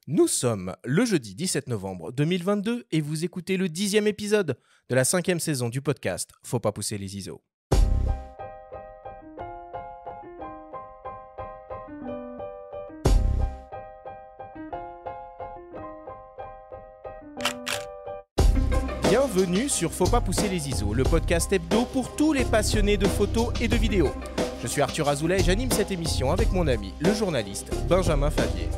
Nous sommes le jeudi 17 novembre 2022 et vous écoutez le 10e épisode de la 5e saison du podcast Faut pas pousser les ISO. Bienvenue sur Faut pas pousser les ISO, le podcast hebdo pour tous les passionnés de photos et de vidéos. Je suis Arthur Azoulay et j'anime cette émission avec mon ami, le journaliste Benjamin Favier.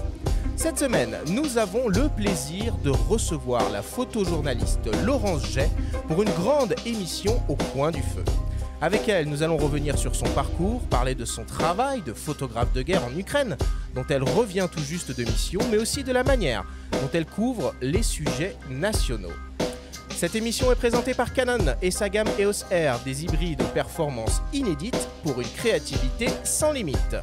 Cette semaine, nous avons le plaisir de recevoir la photojournaliste Laurence Jay pour une grande émission au coin du feu. Avec elle, nous allons revenir sur son parcours, parler de son travail de photographe de guerre en Ukraine, dont elle revient tout juste de mission, mais aussi de la manière dont elle couvre les sujets nationaux. Cette émission est présentée par Canon et sa gamme EOS R, des hybrides aux performances inédites pour une créativité sans limite.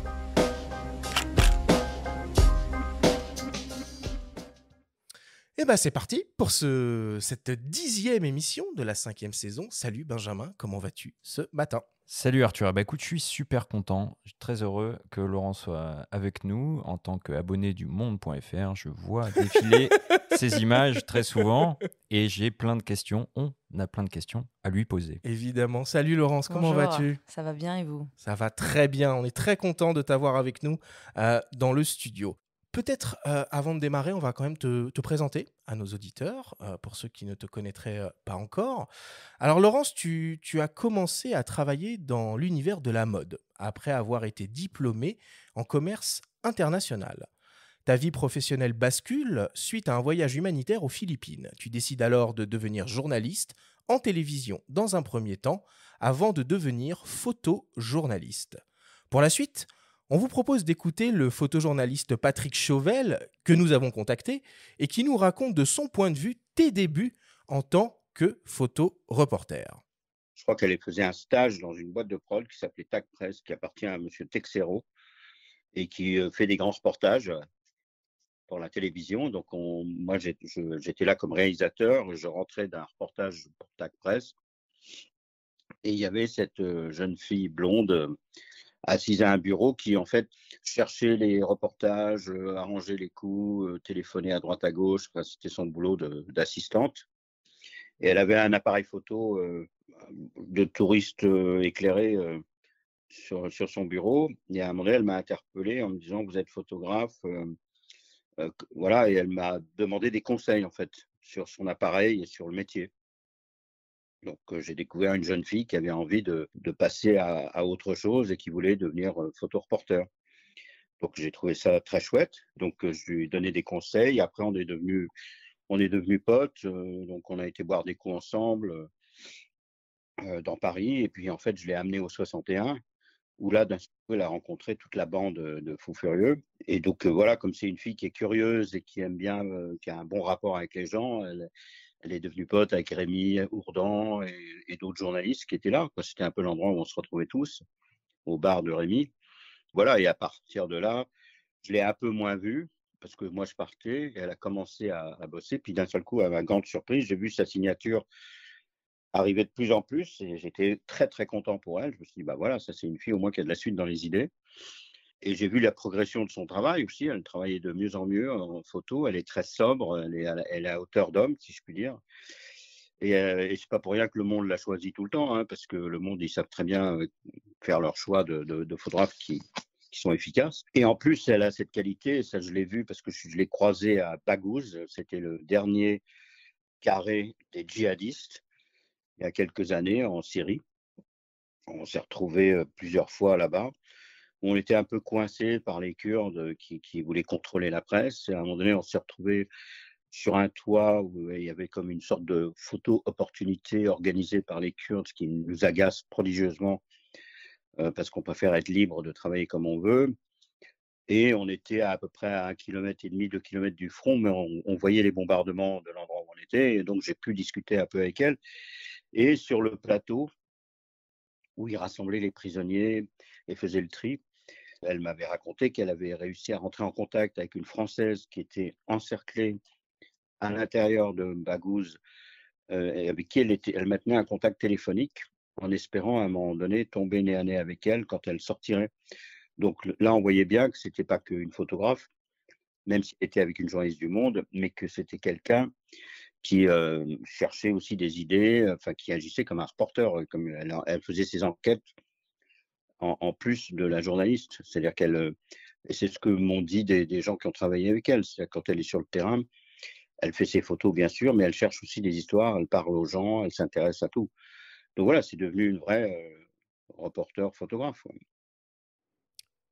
Et bah c'est parti pour cette 10e émission de la 5e saison. Salut Benjamin, comment vas-tu ce matin ? Salut Arthur, écoute, je suis super content, je suis très heureux que Laurent soit avec nous en tant qu'abonné du monde.fr. Je vois défiler ces images très souvent et j'ai plein de questions, on a plein de questions à lui poser. Évidemment. Salut Laurence, comment Bonjour, vas-tu ? ça va bien et vous ? Ça va très bien, on est très content de t'avoir avec nous dans le studio. Peut-être avant de démarrer, on va quand même te présenter à nos auditeurs, pour ceux qui ne te connaîtraient pas encore. Alors Laurence, tu as commencé à travailler dans l'univers de la mode, après avoir été diplômée en commerce international. Ta vie professionnelle bascule suite à un voyage humanitaire aux Philippines. Tu décides alors de devenir journaliste en télévision dans un premier temps, avant de devenir photojournaliste. Pour la suite, on vous propose d'écouter le photojournaliste Patrick Chauvel, que nous avons contacté, et qui nous raconte de son point de vue tes débuts en tant que photoreporter. Je crois qu'elle faisait un stage dans une boîte de prod qui s'appelait Tac Press, qui appartient à monsieur Texero et qui fait des grands reportages pour la télévision. Donc, moi, j'étais là comme réalisateur. Je rentrais d'un reportage pour Tac Press et il y avait cette jeune fille blonde assise à un bureau qui, en fait, cherchait les reportages, arrangeait les coups, téléphonait à droite à gauche. Enfin, c'était son boulot d'assistante. Et elle avait un appareil photo de touriste éclairé sur son bureau. Et à un moment donné, elle m'a interpellé en me disant: vous êtes photographe, voilà. Et elle m'a demandé des conseils en fait sur son appareil et sur le métier. Donc j'ai découvert une jeune fille qui avait envie de passer à autre chose et qui voulait devenir photoreporter. Donc j'ai trouvé ça très chouette. Donc je lui ai donné des conseils. Après on est devenus potes. Donc on a été boire des coups ensemble dans Paris. Et puis en fait je l'ai amenée au 61. Où là, d'un seul coup, elle a rencontré toute la bande de fous furieux. Et donc, voilà, comme c'est une fille qui est curieuse et qui aime bien, qui a un bon rapport avec les gens, elle est devenue pote avec Rémi Ourdan et d'autres journalistes qui étaient là, quoi. C'était un peu l'endroit où on se retrouvait tous, au bar de Rémi. Voilà, et à partir de là, je l'ai un peu moins vue, parce que moi, je partais, et elle a commencé à bosser. Puis d'un seul coup, à ma grande surprise, j'ai vu sa signature arriver de plus en plus et j'étais très, très content pour elle. Je me suis dit: «Bah, voilà, ça, c'est une fille au moins qui a de la suite dans les idées» et j'ai vu la progression de son travail aussi. Elle travaillait de mieux en mieux en photo. Elle est très sobre, elle est à hauteur d'homme, si je puis dire et c'est pas pour rien que Le Monde l'a choisie tout le temps, hein, parce que Le Monde, ils savent très bien, faire leur choix de photographes qui sont efficaces et en plus, elle a cette qualité, ça je l'ai vu parce que je l'ai croisée à Baghouz. C'était le dernier carré des djihadistes il y a quelques années en Syrie. On s'est retrouvés plusieurs fois là-bas. On était un peu coincés par les Kurdes qui voulaient contrôler la presse. Et à un moment donné, on s'est retrouvés sur un toit où il y avait comme une sorte de photo opportunité organisée par les Kurdes, ce qui nous agace prodigieusement parce qu'on préfère être libre de travailler comme on veut. Et on était à peu près à 1,5 km, 2 kilomètres du front, mais on voyait les bombardements de l'endroit où on était. Et donc, j'ai pu discuter un peu avec elle. Et sur le plateau, où il rassemblait les prisonniers et faisait le tri. Elle m'avait raconté qu'elle avait réussi à rentrer en contact avec une Française qui était encerclée à l'intérieur de Baghouz, et avec qui elle maintenait un contact téléphonique en espérant à un moment donné tomber nez à nez avec elle quand elle sortirait. Donc là, on voyait bien que ce n'était pas qu'une photographe, même s'il était avec une journaliste du Monde, mais que c'était quelqu'un qui cherchait aussi des idées, enfin qui agissait comme un reporter, comme elle faisait ses enquêtes en plus de la journaliste. C'est-à-dire qu'elle, et c'est ce que m'ont dit des gens qui ont travaillé avec elle, c'est-à-dire quand elle est sur le terrain, elle fait ses photos bien sûr, mais elle cherche aussi des histoires, elle parle aux gens, elle s'intéresse à tout. Donc voilà, c'est devenu une vraie reporter photographe. Ouais.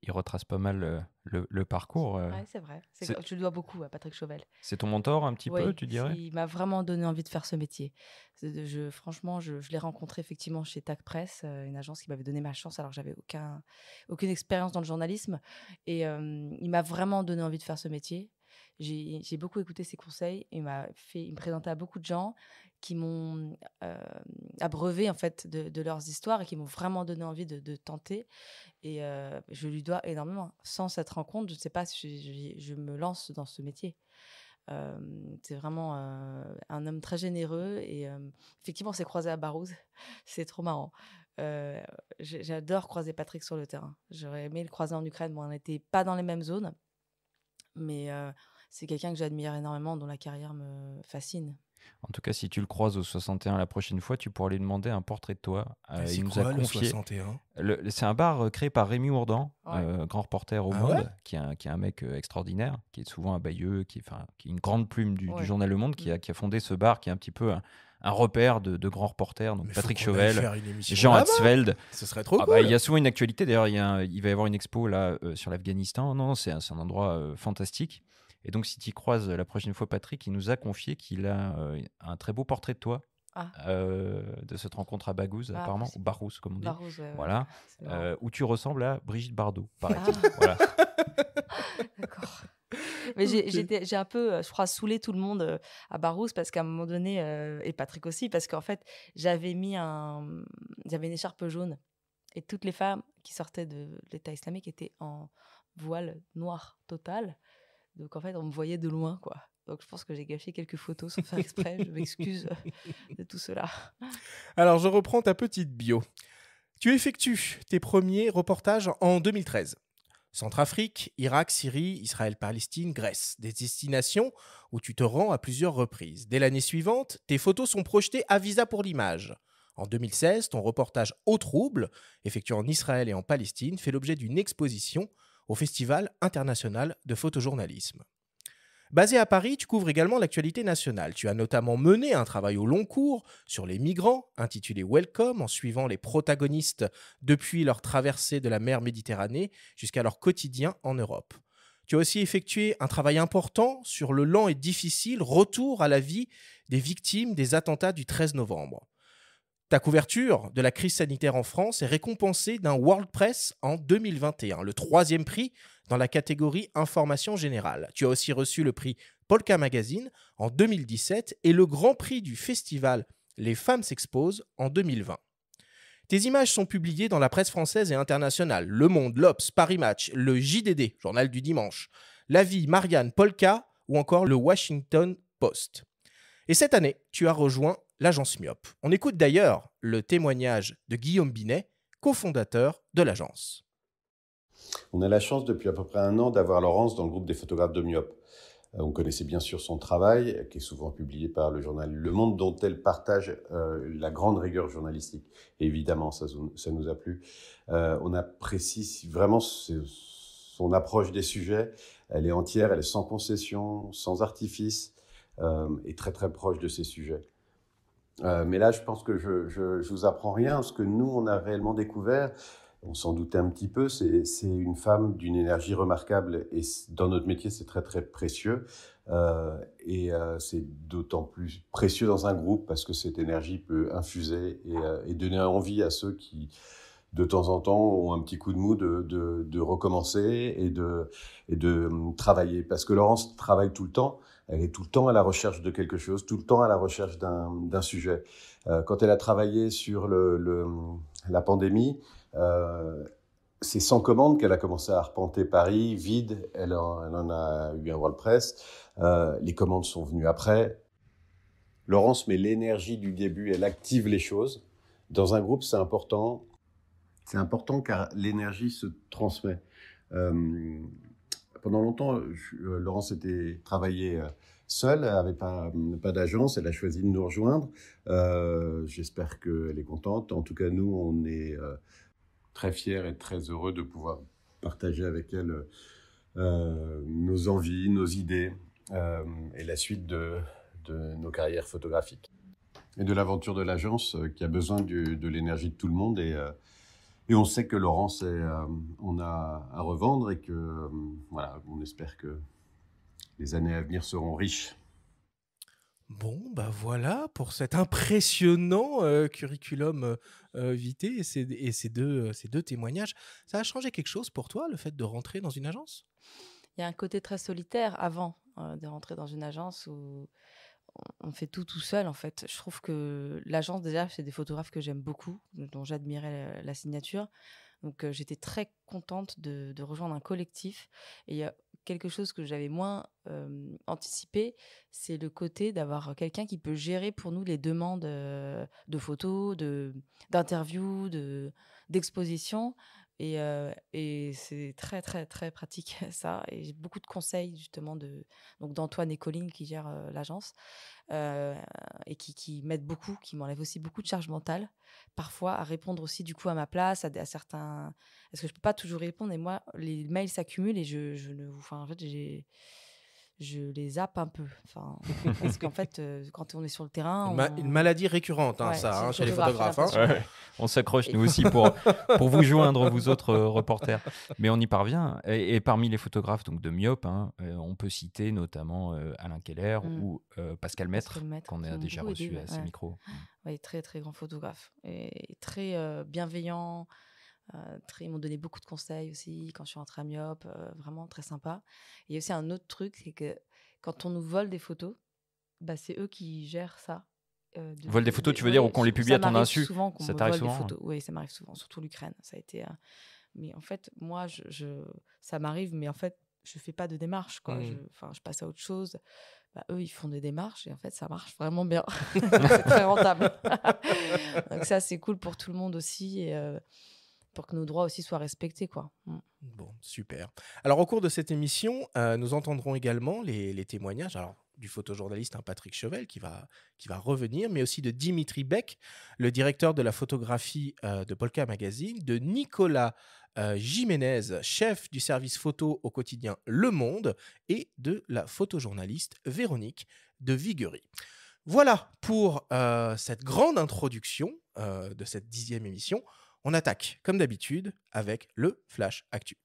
Il retrace pas mal le parcours. Ouais, c'est vrai. C'est Je lui dois beaucoup à Patrick Chauvel. c'est ton mentor un petit peu, Oui, tu dirais? il m'a vraiment donné envie de faire ce métier. Franchement, je l'ai rencontré effectivement chez TAC Presse, une agence qui m'avait donné ma chance alors que j'avais aucune expérience dans le journalisme. Et il m'a vraiment donné envie de faire ce métier. J'ai beaucoup écouté ses conseils. Il me présentait à beaucoup de gens qui m'ont abreuvé en fait de leurs histoires et qui m'ont vraiment donné envie de tenter. Et je lui dois énormément. Sans cette rencontre, je ne sais pas si je me lance dans ce métier. C'est vraiment un homme très généreux et effectivement, on s'est croisé à Barousse. C'est trop marrant. J'adore croiser Patrick sur le terrain. J'aurais aimé le croiser en Ukraine. Bon, on n'était pas dans les mêmes zones, mais c'est quelqu'un que j'admire énormément, dont la carrière me fascine. En tout cas, si tu le croises au 61 la prochaine fois, tu pourras lui demander un portrait de toi. C'est Il nous a quoi le confié. 61? C'est un bar créé par Rémi Ourdan, Ouais. grand reporter au Ah Monde, ouais qui est un mec extraordinaire, qui est souvent un bailleux, qui est une grande plume du Ouais. journal Le Monde, qui a fondé ce bar, qui est un petit peu un repère de grands reporters. Donc Mais Patrick faut qu'on aille Chauvel, faire une émission Jean là-bas. Hatzfeld. Ce serait trop Ah cool. bah, il y a souvent une actualité. D'ailleurs, il va y avoir une expo là sur l'Afghanistan. Non, c'est un endroit fantastique. Et donc, si tu y croises la prochaine fois Patrick, il nous a confié qu'il a un très beau portrait de toi Ah, de cette rencontre à Bagouze, Ah, apparemment, ou possible. Barousse, comme on dit. Barousse, ouais, Voilà. c'est marrant. Où tu ressembles à Brigitte Bardot, paraît-il. Ah. Voilà. D'accord. Mais Ok. j'ai un peu, je crois, saoulé tout le monde à Barousse parce qu'à un moment donné, et Patrick aussi, parce qu'en fait, j'avais une écharpe jaune et toutes les femmes qui sortaient de l'État islamique étaient en voile noir total. Donc en fait, on me voyait de loin, quoi. Donc je pense que j'ai gâché quelques photos sans faire exprès. Je m'excuse de tout cela. Alors, je reprends ta petite bio. Tu effectues tes premiers reportages en 2013. Centrafrique, Irak, Syrie, Israël, Palestine, Grèce. Des destinations où tu te rends à plusieurs reprises. Dès l'année suivante, tes photos sont projetées à Visa pour l'image. En 2016, ton reportage Au Trouble, effectué en Israël et en Palestine, fait l'objet d'une exposition au Festival international de photojournalisme. Basé à Paris, tu couvres également l'actualité nationale. Tu as notamment mené un travail au long cours sur les migrants, intitulé Welcome, en suivant les protagonistes depuis leur traversée de la mer Méditerranée jusqu'à leur quotidien en Europe. Tu as aussi effectué un travail important sur le lent et difficile retour à la vie des victimes des attentats du 13 novembre. Ta couverture de la crise sanitaire en France est récompensée d'un World Press en 2021, le troisième prix dans la catégorie Information générale. Tu as aussi reçu le prix Polka Magazine en 2017 et le grand prix du festival Les Femmes s'exposent en 2020. Tes images sont publiées dans la presse française et internationale, Le Monde, l'Obs, Paris Match, le JDD, Journal du Dimanche, La Vie, Marianne, Polka ou encore le Washington Post. Et cette année, tu as rejoint l'agence Myop. On écoute d'ailleurs le témoignage de Guillaume Binet, cofondateur de l'agence. On a la chance depuis à peu près 1 an d'avoir Laurence dans le groupe des photographes de Myop. On connaissait bien sûr son travail, qui est souvent publié par le journal Le Monde, dont elle partage la grande rigueur journalistique. Et évidemment, ça nous a plu. On apprécie vraiment son approche des sujets. Elle est entière, elle est sans concession, sans artifice, et très très proche de ces sujets. Mais là, je pense que je vous apprends rien. Ce que nous, on a réellement découvert, on s'en doutait un petit peu, c'est une femme d'une énergie remarquable. Et dans notre métier, c'est très, très précieux. C'est d'autant plus précieux dans un groupe parce que cette énergie peut infuser et donner envie à ceux qui, de temps en temps, ont un petit coup de mou de recommencer et de travailler. Parce que Laurence travaille tout le temps. Elle est tout le temps à la recherche de quelque chose, tout le temps à la recherche d'un sujet. Quand elle a travaillé sur la pandémie, c'est sans commande qu'elle a commencé à arpenter Paris, vide. Elle en a eu un World Press. Les commandes sont venues après. Laurence met l'énergie du début, elle active les choses. Dans un groupe, c'est important. C'est important car l'énergie se transmet. Pendant longtemps, Laurence travaillait seule, elle n'avait pas d'agence, elle a choisi de nous rejoindre. J'espère qu'elle est contente. En tout cas, nous, on est très fiers et très heureux de pouvoir partager avec elle nos envies, nos idées et la suite de nos carrières photographiques. Et de l'aventure de l'agence qui a besoin de l'énergie de tout le monde. Et on sait que Laurence, on a à revendre et que, voilà, on espère que les années à venir seront riches. Bon, bah voilà pour cet impressionnant curriculum vitae et ces deux témoignages. Ça a changé quelque chose pour toi, le fait de rentrer dans une agence? Il y a un côté très solitaire avant de rentrer dans une agence où on fait tout seul, en fait. Je trouve que l'agence, déjà, c'est des photographes que j'aime beaucoup, dont j'admirais la signature. Donc, j'étais très contente de rejoindre un collectif. Et il y a quelque chose que j'avais moins anticipé, c'est le côté d'avoir quelqu'un qui peut gérer pour nous les demandes de photos, d'interviews, d'expositions. Et c'est très, très, très pratique, ça. Et j'ai beaucoup de conseils, justement, donc d'Antoine et Colline qui gèrent l'agence et qui m'aident beaucoup, qui m'enlèvent aussi beaucoup de charge mentale, parfois à répondre aussi, du coup, à ma place, à certains... Parce que je ne peux pas toujours répondre. Et moi, les mails s'accumulent et en fait, je les zappe un peu. Parce qu'en fait, quand on est sur le terrain... Une maladie récurrente, Ouais, ça, c'est chez les photographe, photographes. Ouais, on s'accroche nous aussi pour vous joindre, vous autres reporters. Mais on y parvient. Et parmi les photographes donc de Myop, on peut citer notamment Alain Keller ou Pascal Maître, qu'on a déjà reçu à ces micros. Oui, très, très grand photographe. Et très bienveillant. Ils m'ont donné beaucoup de conseils aussi quand je suis rentrée à Myop, vraiment très sympa. Et il y a aussi un autre truc, c'est que quand on nous vole des photos, c'est eux qui gèrent ça. Vol des photos, tu veux dire, ou qu'on les publie à ton insu? Ça t'arrive souvent? Oui, ça m'arrive souvent, surtout l'Ukraine. Ça a été, mais en fait, moi, ça m'arrive, mais en fait, je fais pas de démarche, quoi. Je passe à autre chose. Eux, ils font des démarches et en fait, ça marche vraiment bien. C'est très rentable. Donc ça, c'est cool pour tout le monde aussi. Et, pour que nos droits aussi soient respectés, quoi. Bon, super. Alors, au cours de cette émission, nous entendrons également les témoignages du photojournaliste Patrick Chauvel qui va revenir, mais aussi de Dimitri Beck, le directeur de la photographie de Polka Magazine, de Nicolas Jiménez, chef du service photo au quotidien Le Monde, et de la photojournaliste Véronique de Viguerie. Voilà pour cette grande introduction de cette 10e émission. On attaque, comme d'habitude, avec le Flash Actu.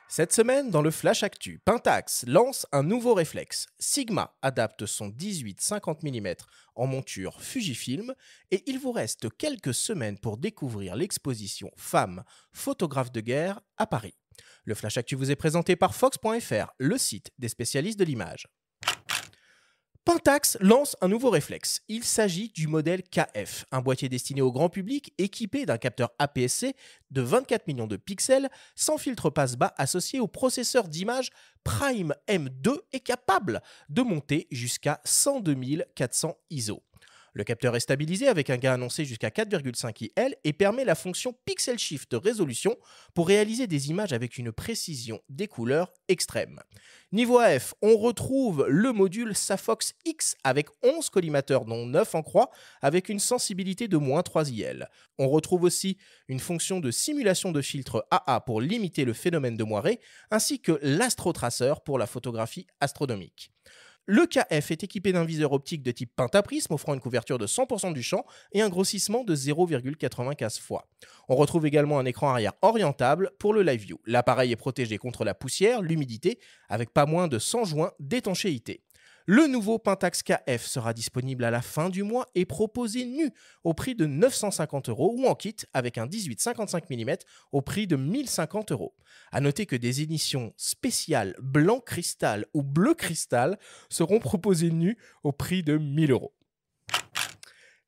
Cette semaine, dans le Flash Actu, Pentax lance un nouveau réflexe. Sigma adapte son 18-50 mm en monture Fujifilm et il vous reste quelques semaines pour découvrir l'exposition Femmes, photographes de guerre à Paris. Le Flash Actu vous est présenté par Fox.fr, le site des spécialistes de l'image. Pentax lance un nouveau réflexe. Il s'agit du modèle KF, un boîtier destiné au grand public équipé d'un capteur APS-C de 24 millions de pixels sans filtre passe-bas associé au processeur d'image Prime M2 et capable de monter jusqu'à 102 400 ISO. Le capteur est stabilisé avec un gain annoncé jusqu'à 4,5 IL et permet la fonction Pixel Shift résolution pour réaliser des images avec une précision des couleurs extrême. Niveau AF, on retrouve le module Safox X avec 11 collimateurs dont 9 en croix avec une sensibilité de moins 3 IL. On retrouve aussi une fonction de simulation de filtre AA pour limiter le phénomène de moiré ainsi que l'astrotraceur pour la photographie astronomique. Le KF est équipé d'un viseur optique de type pentaprisme offrant une couverture de 100% du champ et un grossissement de 0,95 fois. On retrouve également un écran arrière orientable pour le Live View. L'appareil est protégé contre la poussière, l'humidité, avec pas moins de 100 joints d'étanchéité. Le nouveau Pentax KF sera disponible à la fin du mois et proposé nu au prix de 950 € ou en kit avec un 18-55 mm au prix de 1050 €. A noter que des éditions spéciales blanc cristal ou bleu cristal seront proposées nues au prix de 1000 €.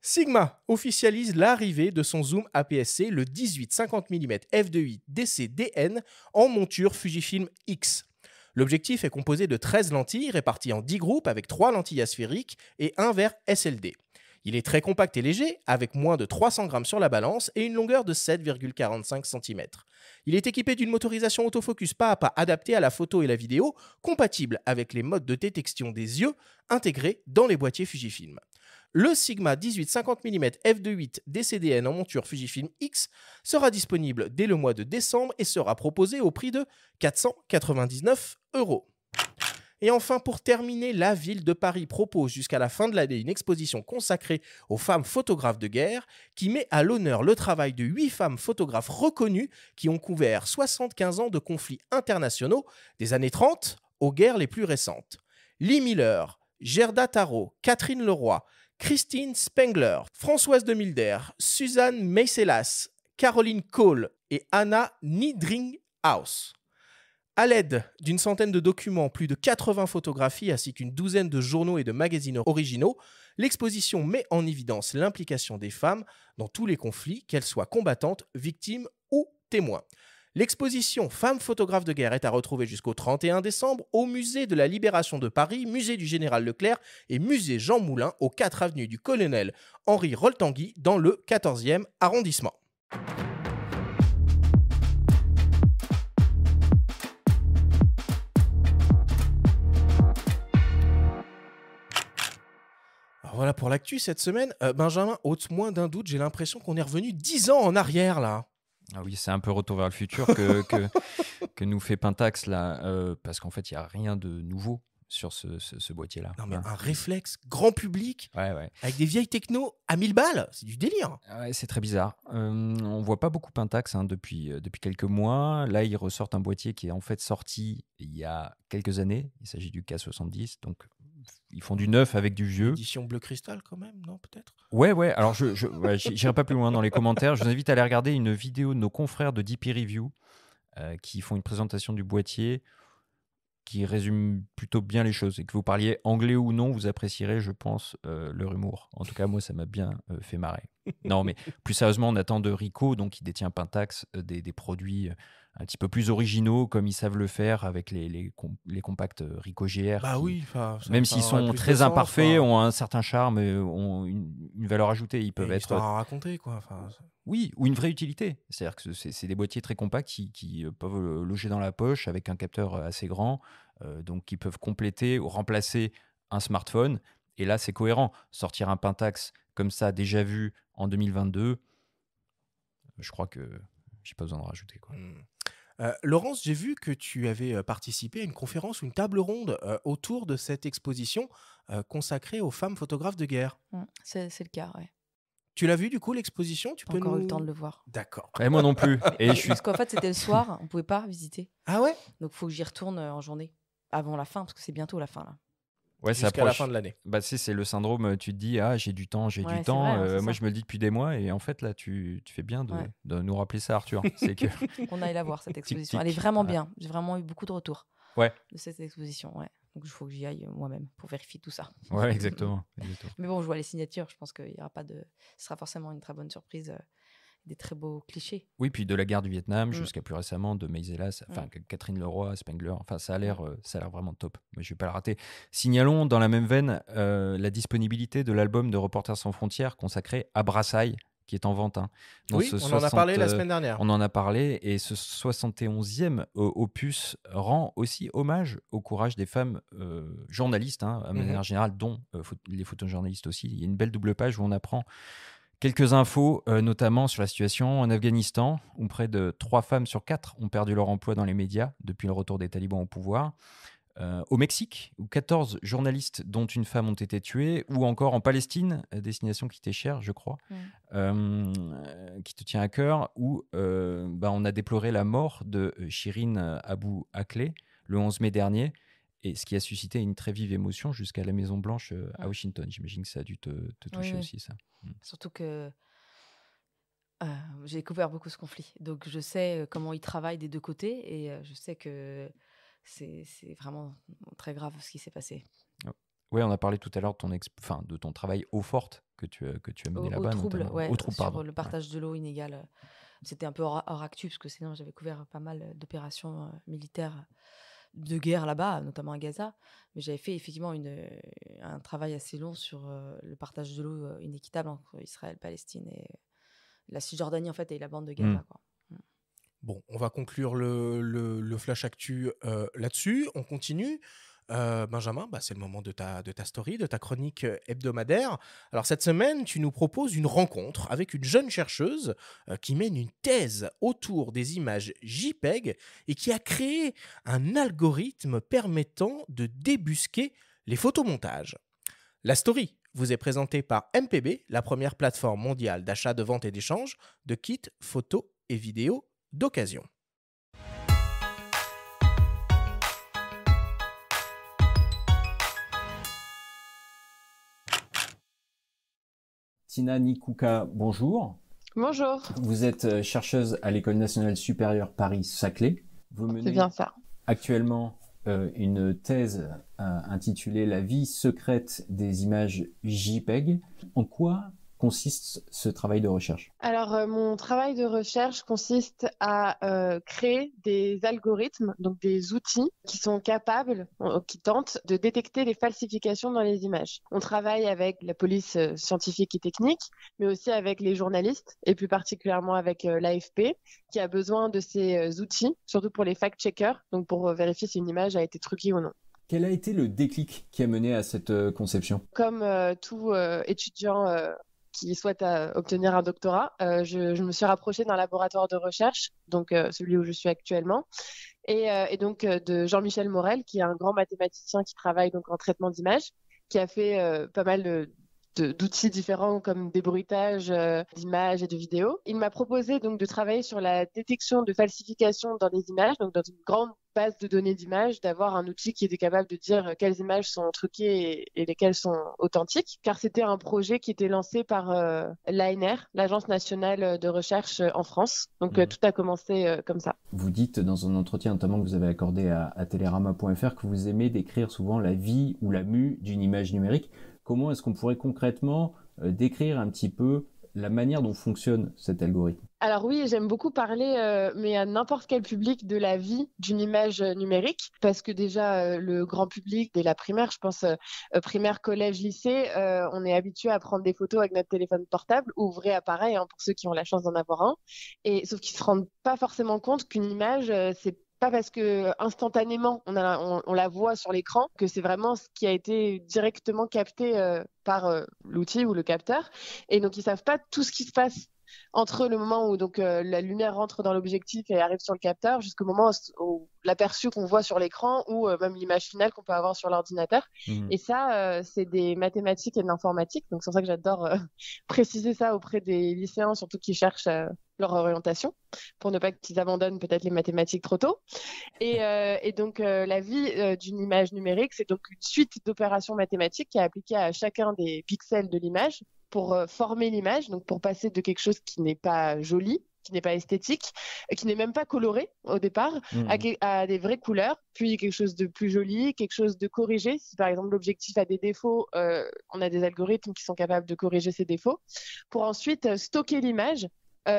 Sigma officialise l'arrivée de son zoom APS-C, le 18-50 mm f2.8 DC-DN en monture Fujifilm X. L'objectif est composé de 13 lentilles réparties en 10 groupes avec 3 lentilles asphériques et un verre SLD. Il est très compact et léger, avec moins de 300 grammes sur la balance et une longueur de 7,45 cm. Il est équipé d'une motorisation autofocus pas à pas adaptée à la photo et la vidéo, compatible avec les modes de détection des yeux intégrés dans les boîtiers Fujifilm. Le Sigma 18-50 mm f2.8 DCDN en monture Fujifilm X sera disponible dès le mois de décembre et sera proposé au prix de 499 €. Et enfin, pour terminer, la ville de Paris propose jusqu'à la fin de l'année une exposition consacrée aux femmes photographes de guerre qui met à l'honneur le travail de 8 femmes photographes reconnues qui ont couvert 75 ans de conflits internationaux des années 30 aux guerres les plus récentes. Lee Miller, Gerda Taro, Catherine Leroy, Christine Spengler, Françoise de Milder, Suzanne Meiselas, Caroline Cole et Anna Niedringhaus. À l'aide d'une centaine de documents, plus de 80 photographies ainsi qu'une douzaine de journaux et de magazines originaux, l'exposition met en évidence l'implication des femmes dans tous les conflits, qu'elles soient combattantes, victimes ou témoins. L'exposition Femmes photographes de guerre est à retrouver jusqu'au 31 décembre au Musée de la Libération de Paris, Musée du Général Leclerc et Musée Jean Moulin aux 4 avenue du Colonel Henri Roltanguy dans le 14e arrondissement. Alors voilà pour l'actu cette semaine. Benjamin, ôte moins d'un doute, j'ai l'impression qu'on est revenu 10 ans en arrière là. Ah oui, c'est un peu retour vers le futur que nous fait Pentax là, parce qu'en fait, il n'y a rien de nouveau sur ce boîtier-là. Non mais Hein. un réflexe grand public Ouais. avec des vieilles techno à 1000 balles, c'est du délire. Ouais, c'est très bizarre. On voit pas beaucoup Pentax depuis quelques mois. Là, ils ressortent un boîtier qui est en fait sorti il y a quelques années. Il s'agit du K70, donc ils font du neuf avec du vieux. Édition bleu cristal quand même, non peut-être? Ouais. Alors, j'irai pas plus loin dans les commentaires. Je vous invite à aller regarder une vidéo de nos confrères de DP Review qui font une présentation du boîtier qui résume plutôt bien les choses. Et que vous parliez anglais ou non, vous apprécierez, je pense, leur humour. En tout cas, moi, ça m'a bien fait marrer. Non, mais plus sérieusement, on attend de Ricoh, donc qui détient Pentax, des produits un petit peu plus originaux, comme ils savent le faire avec les compacts Ricoh GR. Bah qui, oui, même s'ils sont très imparfaits, ont un certain charme, ont une valeur ajoutée. Ils peuvent être... à raconter quoi. Oui, ou une vraie utilité. C'est-à-dire que c'est des boîtiers très compacts qui peuvent loger dans la poche avec un capteur assez grand, donc qui peuvent compléter ou remplacer un smartphone. Et là, c'est cohérent. Sortir un Pentax comme ça, déjà vu en 2022, je crois que j'ai pas besoin de rajouter, quoi. Laurence, j'ai vu que tu avais participé à une conférence ou une table ronde autour de cette exposition consacrée aux femmes photographes de guerre. C'est le cas, ouais. Tu l'as vu du coup l'exposition? Tu Pas peux encore eu nous... le temps de le voir. D'accord. Et moi non plus. Et je suis... Parce qu'en fait, c'était le soir, on pouvait pas visiter. Ah ouais? Donc, il faut que j'y retourne en journée, avant la fin, parce que c'est bientôt la fin, là. Ouais, ça Jusqu'à la approche. fin de l'année. Bah, c'est le syndrome, tu te dis, ah, j'ai du temps. Ouais, c'est temps. vrai, c'est moi, ça. je me le dis depuis des mois. Et en fait, là, tu fais bien Ouais. de nous rappeler ça, Arthur. C'est que... On aille la voir, cette exposition. tic. Elle est vraiment Ouais. bien. J'ai vraiment eu beaucoup de retours Ouais, de cette exposition, ouais. Donc, il faut que j'y aille moi-même pour vérifier tout ça. ouais, exactement. Mais bon, je vois les signatures. Je pense qu'il y aura pas de... Ce sera forcément une très bonne surprise. Des très beaux clichés. Oui, puis de la guerre du Vietnam jusqu'à plus récemment de Meiselas, enfin Catherine Leroy, Spengler, enfin ça a l'air vraiment top. Mais je vais pas le rater. Signalons dans la même veine la disponibilité de l'album de Reporters sans frontières consacré à Brassailles, qui est en vente. Hein. Dans Oui, ce on en a parlé la semaine dernière. On en a parlé, et ce 71e opus rend aussi hommage au courage des femmes journalistes, hein, à manière générale, dont les photojournalistes aussi. Il y a une belle double page où on apprend quelques infos, notamment sur la situation en Afghanistan, où près de 3 femmes sur 4 ont perdu leur emploi dans les médias depuis le retour des talibans au pouvoir. Au Mexique, où 14 journalistes, dont une femme, ont été tués, ou encore en Palestine, destination qui t'est chère, je crois, qui te tient à cœur, où on a déploré la mort de Shirin Abu Akleh le 11 mai dernier, et ce qui a suscité une très vive émotion jusqu'à la Maison-Blanche à Washington. J'imagine que ça a dû te toucher aussi, ça. Surtout que j'ai découvert beaucoup ce conflit. Donc, je sais comment ils travaillent des deux côtés, et je sais que c'est vraiment très grave ce qui s'est passé. Oui, on a parlé tout à l'heure de ton travail eau forte que tu as mené là-bas. Au trouble, sur le partage de l'eau inégale. C'était un peu hors actu, parce que sinon j'avais couvert pas mal d'opérations militaires de guerre là-bas, notamment à Gaza. Mais j'avais fait effectivement un travail assez long sur le partage de l'eau inéquitable entre Israël, Palestine et la Cisjordanie en fait et la bande de Gaza, quoi. Bon, on va conclure le Flash Actu là-dessus. On continue. Benjamin, c'est le moment de ta story, de ta chronique hebdomadaire. Alors cette semaine, tu nous proposes une rencontre avec une jeune chercheuse qui mène une thèse autour des images JPEG et qui a créé un algorithme permettant de débusquer les photomontages. La story vous est présentée par MPB, la première plateforme mondiale d'achat, de vente et d'échange de kits photos et vidéos d'occasion. Tina Nikouka, bonjour. Bonjour. Vous êtes chercheuse à l'École nationale supérieure Paris-Saclay. Vous menez C'est bien ça. Actuellement une thèse intitulée « La vie secrète des images JPEG ». En quoi consiste ce travail de recherche? Alors, mon travail de recherche consiste à créer des algorithmes, donc des outils qui sont capables, qui tentent de détecter les falsifications dans les images. On travaille avec la police scientifique et technique, mais aussi avec les journalistes, et plus particulièrement avec l'AFP, qui a besoin de ces outils, surtout pour les fact-checkers, donc pour vérifier si une image a été truquée ou non. Quel a été le déclic qui a mené à cette conception? Comme tout étudiant qui souhaite obtenir un doctorat, je me suis rapprochée d'un laboratoire de recherche, donc celui où je suis actuellement, et donc de Jean-Michel Morel, qui est un grand mathématicien qui travaille donc en traitement d'images, qui a fait pas mal d'outils différents comme des bruitages d'images et de vidéos. Il m'a proposé donc de travailler sur la détection de falsification dans les images, donc dans une grande base de données d'images, d'avoir un outil qui était capable de dire quelles images sont truquées et lesquelles sont authentiques, car c'était un projet qui était lancé par l'ANR, l'Agence nationale de recherche en France. Donc tout a commencé comme ça. Vous dites dans un entretien notamment que vous avez accordé à Télérama.fr que vous aimez décrire souvent la vie ou la mue d'une image numérique. Comment est-ce qu'on pourrait concrètement décrire un petit peu la manière dont fonctionne cet algorithme? Alors oui, j'aime beaucoup parler, mais à n'importe quel public, de la vie d'une image numérique, parce que déjà, le grand public, dès la primaire, je pense, primaire, collège, lycée, on est habitué à prendre des photos avec notre téléphone portable, ou vrai appareil, pour ceux qui ont la chance d'en avoir un, sauf qu'ils ne se rendent pas forcément compte qu'une image, c'est pas parce que instantanément on la voit sur l'écran que c'est vraiment ce qui a été directement capté par l'outil ou le capteur. Et donc ils savent pas tout ce qui se passe entre le moment où donc la lumière rentre dans l'objectif et arrive sur le capteur jusqu'au moment où l'aperçu qu'on voit sur l'écran ou même l'image finale qu'on peut avoir sur l'ordinateur. Et ça, c'est des mathématiques et de l'informatique. Donc c'est pour ça que j'adore préciser ça auprès des lycéens, surtout qui cherchent leur orientation, pour ne pas qu'ils abandonnent peut-être les mathématiques trop tôt. Et donc la vie d'une image numérique, c'est donc une suite d'opérations mathématiques qui est appliquée à chacun des pixels de l'image pour former l'image, donc pour passer de quelque chose qui n'est pas joli, qui n'est pas esthétique, qui n'est même pas coloré au départ, à des vraies couleurs, puis quelque chose de plus joli, quelque chose de corrigé. Si par exemple l'objectif a des défauts, on a des algorithmes qui sont capables de corriger ces défauts, pour ensuite stocker l'image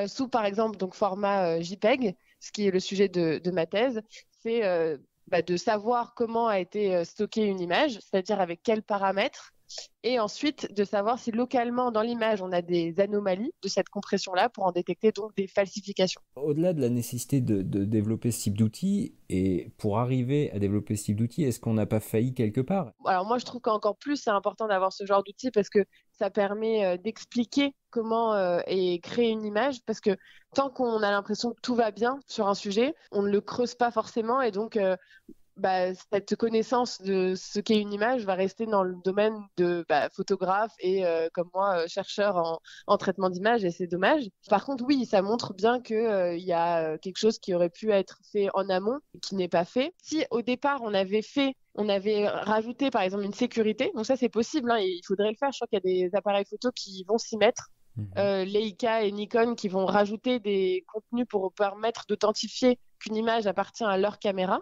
sous par exemple donc format JPEG, ce qui est le sujet de ma thèse, c'est de savoir comment a été stockée une image, c'est-à-dire avec quels paramètres, et ensuite de savoir si localement dans l'image on a des anomalies de cette compression-là pour en détecter donc des falsifications. Au-delà de la nécessité de développer ce type d'outils, et pour arriver à développer ce type d'outils, est-ce qu'on n'a pas failli quelque part? Alors moi je trouve qu'encore plus c'est important d'avoir ce genre d'outils parce que ça permet d'expliquer comment est créée une image, parce que tant qu'on a l'impression que tout va bien sur un sujet, on ne le creuse pas forcément, et donc cette connaissance de ce qu'est une image va rester dans le domaine de photographe et comme moi chercheur en traitement d'image, et c'est dommage. Par contre oui, ça montre bien qu'il y a quelque chose qui aurait pu être fait en amont et qui n'est pas fait. Si au départ on avait rajouté par exemple une sécurité, donc ça c'est possible, et il faudrait le faire, je crois qu'il y a des appareils photo qui vont s'y mettre, Leica et Nikon qui vont rajouter des contenus pour permettre d'authentifier qu'une image appartient à leur caméra.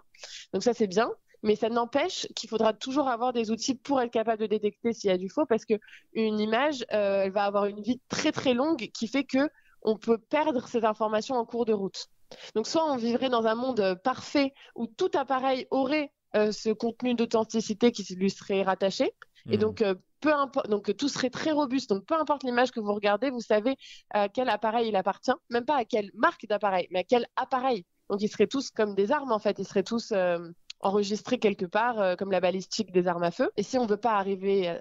Donc ça c'est bien, mais ça n'empêche qu'il faudra toujours avoir des outils pour être capable de détecter s'il y a du faux, parce qu'une image elle va avoir une vie très très longue qui fait que on peut perdre ces informations en cours de route. Donc, soit on vivrait dans un monde parfait où tout appareil aurait ce contenu d'authenticité qui lui serait rattaché. Et donc, peu importe, donc tout serait très robuste. Donc, peu importe l'image que vous regardez, vous savez à quel appareil il appartient, même pas à quelle marque d'appareil, mais à quel appareil. Donc, ils seraient tous comme des armes, en fait. Ils seraient tous enregistrés quelque part, comme la balistique des armes à feu. Et si on veut pas arriver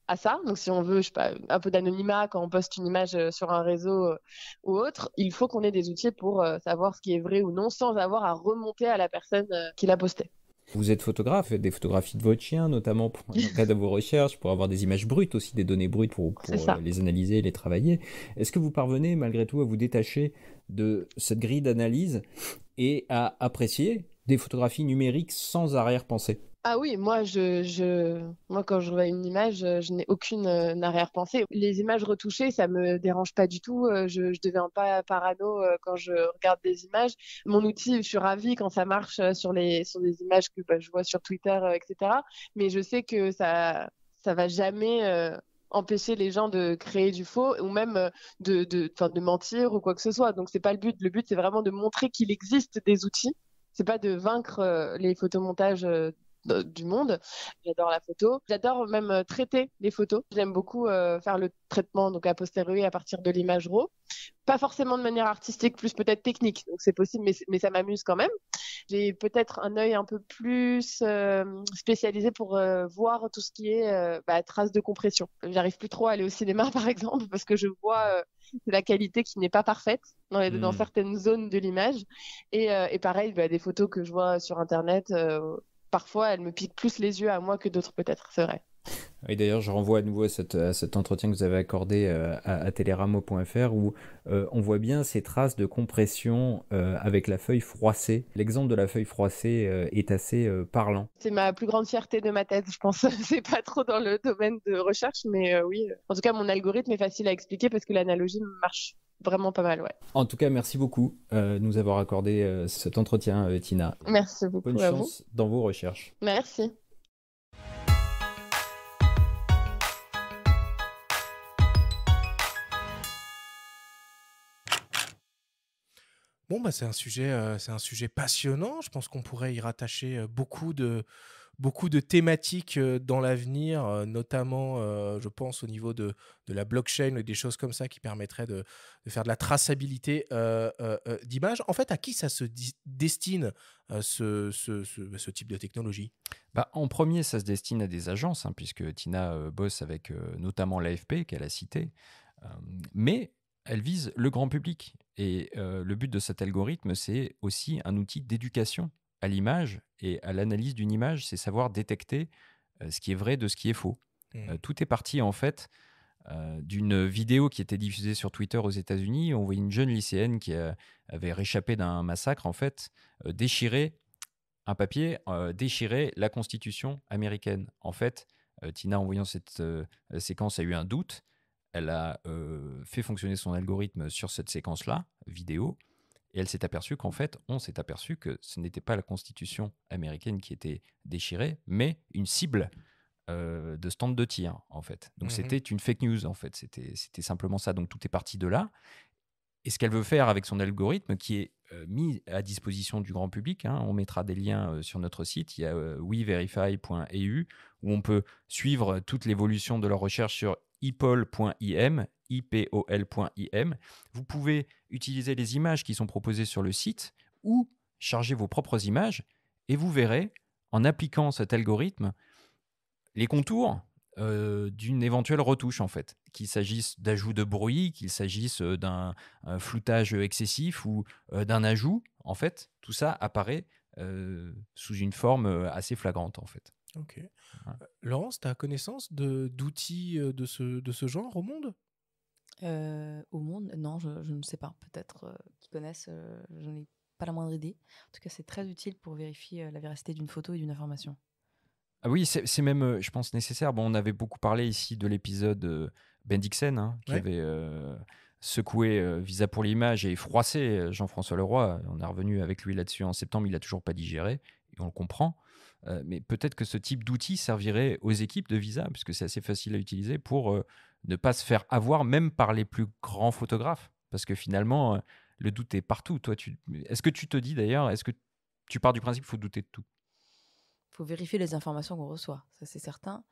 à ça, donc si on veut, je sais pas, un peu d'anonymat quand on poste une image sur un réseau ou autre, il faut qu'on ait des outils pour savoir ce qui est vrai ou non, sans avoir à remonter à la personne qui l'a posté. Vous êtes photographe, faites des photographies de votre chien, notamment pour dans le cadre de vos recherches, pour avoir des images brutes aussi, des données brutes pour les analyser et les travailler. Est-ce que vous parvenez malgré tout à vous détacher de cette grille d'analyse et à apprécier des photographies numériques sans arrière-pensée? Ah oui, moi, quand je vois une image, je n'ai aucune arrière-pensée. Les images retouchées, ça me dérange pas du tout. Je deviens pas parano quand je regarde des images. Mon outil, je suis ravie quand ça marche sur des images que je vois sur Twitter, etc. Mais je sais que ça va jamais empêcher les gens de créer du faux ou même de mentir ou quoi que ce soit. Donc c'est pas le but. Le but, c'est vraiment de montrer qu'il existe des outils. C'est pas de vaincre les photomontages du monde. J'adore la photo. J'adore même traiter les photos. J'aime beaucoup faire le traitement donc a posteriori à partir de l'image RAW. Pas forcément de manière artistique, plus peut-être technique. Donc c'est possible, mais ça m'amuse quand même. J'ai peut-être un œil un peu plus spécialisé pour voir tout ce qui est traces de compression. J'arrive plus trop à aller au cinéma par exemple parce que je vois la qualité qui n'est pas parfaite dans certaines zones de l'image. Et pareil, des photos que je vois sur Internet, parfois, elles me piquent plus les yeux à moi que d'autres, peut-être, c'est vrai. Et d'ailleurs, je renvoie à nouveau à cet entretien que vous avez accordé à teleramo.fr où on voit bien ces traces de compression avec la feuille froissée. L'exemple de la feuille froissée est assez parlant. C'est ma plus grande fierté de ma thèse, je pense. C'est pas trop dans le domaine de recherche, mais oui. En tout cas, mon algorithme est facile à expliquer parce que l'analogie marche vraiment pas mal, ouais. En tout cas, merci beaucoup de nous avoir accordé cet entretien, Tina. Merci beaucoup. Bonne chance dans vos recherches. Merci. Bon, c'est un sujet passionnant. Je pense qu'on pourrait y rattacher beaucoup de thématiques dans l'avenir, notamment, je pense, au niveau de la blockchain et des choses comme ça qui permettraient de faire de la traçabilité d'images. En fait, à qui ça se destine ce type de technologie? En premier, ça se destine à des agences, puisque Tina bosse avec notamment l'AFP, qu'elle a cité. Mais elle vise le grand public. Et le but de cet algorithme, c'est aussi un outil d'éducation à l'image et à l'analyse d'une image, c'est savoir détecter ce qui est vrai de ce qui est faux. Tout est parti en fait d'une vidéo qui était diffusée sur Twitter aux États-Unis. On voyait une jeune lycéenne qui avait réchappé d'un massacre, en fait, déchirer un papier, déchirer la Constitution américaine. En fait, Tina, en voyant cette séquence, a eu un doute. Elle a fait fonctionner son algorithme sur cette séquence-là, vidéo, et elle s'est aperçue qu'en fait, on s'est aperçu que ce n'était pas la Constitution américaine qui était déchirée, mais une cible de stand de tir, en fait. Donc c'était une fake news, en fait. C'était simplement ça. Donc tout est parti de là. Et ce qu'elle veut faire avec son algorithme, qui est mis à disposition du grand public, on mettra des liens sur notre site, il y a weverify.eu, où on peut suivre toute l'évolution de leur recherche sur ipol.im, ipol.im. Vous pouvez utiliser les images qui sont proposées sur le site ou charger vos propres images et vous verrez, en appliquant cet algorithme, les contours d'une éventuelle retouche, en fait. Qu'il s'agisse d'ajout de bruit, qu'il s'agisse d'un floutage excessif ou d'un ajout, en fait, tout ça apparaît sous une forme assez flagrante, en fait. Ok. Ouais. Laurence, tu as connaissance d'outils de ce genre au monde? Au monde, non, je ne sais pas. Peut-être qu'ils connaissent, je n'ai pas la moindre idée. En tout cas, c'est très utile pour vérifier la véracité d'une photo et d'une information. Ah oui, c'est même, je pense, nécessaire. Bon, on avait beaucoup parlé ici de l'épisode Bendixen, qui avait secoué Visa pour l'image et froissé Jean-François Leroy. On est revenu avec lui là-dessus en septembre, il n'a toujours pas digéré, et on le comprend. Mais peut-être que ce type d'outil servirait aux équipes de Visa, puisque c'est assez facile à utiliser, pour ne pas se faire avoir même par les plus grands photographes. Parce que finalement, le doute est partout. Toi, est-ce que tu te dis d'ailleurs, est-ce que tu pars du principe qu'il faut douter de tout? Il faut vérifier les informations qu'on reçoit, ça c'est certain.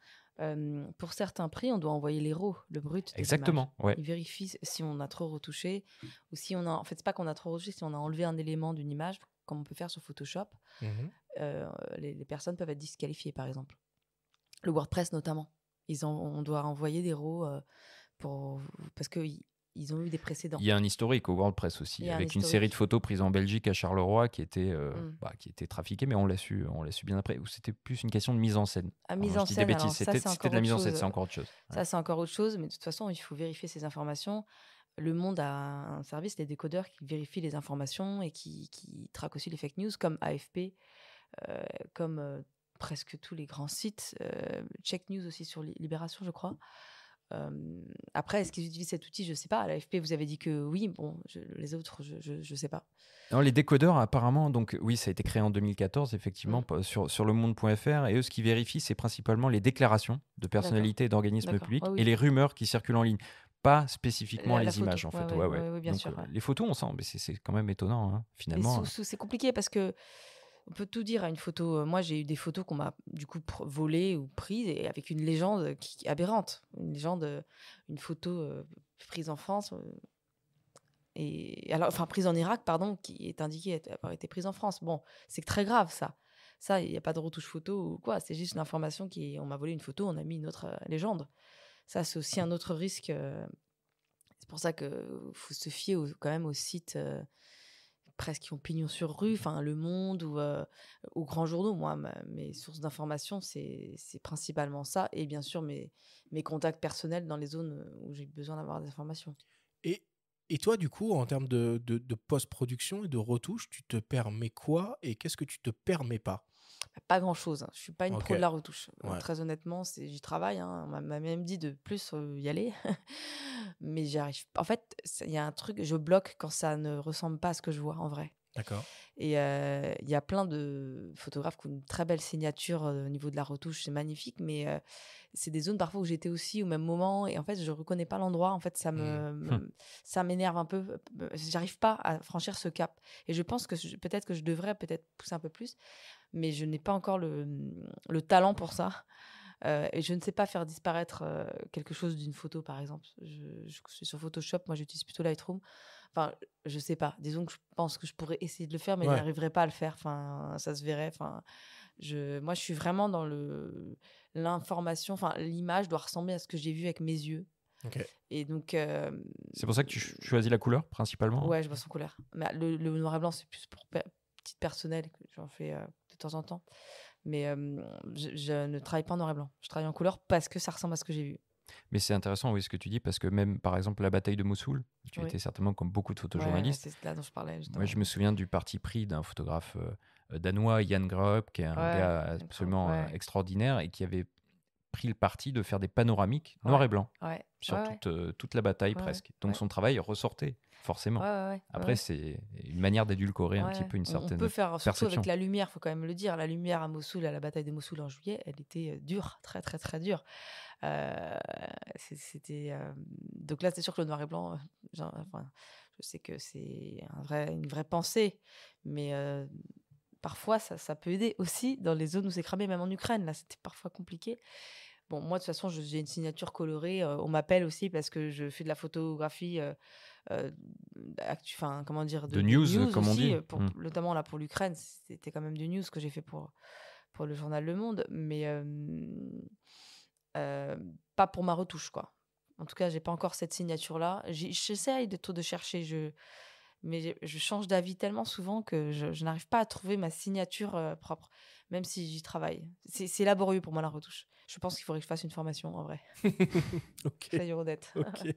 Pour certains prix, on doit envoyer les RAW, le brut des images. Exactement, ouais. Ils vérifient si on a trop retouché ou si on a... En fait, c'est pas qu'on a trop retouché, si on a enlevé un élément d'une image, comme on peut faire sur Photoshop, les personnes peuvent être disqualifiées, par exemple. Le WordPress, notamment. On doit envoyer des RAW parce qu'ils ont eu des précédents. Il y a un historique au WordPress aussi, avec une série de photos prises en Belgique à Charleroi qui était trafiquée, mais on l'a su bien après. Ou c'était plus une question de mise en scène. Mise en scène, alors, c'était de la mise en scène, c'est encore autre chose. Ça, c'est encore autre chose, mais de toute façon, il faut vérifier ces informations. Le Monde a un service, les décodeurs, qui vérifient les informations et qui traquent aussi les fake news, comme AFP, comme presque tous les grands sites. Check News aussi sur Libération, je crois. Après, est-ce qu'ils utilisent cet outil? Je ne sais pas. À l'AFP, vous avez dit que oui. Bon, les autres, je ne sais pas. Non, les décodeurs, apparemment, donc oui, ça a été créé en 2014, effectivement, sur le monde.fr. Et eux, ce qu'ils vérifient, c'est principalement les déclarations de personnalités et d'organismes publics et les rumeurs qui circulent en ligne. Pas spécifiquement les images, en fait. Oui, bien donc, sûr. Les photos, on sent, mais c'est quand même étonnant, hein, finalement. C'est compliqué parce que on peut tout dire à une photo. Moi, j'ai eu des photos qu'on m'a du coup volées ou prises et avec une légende qui est aberrante. Une photo prise en France prise en Irak, pardon, qui est indiquée avoir été prise en France. Bon, c'est très grave ça. Ça, il n'y a pas de retouche photo ou quoi. C'est juste l'information on m'a volé une photo, on a mis une autre légende. Ça, c'est aussi un autre risque. C'est pour ça qu'il faut se fier quand même aux sites presque qui ont pignon sur rue, enfin Le Monde ou aux grands journaux. Moi, mes sources d'information, c'est principalement ça. Et bien sûr, mes contacts personnels dans les zones où j'ai besoin d'avoir des informations. Et toi, du coup, en termes de post-production et de retouche, tu te permets quoi et qu'est-ce que tu te permets pas? Pas grand-chose. Je suis pas une pro de la retouche. Très honnêtement, j'y travaille. On m'a même dit de plus y aller. Mais j'y arrive. En fait, il y a un truc, je bloque quand ça ne ressemble pas à ce que je vois en vrai. D'accord. Et il y a plein de photographes qui ont une très belle signature au niveau de la retouche, c'est magnifique, mais c'est des zones parfois où j'étais aussi au même moment et en fait je reconnais pas l'endroit. En fait, ça m'énerve un peu. J'arrive pas à franchir ce cap. Et je pense que peut-être que je devrais pousser un peu plus, mais je n'ai pas encore le talent pour ça. Et je ne sais pas faire disparaître quelque chose d'une photo, par exemple. Je suis sur Photoshop, moi j'utilise plutôt Lightroom. Enfin, je sais pas. Disons que je pense que je pourrais essayer de le faire, mais je n'arriverai pas à le faire. Enfin, ça se verrait. Enfin, moi, je suis vraiment dans l'information. Enfin, l'image doit ressembler à ce que j'ai vu avec mes yeux. Okay. Et donc. C'est pour ça que tu choisis la couleur principalement. Ouais, je vois son couleur. Mais le noir et blanc, c'est plus pour petite personnelle que j'en fais de temps en temps. Mais je ne travaille pas en noir et blanc. Je travaille en couleur parce que ça ressemble à ce que j'ai vu. Mais c'est intéressant, oui, ce que tu dis, parce que même, par exemple, la bataille de Mossoul, tu étais certainement comme beaucoup de photojournalistes. C'est là dont je parlais, justement. Moi, je me souviens du parti pris d'un photographe danois, Jan Graup, qui est un gars absolument extraordinaire et qui avait pris le parti de faire des panoramiques noir et blanc sur toute la bataille presque. Donc son travail ressortait forcément. Après, c'est une manière d'édulcorer un petit peu une certaine on peut faire, perception. surtout avec la lumière, il faut quand même le dire. La lumière à Mossoul, à la bataille de Mossoul en juillet, elle était dure, très très très dure. Donc là, c'est sûr que le noir et blanc, je sais que c'est une vraie pensée, mais parfois ça peut aider aussi dans les zones où c'est cramé, même en Ukraine. Là, c'était parfois compliqué. Bon, moi, de toute façon, j'ai une signature colorée. On m'appelle aussi parce que je fais de la photographie, comment dire, de news comme aussi, on dit. Notamment là pour l'Ukraine, c'était quand même du news que j'ai fait pour le journal Le Monde, mais pas pour ma retouche, quoi. En tout cas, j'ai pas encore cette signature-là. J'essaye de chercher, mais je change d'avis tellement souvent que je n'arrive pas à trouver ma signature propre, même si j'y travaille. C'est laborieux pour moi, la retouche. Je pense qu'il faudrait que je fasse une formation, en vrai. Ça y est, honnête. Okay.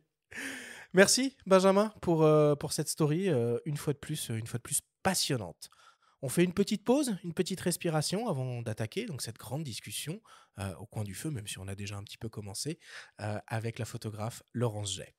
Merci, Benjamin, pour cette story, une fois de plus passionnante. On fait une petite pause, une petite respiration avant d'attaquer donc cette grande discussion au coin du feu, même si on a déjà un petit peu commencé, avec la photographe Laurence Jay.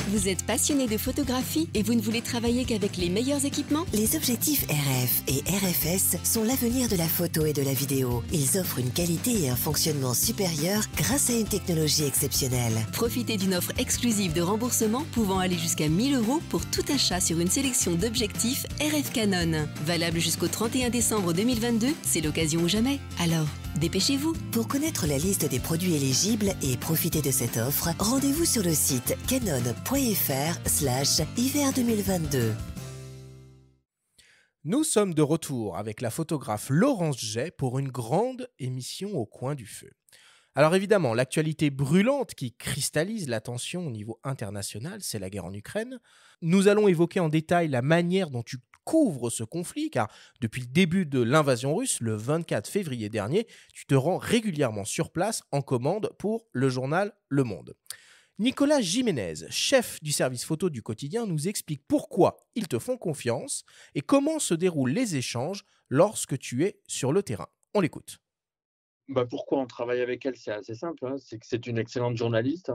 Vous êtes passionné de photographie et vous ne voulez travailler qu'avec les meilleurs équipements? Les objectifs RF et RFS sont l'avenir de la photo et de la vidéo. Ils offrent une qualité et un fonctionnement supérieur grâce à une technologie exceptionnelle. Profitez d'une offre exclusive de remboursement pouvant aller jusqu'à 1 000 € pour tout achat sur une sélection d'objectifs RF Canon. Valable jusqu'au 31 décembre 2022, c'est l'occasion ou jamais. Alors, dépêchez-vous. Pour connaître la liste des produits éligibles et profiter de cette offre, rendez-vous sur le site canon.fr/hiver 2022. Nous sommes de retour avec la photographe Laurence Jay pour une grande émission au coin du feu. Alors évidemment, l'actualité brûlante qui cristallise l'attention au niveau international, c'est la guerre en Ukraine. Nous allons évoquer en détail la manière dont tu couvres ce conflit, car depuis le début de l'invasion russe, le 24 février dernier, tu te rends régulièrement sur place en commande pour le journal Le Monde. Nicolas Jiménez, chef du service photo du quotidien, nous explique pourquoi ils te font confiance et comment se déroulent les échanges lorsque tu es sur le terrain. On l'écoute. Pourquoi on travaille avec elle, c'est assez simple, hein. C'est que c'est une excellente journaliste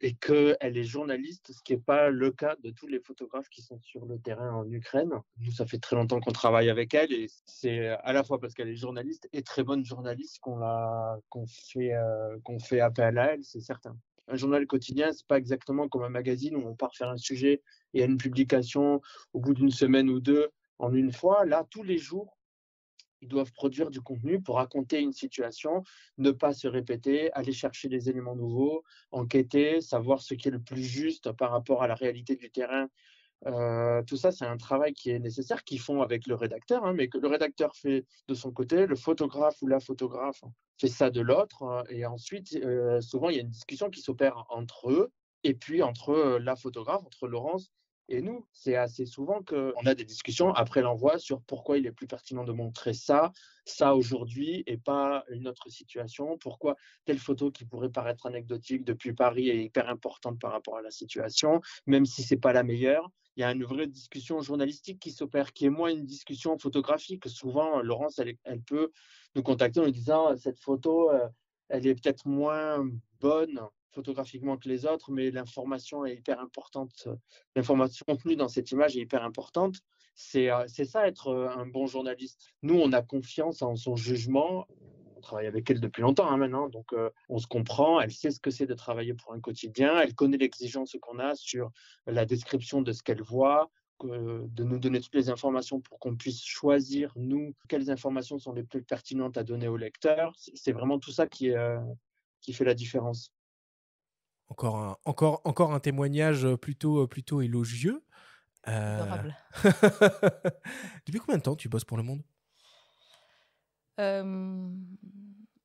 et qu'elle est journaliste, ce qui n'est pas le cas de tous les photographes qui sont sur le terrain en Ukraine. Nous, ça fait très longtemps qu'on travaille avec elle et c'est à la fois parce qu'elle est journaliste et très bonne journaliste qu'on fait appel à elle, c'est certain. Un journal quotidien, c'est pas exactement comme un magazine où on part faire un sujet et à une publication au bout d'une semaine ou deux en une fois. Là, tous les jours, ils doivent produire du contenu pour raconter une situation, ne pas se répéter, aller chercher des éléments nouveaux, enquêter, savoir ce qui est le plus juste par rapport à la réalité du terrain. Tout ça, c'est un travail qui est nécessaire, qu'ils font avec le rédacteur, hein, mais que le rédacteur fait de son côté, le photographe ou la photographe fait ça de l'autre. Et ensuite, souvent, il y a une discussion qui s'opère entre eux et puis entre la photographe, entre Laurence et nous. C'est assez souvent qu'on a des discussions après l'envoi sur pourquoi il est plus pertinent de montrer ça aujourd'hui et pas une autre situation. Pourquoi telle photo qui pourrait paraître anecdotique depuis Paris est hyper importante par rapport à la situation, même si c'est pas la meilleure. Il y a une vraie discussion journalistique qui s'opère, qui est moins une discussion photographique. Souvent, Laurence, elle peut nous contacter en nous disant cette photo, elle est peut-être moins bonne photographiquement que les autres, mais l'information est hyper importante. L'information contenue dans cette image est hyper importante. C'est ça, être un bon journaliste. Nous, on a confiance en son jugement. On travaille avec elle depuis longtemps maintenant, donc on se comprend. Elle sait ce que c'est de travailler pour un quotidien. Elle connaît l'exigence qu'on a sur la description de ce qu'elle voit, de nous donner toutes les informations pour qu'on puisse choisir, nous, quelles informations sont les plus pertinentes à donner au lecteur. C'est vraiment tout ça qui fait la différence. Encore un témoignage plutôt élogieux. Adorable. Depuis combien de temps tu bosses pour Le Monde ?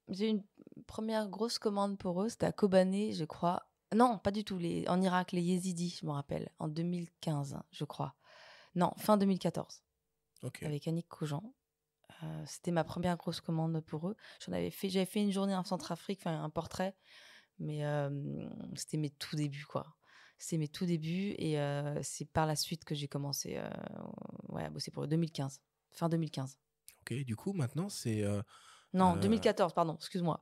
J'ai une première grosse commande pour eux, c'était à Kobané, je crois. Non, pas du tout, en Irak, les Yézidis, je me rappelle, en 2015, je crois. Non, fin 2014, okay. Avec Annick Cogent. C'était ma première grosse commande pour eux. J'avais fait une journée en Centrafrique, un portrait, mais c'était mes tout débuts, quoi. C'est mes tout débuts et c'est par la suite que j'ai commencé à bosser pour eux, 2015, fin 2015. Ok, du coup, maintenant, c'est... Non, 2014, pardon, excuse-moi.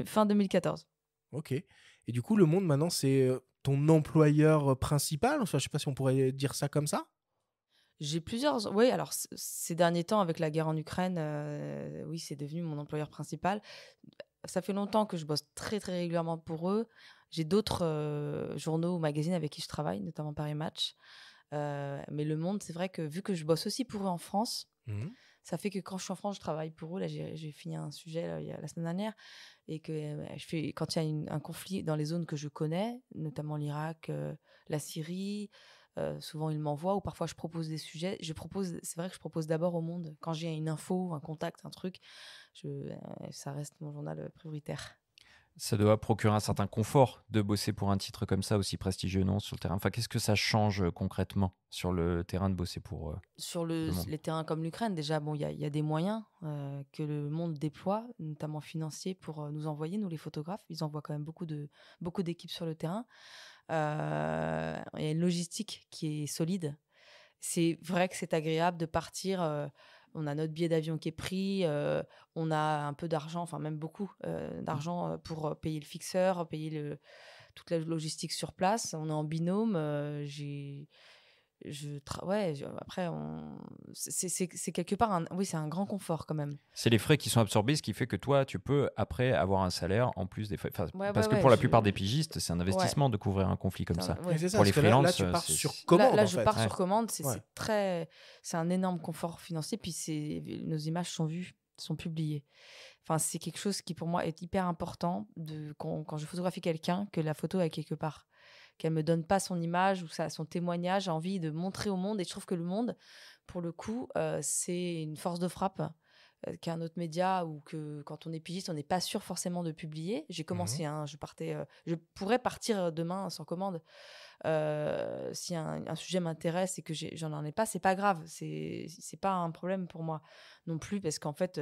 Fin 2014. Ok. Et du coup, Le Monde, maintenant, c'est ton employeur principal ? Enfin, je ne sais pas si on pourrait dire ça comme ça ? J'ai plusieurs... Oui, alors, ces derniers temps, avec la guerre en Ukraine, oui, c'est devenu mon employeur principal. Ça fait longtemps que je bosse très, très régulièrement pour eux. J'ai d'autres journaux ou magazines avec qui je travaille, notamment Paris Match. Mais Le Monde, c'est vrai que vu que je bosse aussi pour eux en France, ça fait que quand je suis en France, je travaille pour eux. Là, j'ai fini un sujet la semaine dernière. Et que quand il y a un conflit dans les zones que je connais, notamment l'Irak, la Syrie, souvent ils m'envoient ou parfois je propose des sujets. C'est vrai que je propose d'abord au Monde. Quand j'ai une info, un contact, un truc, ça reste mon journal prioritaire. Ça doit procurer un certain confort de bosser pour un titre comme ça, aussi prestigieux, non, sur le terrain. Enfin, qu'est-ce que ça change concrètement sur le terrain de bosser pour sur les terrains comme l'Ukraine, déjà, bon, il y a des moyens que Le Monde déploie, notamment financiers, pour nous envoyer, nous les photographes. Ils envoient quand même beaucoup d'équipes sur le terrain. Il y a une logistique qui est solide. C'est vrai que c'est agréable de partir... on a notre billet d'avion qui est pris, on a un peu d'argent, enfin même beaucoup d'argent pour payer le fixeur, payer toute la logistique sur place. On est en binôme. Après, c'est quelque part, oui, c'est un grand confort quand même. C'est les frais qui sont absorbés, ce qui fait que toi, tu peux après avoir un salaire en plus des frais. Parce que Ouais, pour la plupart des pigistes, c'est un investissement de couvrir un conflit comme ça. Ouais, c'est ça, Pour les parce que là, freelances, tu pars c'est- sur commande. Là, en je fait. pars Ouais. sur commande. Ouais. C'est un énorme confort financier. Puis nos images sont vues, sont publiées. Enfin, c'est quelque chose qui pour moi est hyper important quand je photographie quelqu'un, que la photo est quelque part, qu'elle me donne pas son image ou son témoignage, j'ai envie de montrer au monde. Et je trouve que le monde, pour le coup, c'est une force de frappe qu'un autre média, ou que quand on est pigiste, on n'est pas sûr forcément de publier. J'ai commencé, je pourrais partir demain sans commande. Si un sujet m'intéresse et que j'en ai pas, c'est pas grave. C'est pas un problème pour moi non plus, parce qu'en fait,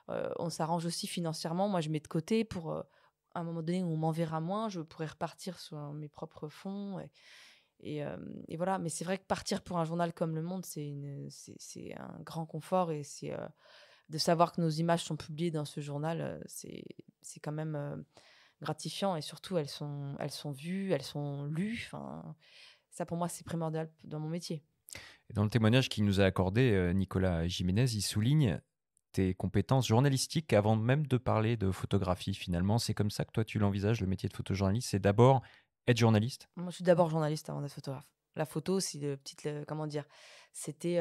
on s'arrange aussi financièrement. Moi, je mets de côté pour à un moment donné où on m'enverra moins, je pourrais repartir sur mes propres fonds. Et voilà. Mais c'est vrai que partir pour un journal comme Le Monde, c'est un grand confort, et c'est de savoir que nos images sont publiées dans ce journal, c'est quand même gratifiant, et surtout elles sont vues, elles sont lues. Enfin, ça pour moi c'est primordial dans mon métier. Et dans le témoignage qu'il nous a accordé, Nicolas Jiménez, il souligne tes compétences journalistiques avant même de parler de photographie. Finalement, c'est comme ça que toi tu l'envisages, le métier de photojournaliste, c'est d'abord être journaliste. Moi, je suis d'abord journaliste avant d'être photographe. La photo, c'est comment dire, c'était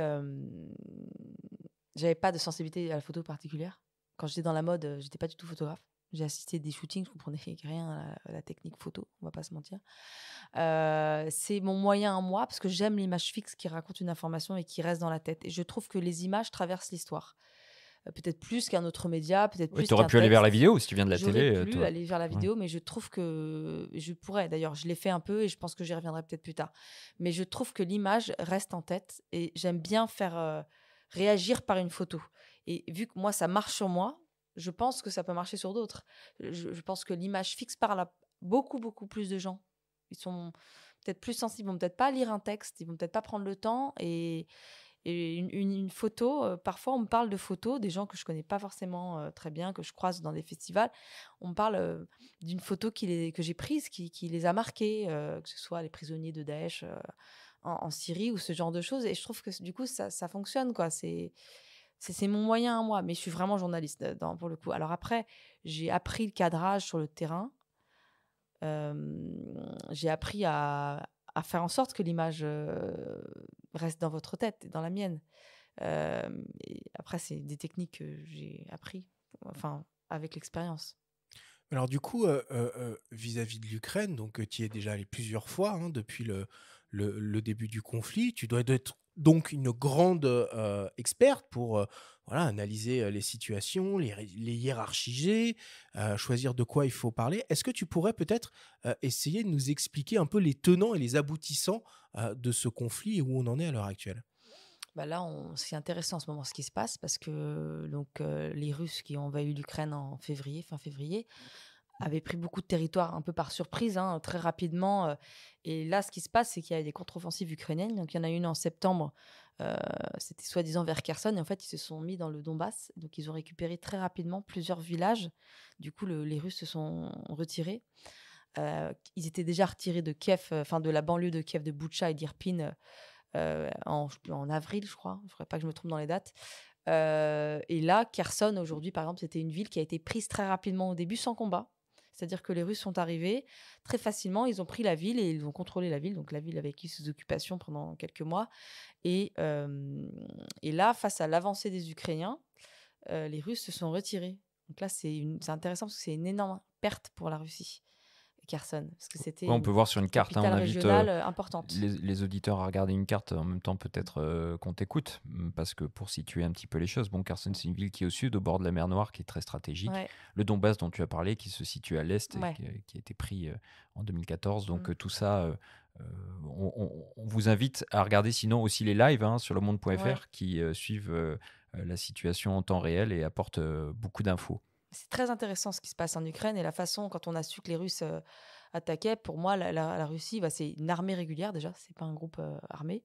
j'avais pas de sensibilité à la photo particulière. Quand j'étais dans la mode, j'étais pas du tout photographe. J'ai assisté des shootings, je comprenais rien à la technique photo, on va pas se mentir. C'est mon moyen à moi, parce que j'aime l'image fixe qui raconte une information et qui reste dans la tête. Et je trouve que les images traversent l'histoire. Peut-être plus qu'un autre média, peut-être Oui, plus tu aurais qu'un pu aller vers la texte. vidéo si tu viens de la J'aurais télé. pu aller vers la vidéo, mais je trouve que je pourrais. D'ailleurs, je l'ai fait un peu et je pense que j'y reviendrai peut-être plus tard. Mais je trouve que l'image reste en tête, et j'aime bien faire réagir par une photo. Et vu que moi, ça marche sur moi, je pense que ça peut marcher sur d'autres. Je pense que l'image fixe parle à beaucoup, beaucoup plus de gens. Ils sont peut-être plus sensibles, ils vont peut-être pas lire un texte, ils vont peut-être pas prendre le temps. Et une photo, parfois on me parle de photos, des gens que je connais pas forcément très bien, que je croise dans des festivals. On me parle d'une photo que j'ai prise, qui les a marqués, que ce soit les prisonniers de Daesh en Syrie, ou ce genre de choses. Et je trouve que du coup, ça fonctionne, quoi. C'est mon moyen à moi, mais je suis vraiment journaliste pour le coup. Alors après, j'ai appris le cadrage sur le terrain. J'ai appris à faire en sorte que l'image reste dans votre tête et dans la mienne. Et après, c'est des techniques que j'ai appris, enfin, avec l'expérience. Alors du coup, vis-à-vis de l'Ukraine, donc tu y es déjà allé plusieurs fois hein, depuis le début du conflit. Tu dois être donc une grande experte pour voilà, analyser les situations, les hiérarchiser, choisir de quoi il faut parler. Est-ce que tu pourrais peut-être essayer de nous expliquer un peu les tenants et les aboutissants de ce conflit et où on en est à l'heure actuelle? Bah là, c'est intéressant en ce moment ce qui se passe, parce que les Russes qui ont envahi l'Ukraine fin février, avaient pris beaucoup de territoire un peu par surprise, hein, très rapidement. Et là, ce qui se passe, c'est qu'il y a des contre-offensives ukrainiennes. Donc, il y en a une en septembre, c'était soi-disant vers Kherson. Et en fait, ils se sont mis dans le Donbass. Donc, ils ont récupéré très rapidement plusieurs villages. Du coup, les Russes se sont retirés. Ils étaient déjà retirés de Kiev, de la banlieue de Kiev, de Boutcha et d'Irpin, en avril, je crois. Il ne faudrait pas que je me trompe dans les dates. Et là, Kherson, aujourd'hui, par exemple, c'était une ville qui a été prise très rapidement au début, sans combat. C'est-à-dire que les Russes sont arrivés très facilement, ils ont pris la ville et ils ont contrôlé la ville. Donc la ville a vécu sous occupation pendant quelques mois. Et là, face à l'avancée des Ukrainiens, les Russes se sont retirés. Donc là, c'est intéressant, parce que c'est une énorme perte pour la Russie, Kherson, parce que c'était on peut voir sur une carte, capitale on invite régionale importante. les auditeurs à regarder une carte en même temps, peut-être qu'on t'écoute, parce que pour situer un petit peu les choses, Kherson, c'est une ville qui est au sud, au bord de la mer Noire, qui est très stratégique. Ouais. Le Donbass dont tu as parlé, qui se situe à l'est, Ouais. qui a été pris en 2014. Donc tout ça, on vous invite à regarder sinon aussi les lives sur lemonde.fr qui suivent la situation en temps réel et apportent beaucoup d'infos. C'est très intéressant ce qui se passe en Ukraine, et la façon, quand on a su que les Russes attaquaient. Pour moi, la Russie, c'est une armée régulière déjà, c'est pas un groupe armé.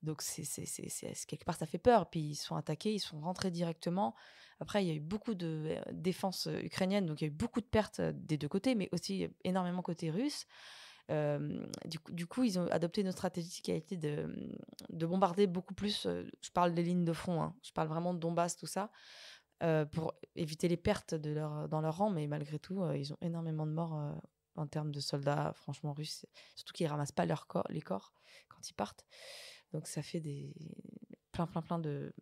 Donc, quelque part, ça fait peur. Puis ils sont attaqués, ils sont rentrés directement. Après, il y a eu beaucoup de défense ukrainienne, donc il y a eu beaucoup de pertes des deux côtés, mais aussi énormément côté russe. Du coup, ils ont adopté une stratégie qui a été de bombarder beaucoup plus. Je parle des lignes de front, hein, je parle vraiment de Donbass, tout ça, pour éviter les pertes dans leur rang. Mais malgré tout, ils ont énormément de morts en termes de soldats, franchement, russes. Surtout qu'ils ne ramassent pas les corps quand ils partent. Donc ça fait plein de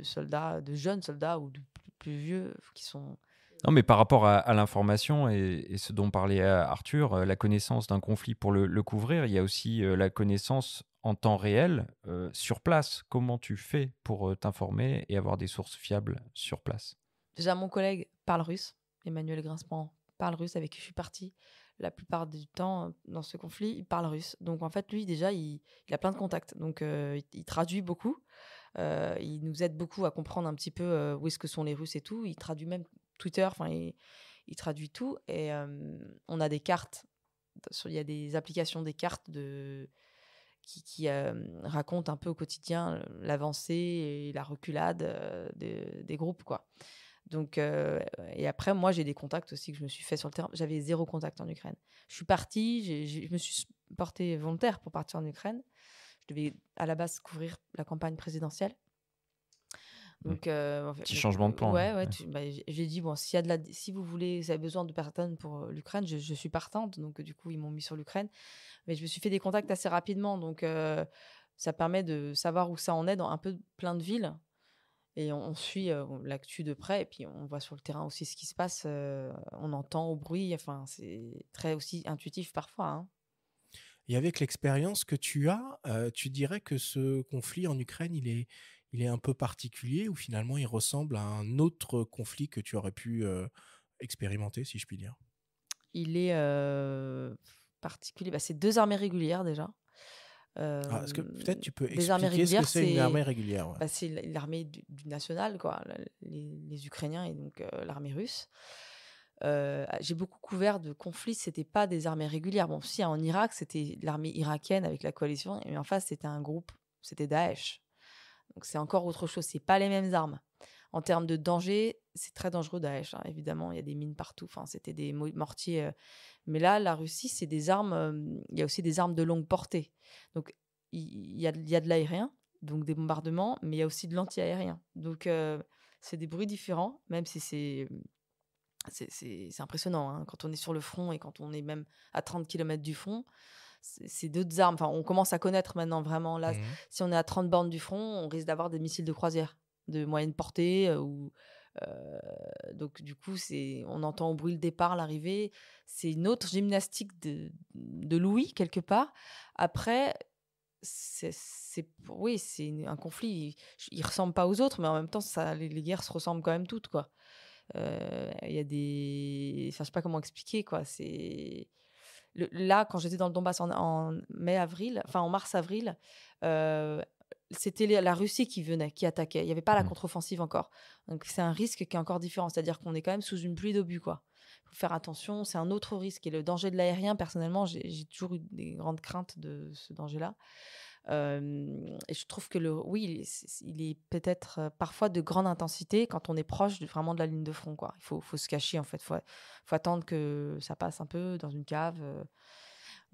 soldats, de jeunes soldats ou de plus vieux qui sont... Non, mais par rapport à l'information et ce dont parlait Arthur, la connaissance d'un conflit pour le couvrir, il y a aussi la connaissance en temps réel sur place. Comment tu fais pour t'informer et avoir des sources fiables sur place? Déjà, mon collègue parle russe, Emmanuel Grinspan parle russe, avec qui je suis partie la plupart du temps dans ce conflit, il parle russe. Donc en fait, lui, déjà, il a plein de contacts. Donc il traduit beaucoup. Il nous aide beaucoup à comprendre un petit peu où est-ce que sont les Russes et tout. Il traduit même Twitter, enfin, il traduit tout. Et on a des cartes. Il y a des applications, des cartes qui racontent un peu au quotidien l'avancée et la reculade des groupes, quoi. Donc, et après, moi, j'ai des contacts aussi que je me suis fait sur le terrain. J'avais 0 contact en Ukraine. Je suis partie, je me suis portée volontaire pour partir en Ukraine. Je devais à la base couvrir la campagne présidentielle. Donc, Petit changement de plan. Ouais. J'ai dit, bon, si vous avez besoin de personnes pour l'Ukraine, je suis partante. Donc, du coup, ils m'ont mis sur l'Ukraine. Mais je me suis fait des contacts assez rapidement. Donc, ça permet de savoir où ça en est dans un peu plein de villes. Et on suit l'actu de près. Et puis, on voit sur le terrain aussi ce qui se passe. On entend au bruit. Enfin, c'est très aussi intuitif parfois, hein. Et avec l'expérience que tu as, tu dirais que ce conflit en Ukraine, il est un peu particulier ou finalement il ressemble à un autre conflit que tu aurais pu expérimenter, si je puis dire? Il est particulier. C'est 2 armées régulières déjà. Est-ce que peut-être tu peux Des armées expliquer ce que régulières, c'est une armée régulière? Ouais. c'est l'armée du national, quoi, les Ukrainiens et donc l'armée russe. J'ai beaucoup couvert de conflits, c'était pas des armées régulières. Bon, si, en Irak, c'était l'armée irakienne avec la coalition, mais en face, c'était un groupe, c'était Daesh. Donc c'est encore autre chose, c'est pas les mêmes armes. En termes de danger, c'est très dangereux Daesh, hein, évidemment, il y a des mines partout, enfin, c'était des mortiers. Mais là, la Russie, c'est des armes, il y a aussi des armes de longue portée. Donc il y a de l'aérien, donc des bombardements, mais il y a aussi de l'anti-aérien. Donc c'est des bruits différents, même si c'est impressionnant, hein, quand on est sur le front et quand on est même à 30 km du front. C'est d'autres armes. Enfin, on commence à connaître maintenant vraiment. Là, si on est à 30 bornes du front, on risque d'avoir des missiles de croisière de moyenne portée. Donc, du coup, on entend au bruit le départ, l'arrivée. C'est une autre gymnastique de l'ouïe, quelque part. Après, oui, c'est un conflit. Il ne ressemble pas aux autres, mais en même temps, les guerres se ressemblent quand même toutes, quoi. Il y a des... Enfin, je sais pas comment expliquer, quoi. Là, quand j'étais dans le Donbass en mars-avril, c'était la Russie qui attaquait. Il n'y avait pas la contre-offensive encore. Donc, c'est un risque qui est encore différent. C'est-à-dire qu'on est quand même sous une pluie d'obus, quoi. Il faut faire attention. C'est un autre risque. Et le danger de l'aérien, personnellement, j'ai toujours eu des grandes craintes de ce danger-là. Et je trouve que il est peut-être parfois de grande intensité quand on est proche vraiment de la ligne de front, quoi. Il faut se cacher, en fait. Faut attendre que ça passe un peu dans une cave.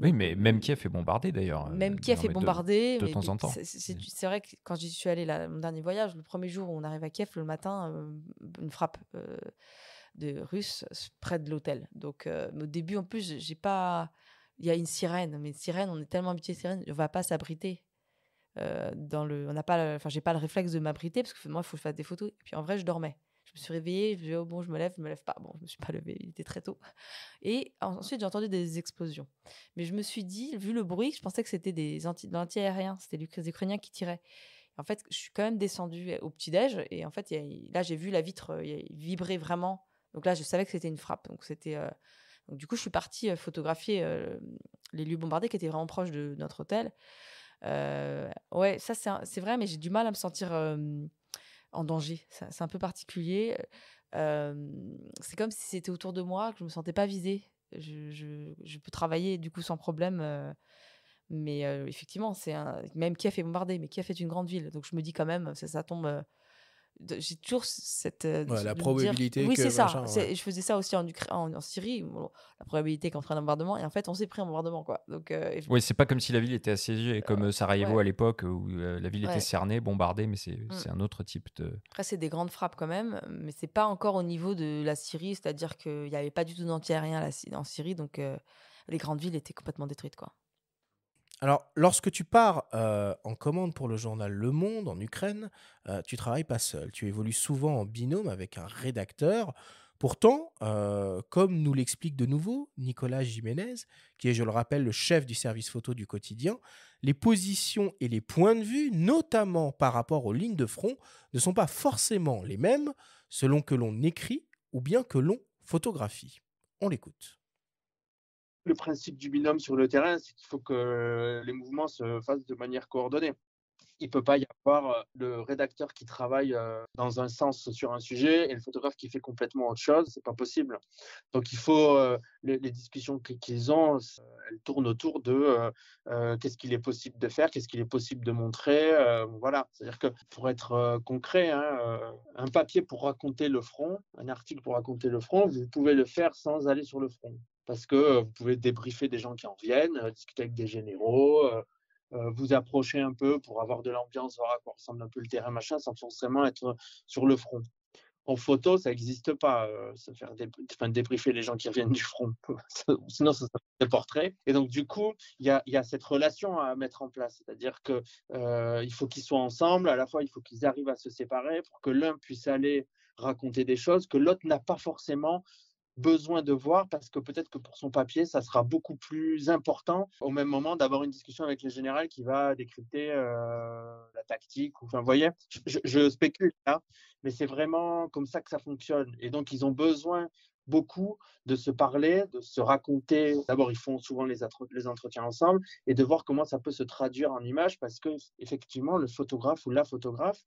Oui, mais même Kiev est bombardé d'ailleurs. Même Kiev est bombardé. De temps en temps. C'est vrai que quand j'y suis allée, mon dernier voyage, le premier jour où on arrive à Kiev, le matin, une frappe de Russes près de l'hôtel. Donc, au début, en plus, j'ai pas... Il y a une sirène, mais une sirène, on est tellement habitué à sirène, on va pas s'abriter. On n'a pas, j'ai pas le réflexe de m'abriter parce que moi, il faut que je fasse des photos. Et puis en vrai, je dormais. Je me suis réveillée, je me suis dit, oh bon, je me lève pas. Bon, je me suis pas levée, il était très tôt. Et ensuite, j'ai entendu des explosions. Mais je me suis dit, vu le bruit, je pensais que c'était de l'anti-aérien, c'était les Ukrainiens qui tiraient. En fait, je suis quand même descendue au petit-déj et en fait, là, j'ai vu la vitre vibrer vraiment. Donc là, je savais que c'était une frappe. Donc donc, du coup, je suis partie photographier les lieux bombardés qui étaient vraiment proches de notre hôtel. Ouais, ça, c'est vrai, mais j'ai du mal à me sentir en danger. C'est un peu particulier. C'est comme si c'était autour de moi, que je me sentais pas visée. Je peux travailler du coup sans problème. Mais effectivement, même Kiev est bombardé. Mais Kiev est une grande ville. Donc, je me dis quand même, ça tombe... j'ai toujours cette Ouais, la de me dire probabilité oui, que c'est ça. machin, ouais. Je faisais ça aussi en Syrie. Bon, la probabilité qu'entre un bombardement et en fait, on s'est pris un bombardement, quoi. Donc, Oui, c'est pas comme si la ville était assiégée, comme Sarajevo ouais, à l'époque où la ville était ouais. cernée, bombardée, mais Mm. c'est un autre type de. Après, c'est des grandes frappes quand même, mais c'est pas encore au niveau de la Syrie, c'est-à-dire qu'il n'y avait pas du tout d'antiaérien en Syrie, donc les grandes villes étaient complètement détruites, quoi. Alors, lorsque tu pars en commande pour le journal Le Monde en Ukraine, tu travailles pas seul. Tu évolues souvent en binôme avec un rédacteur. Pourtant, comme nous l'explique de nouveau Nicolas Jiménez, qui est, je le rappelle, le chef du service photo du quotidien, les positions et les points de vue, notamment par rapport aux lignes de front, ne sont pas forcément les mêmes selon que l'on écrit ou bien que l'on photographie. On l'écoute. Le principe du binôme sur le terrain, c'est qu'il faut que les mouvements se fassent de manière coordonnée. Il ne peut pas y avoir le rédacteur qui travaille dans un sens sur un sujet et le photographe qui fait complètement autre chose. C'est pas possible. Donc il faut les discussions qu'ils ont, elles tournent autour de qu'est-ce qu'il est possible de faire, qu'est-ce qu'il est possible de montrer. Voilà. C'est-à-dire que pour être concret, un papier pour raconter le front, un article pour raconter le front, vous pouvez le faire sans aller sur le front. Parce que vous pouvez débriefer des gens qui en viennent, discuter avec des généraux, vous approcher un peu pour avoir de l'ambiance, voir à quoi ressemble un peu le terrain, machin, sans forcément être sur le front. En photo, ça n'existe pas, se faire débriefer les gens qui reviennent du front. Sinon, ça serait des portraits. Et donc, du coup, il y a cette relation à mettre en place. C'est-à-dire qu'il faut qu'ils soient ensemble. À la fois, il faut qu'ils arrivent à se séparer pour que l'un puisse aller raconter des choses que l'autre n'a pas forcément besoin de voir parce que peut-être que pour son papier, ça sera beaucoup plus important au même moment d'avoir une discussion avec le général qui va décrypter la tactique. Enfin, vous voyez, je spécule là, mais c'est vraiment comme ça que ça fonctionne. Et donc, ils ont besoin beaucoup de se parler, de se raconter. D'abord, ils font souvent les entretiens ensemble et de voir comment ça peut se traduire en images parce que effectivement, le photographe ou la photographe,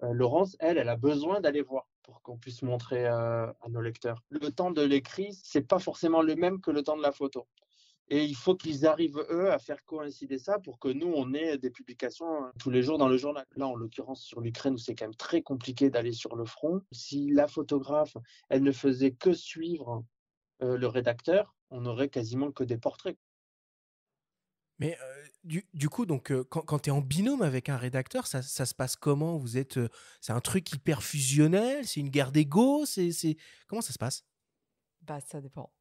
Laurence, elle a besoin d'aller voir pour qu'on puisse montrer à nos lecteurs. Le temps de l'écrit, c'est pas forcément le même que le temps de la photo. Et il faut qu'ils arrivent, eux, à faire coïncider ça pour que nous, on ait des publications tous les jours dans le journal. Là, en l'occurrence, sur l'Ukraine, où c'est quand même très compliqué d'aller sur le front, si la photographe, elle ne faisait que suivre le rédacteur, on n'aurait quasiment que des portraits. Mais du coup, donc, quand tu es en binôme avec un rédacteur, ça se passe comment? Vous êtes, c'est un truc hyper fusionnel? C'est une guerre d'ego? Comment ça se passe? Bah, ça dépend.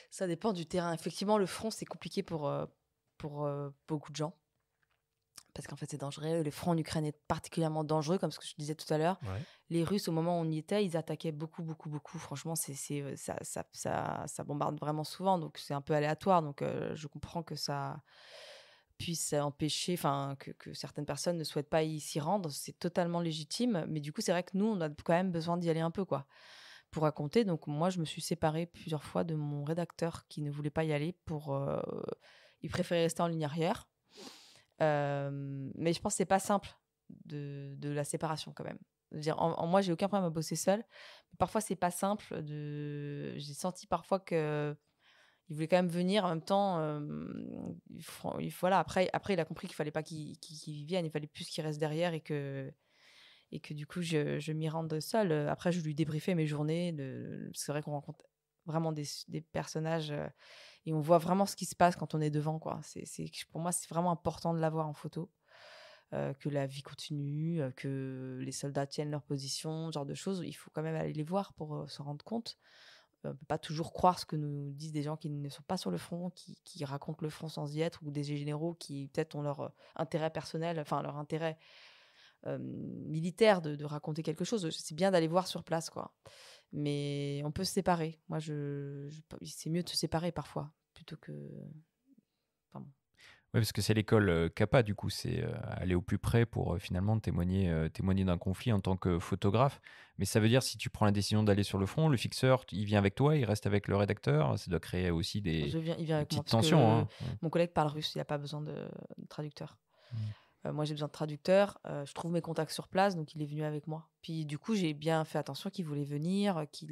Ça dépend du terrain. Effectivement, le front, c'est compliqué pour beaucoup de gens. Parce qu'en fait, c'est dangereux. Le front en Ukraine est particulièrement dangereux, comme ce que je disais tout à l'heure. Ouais. Les Russes, au moment où on y était, ils attaquaient beaucoup, beaucoup, beaucoup. Franchement, ça bombarde vraiment souvent, donc c'est un peu aléatoire. Donc, je comprends que ça puisse empêcher, enfin, que certaines personnes ne souhaitent pas s'y rendre. C'est totalement légitime. Mais du coup, c'est vrai que nous, on a quand même besoin d'y aller un peu, quoi, pour raconter. Donc, moi, je me suis séparée plusieurs fois de mon rédacteur qui ne voulait pas y aller il préférait rester en ligne arrière. Mais je pense que c'est pas simple de la séparation quand même. Dire, moi, j'ai aucun problème à bosser seule. Mais parfois, c'est pas simple. J'ai senti parfois que il voulait quand même venir en même temps. Voilà. Après, il a compris qu'il fallait pas qu'il vienne. Il fallait plus qu'il reste derrière et que du coup, je m'y rende seule. Après, je lui débriefais mes journées. C'est vrai qu'on rencontre vraiment des personnages et on voit vraiment ce qui se passe quand on est devant, quoi. Pour moi, c'est vraiment important de l'avoir en photo. Que la vie continue, que les soldats tiennent leur position, ce genre de choses. Il faut quand même aller les voir pour se rendre compte. On ne peut pas toujours croire ce que nous disent des gens qui ne sont pas sur le front, qui racontent le front sans y être, ou des généraux qui peut-être ont leur intérêt personnel, enfin leur intérêt militaire de raconter quelque chose. C'est bien d'aller voir sur place, quoi. Mais on peut se séparer. Moi, c'est mieux de se séparer parfois, plutôt que... Enfin, bon. Oui, parce que c'est l'école CAPA, du coup, c'est aller au plus près pour finalement témoigner d'un conflit en tant que photographe. Mais ça veut dire, si tu prends la décision d'aller sur le front, le fixeur, il vient avec toi, il reste avec le rédacteur, ça doit créer aussi il vient avec moi, petites tensions. Hein. Mon collègue parle russe, il n'a pas besoin de traducteur. Moi, j'ai besoin de traducteur. Je trouve mes contacts sur place, donc il est venu avec moi. Puis du coup, j'ai bien fait attention qu'il voulait venir, qu'il...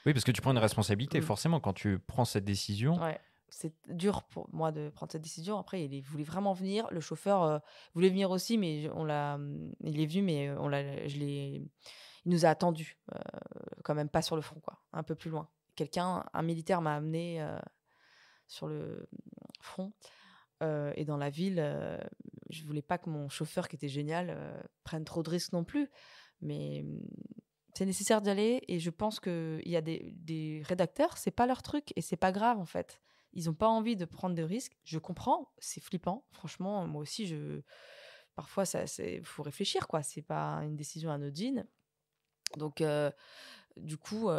Oui, parce que tu prends une responsabilité, forcément, quand tu prends cette décision. Ouais. c'est dur pour moi de prendre cette décision. Après, il voulait vraiment venir. Le chauffeur voulait venir aussi, mais il est venu, mais il nous a attendus, quand même pas sur le front, quoi, un peu plus loin. Un militaire m'a amené sur le front. Et dans la ville, je voulais pas que mon chauffeur, qui était génial, prenne trop de risques non plus. Mais c'est nécessaire d'y aller. Et je pense qu'il y a des rédacteurs, c'est pas leur truc. Et c'est pas grave, en fait. Ils ont pas envie de prendre de risques. Je comprends, c'est flippant. Franchement, moi aussi, parfois, faut réfléchir, quoi. C'est pas une décision anodine. Donc, du coup,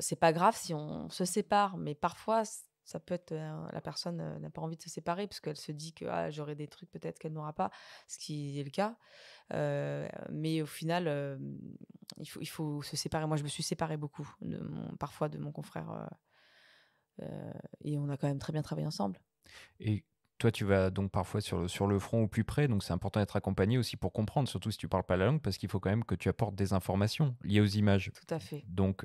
c'est pas grave si on se sépare. Mais parfois, ça peut être la personne n'a pas envie de se séparer parce qu'elle se dit que j'aurai des trucs peut-être qu'elle n'aura pas, ce qui est le cas. Mais au final, il faut se séparer. Moi, je me suis séparée beaucoup, parfois de mon confrère. Et on a quand même très bien travaillé ensemble. Et toi, tu vas donc parfois sur le front au plus près, donc c'est important d'être accompagné aussi pour comprendre, surtout si tu parles pas la langue, parce qu'il faut quand même que tu apportes des informations liées aux images. Tout à fait. Donc,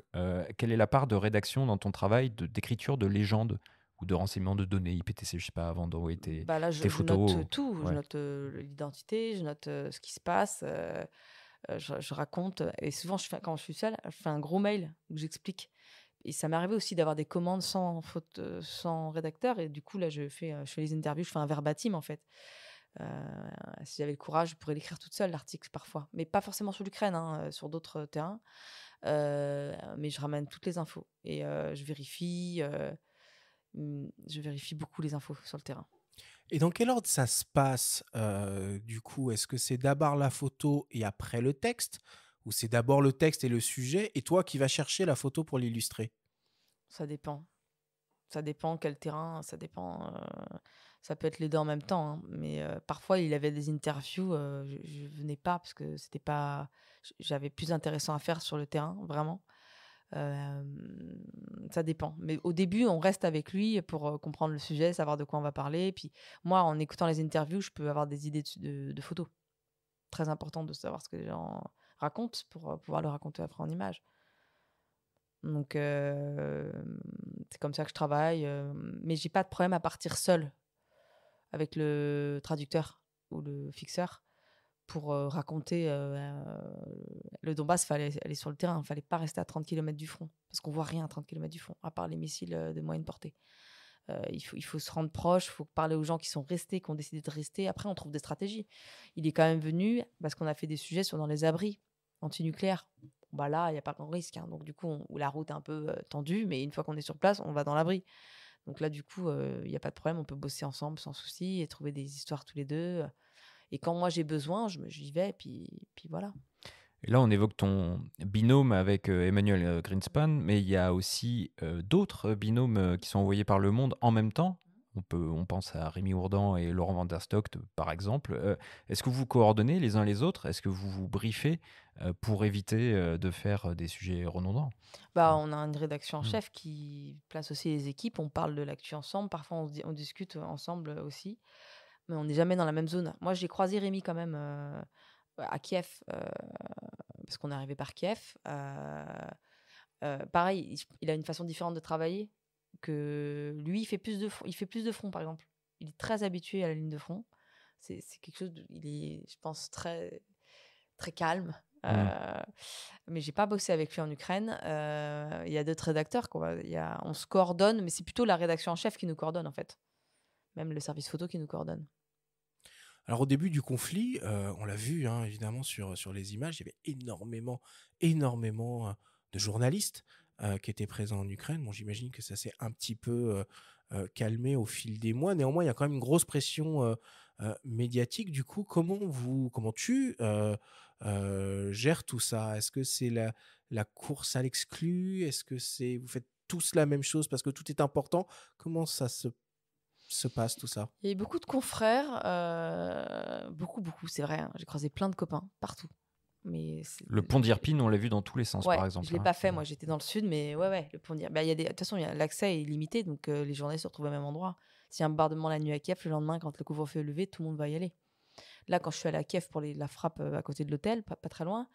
quelle est la part de rédaction dans ton travail, d'écriture de légendes ou de renseignements de données, IPTC, je sais pas, avant d'envoyer tes je photos? note tout. Ouais. Je note l'identité, je note ce qui se passe, je raconte. Et souvent, quand je suis seule, je fais un gros mail où j'explique. Et ça m'est arrivé aussi d'avoir des commandes sans faute, sans rédacteur. Et du coup, là, je fais les interviews, je fais un verbatim, en fait. Si j'avais le courage, je pourrais l'écrire toute seule, l'article, parfois. Mais pas forcément sur l'Ukraine, sur d'autres terrains. Mais je ramène toutes les infos. Et je vérifie beaucoup les infos sur le terrain. Et dans quel ordre ça se passe, du coup? Est-ce que c'est d'abord la photo et après le texte? Ou c'est d'abord le texte et le sujet, et toi qui vas chercher la photo pour l'illustrer? Ça dépend. Ça dépend quel terrain, ça dépend. Ça peut être les deux en même temps, hein. Mais parfois, il avait des interviews, je venais pas parce que c'était pas. J'avais plus intéressant à faire sur le terrain, vraiment. Ça dépend. Mais au début, on reste avec lui pour comprendre le sujet, savoir de quoi on va parler. Puis moi, en écoutant les interviews, je peux avoir des idées de photos. Très important de savoir ce que les gens racontent pour pouvoir le raconter après en images. Donc, c'est comme ça que je travaille. Mais j'ai pas de problème à partir seule avec le traducteur ou le fixeur pour raconter le Donbass. Il fallait aller sur le terrain. Il ne fallait pas rester à 30 km du front parce qu'on ne voit rien à 30 km du front, à part les missiles de moyenne portée. Il faut se rendre proche, il faut parler aux gens qui sont restés, qui ont décidé de rester. Après, on trouve des stratégies. Il est quand même venu parce qu'on a fait des sujets dans les abris antinucléaires. Bah là, il n'y a pas grand risque. Donc, du coup, la route est un peu tendue, mais une fois qu'on est sur place, on va dans l'abri. Donc là, du coup, il n'y a pas de problème. On peut bosser ensemble sans souci et trouver des histoires tous les deux. Et quand moi, j'ai besoin, j'y vais, puis voilà. Et là, on évoque ton binôme avec Emmanuel Greenspan, mais il y a aussi d'autres binômes qui sont envoyés par Le Monde en même temps. On pense à Rémi Ourdan et Laurent van der Stock, par exemple. Est-ce que vous vous coordonnez les uns les autres? Est-ce que vous vous briefez pour éviter de faire des sujets redondants? On a une rédaction en chef qui place aussi les équipes. On parle de l'actu ensemble. Parfois, on discute ensemble aussi. Mais on n'est jamais dans la même zone. Moi, j'ai croisé Rémi quand même à Kiev, parce qu'on est arrivé par Kiev. Pareil, il a une façon différente de travailler que lui. Il fait plus de front, par exemple. Il est très habitué à la ligne de front. C'est quelque chose. Il est, je pense, très très calme. Mais j'ai pas bossé avec lui en Ukraine. Il y a d'autres rédacteurs. On se coordonne, mais c'est plutôt la rédaction en chef qui nous coordonne en fait. Même le service photo qui nous coordonne. Alors au début du conflit, on l'a vu évidemment sur les images, il y avait énormément de journalistes qui étaient présents en Ukraine. Bon, j'imagine que ça s'est un petit peu calmé au fil des mois. Néanmoins, il y a quand même une grosse pression médiatique. Du coup, comment tu gères tout ça? Est-ce que c'est la course à l'exclu? Est-ce que vous faites tous la même chose parce que tout est important? Comment ça se passe tout ça? Il y a eu beaucoup de confrères, beaucoup, c'est vrai. J'ai croisé plein de copains partout. Mais le pont d'Irpine, on l'a vu dans tous les sens, par exemple. Je l'ai pas fait, moi j'étais dans le sud, mais ouais, le pont d'Irpine. De toute façon, l'accès est limité, donc les journalistes se retrouvent au même endroit. S'il y a un bombardement la nuit à Kiev, le lendemain, quand le couvre-feu est levé, tout le monde va y aller. Là, quand je suis allée à Kiev pour la frappe à côté de l'hôtel, pas très loin,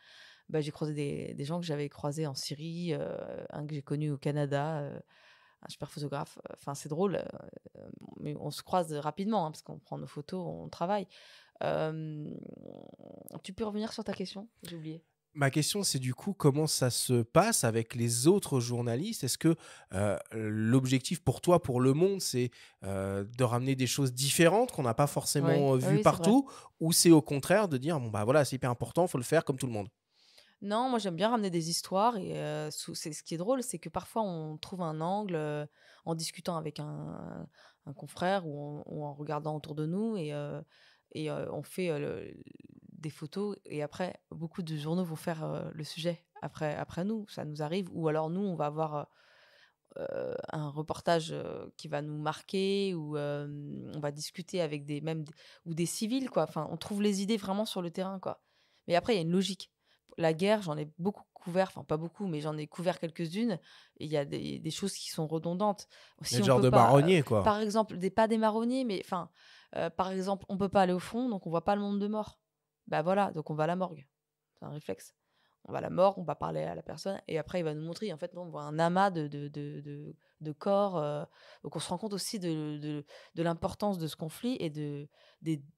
j'ai croisé des gens que j'avais croisés en Syrie, un que j'ai connu au Canada, un super photographe. Enfin, c'est drôle, mais on se croise rapidement hein, parce qu'on prend nos photos, on travaille. Tu peux revenir sur ta question? J'ai oublié. Ma question, c'est du coup, comment ça se passe avec les autres journalistes? Est-ce que l'objectif pour toi, pour Le Monde, c'est de ramener des choses différentes qu'on n'a pas Oui, forcément vues oui, c'est vrai. partout, ou c'est au contraire de dire, bon bah voilà, c'est hyper important, faut le faire comme tout le monde? Non, moi j'aime bien ramener des histoires et c'est ce qui est drôle, c'est que parfois on trouve un angle en discutant avec un confrère ou en regardant autour de nous et on fait des photos et après beaucoup de journaux vont faire le sujet après nous, ça nous arrive ou alors nous on va avoir un reportage qui va nous marquer ou on va discuter avec ou des civils quoi. Enfin, on trouve les idées vraiment sur le terrain quoi. Mais après il y a une logique. La guerre, j'en ai beaucoup couvert, enfin pas beaucoup, mais j'en ai couvert quelques-unes. Et il y a des choses qui sont redondantes. Il y a Si le on genre peut de pas, marronnier, quoi. par exemple, pas des marronniers, mais enfin, par exemple, on peut pas aller au front, donc on voit pas le nombre de morts. Bah voilà, donc on va à la morgue. C'est un réflexe. On va à la morgue, on va parler à la personne, et après il va nous montrer. En fait, non, on voit un amas de corps. Donc on se rend compte aussi de l'importance de ce conflit et des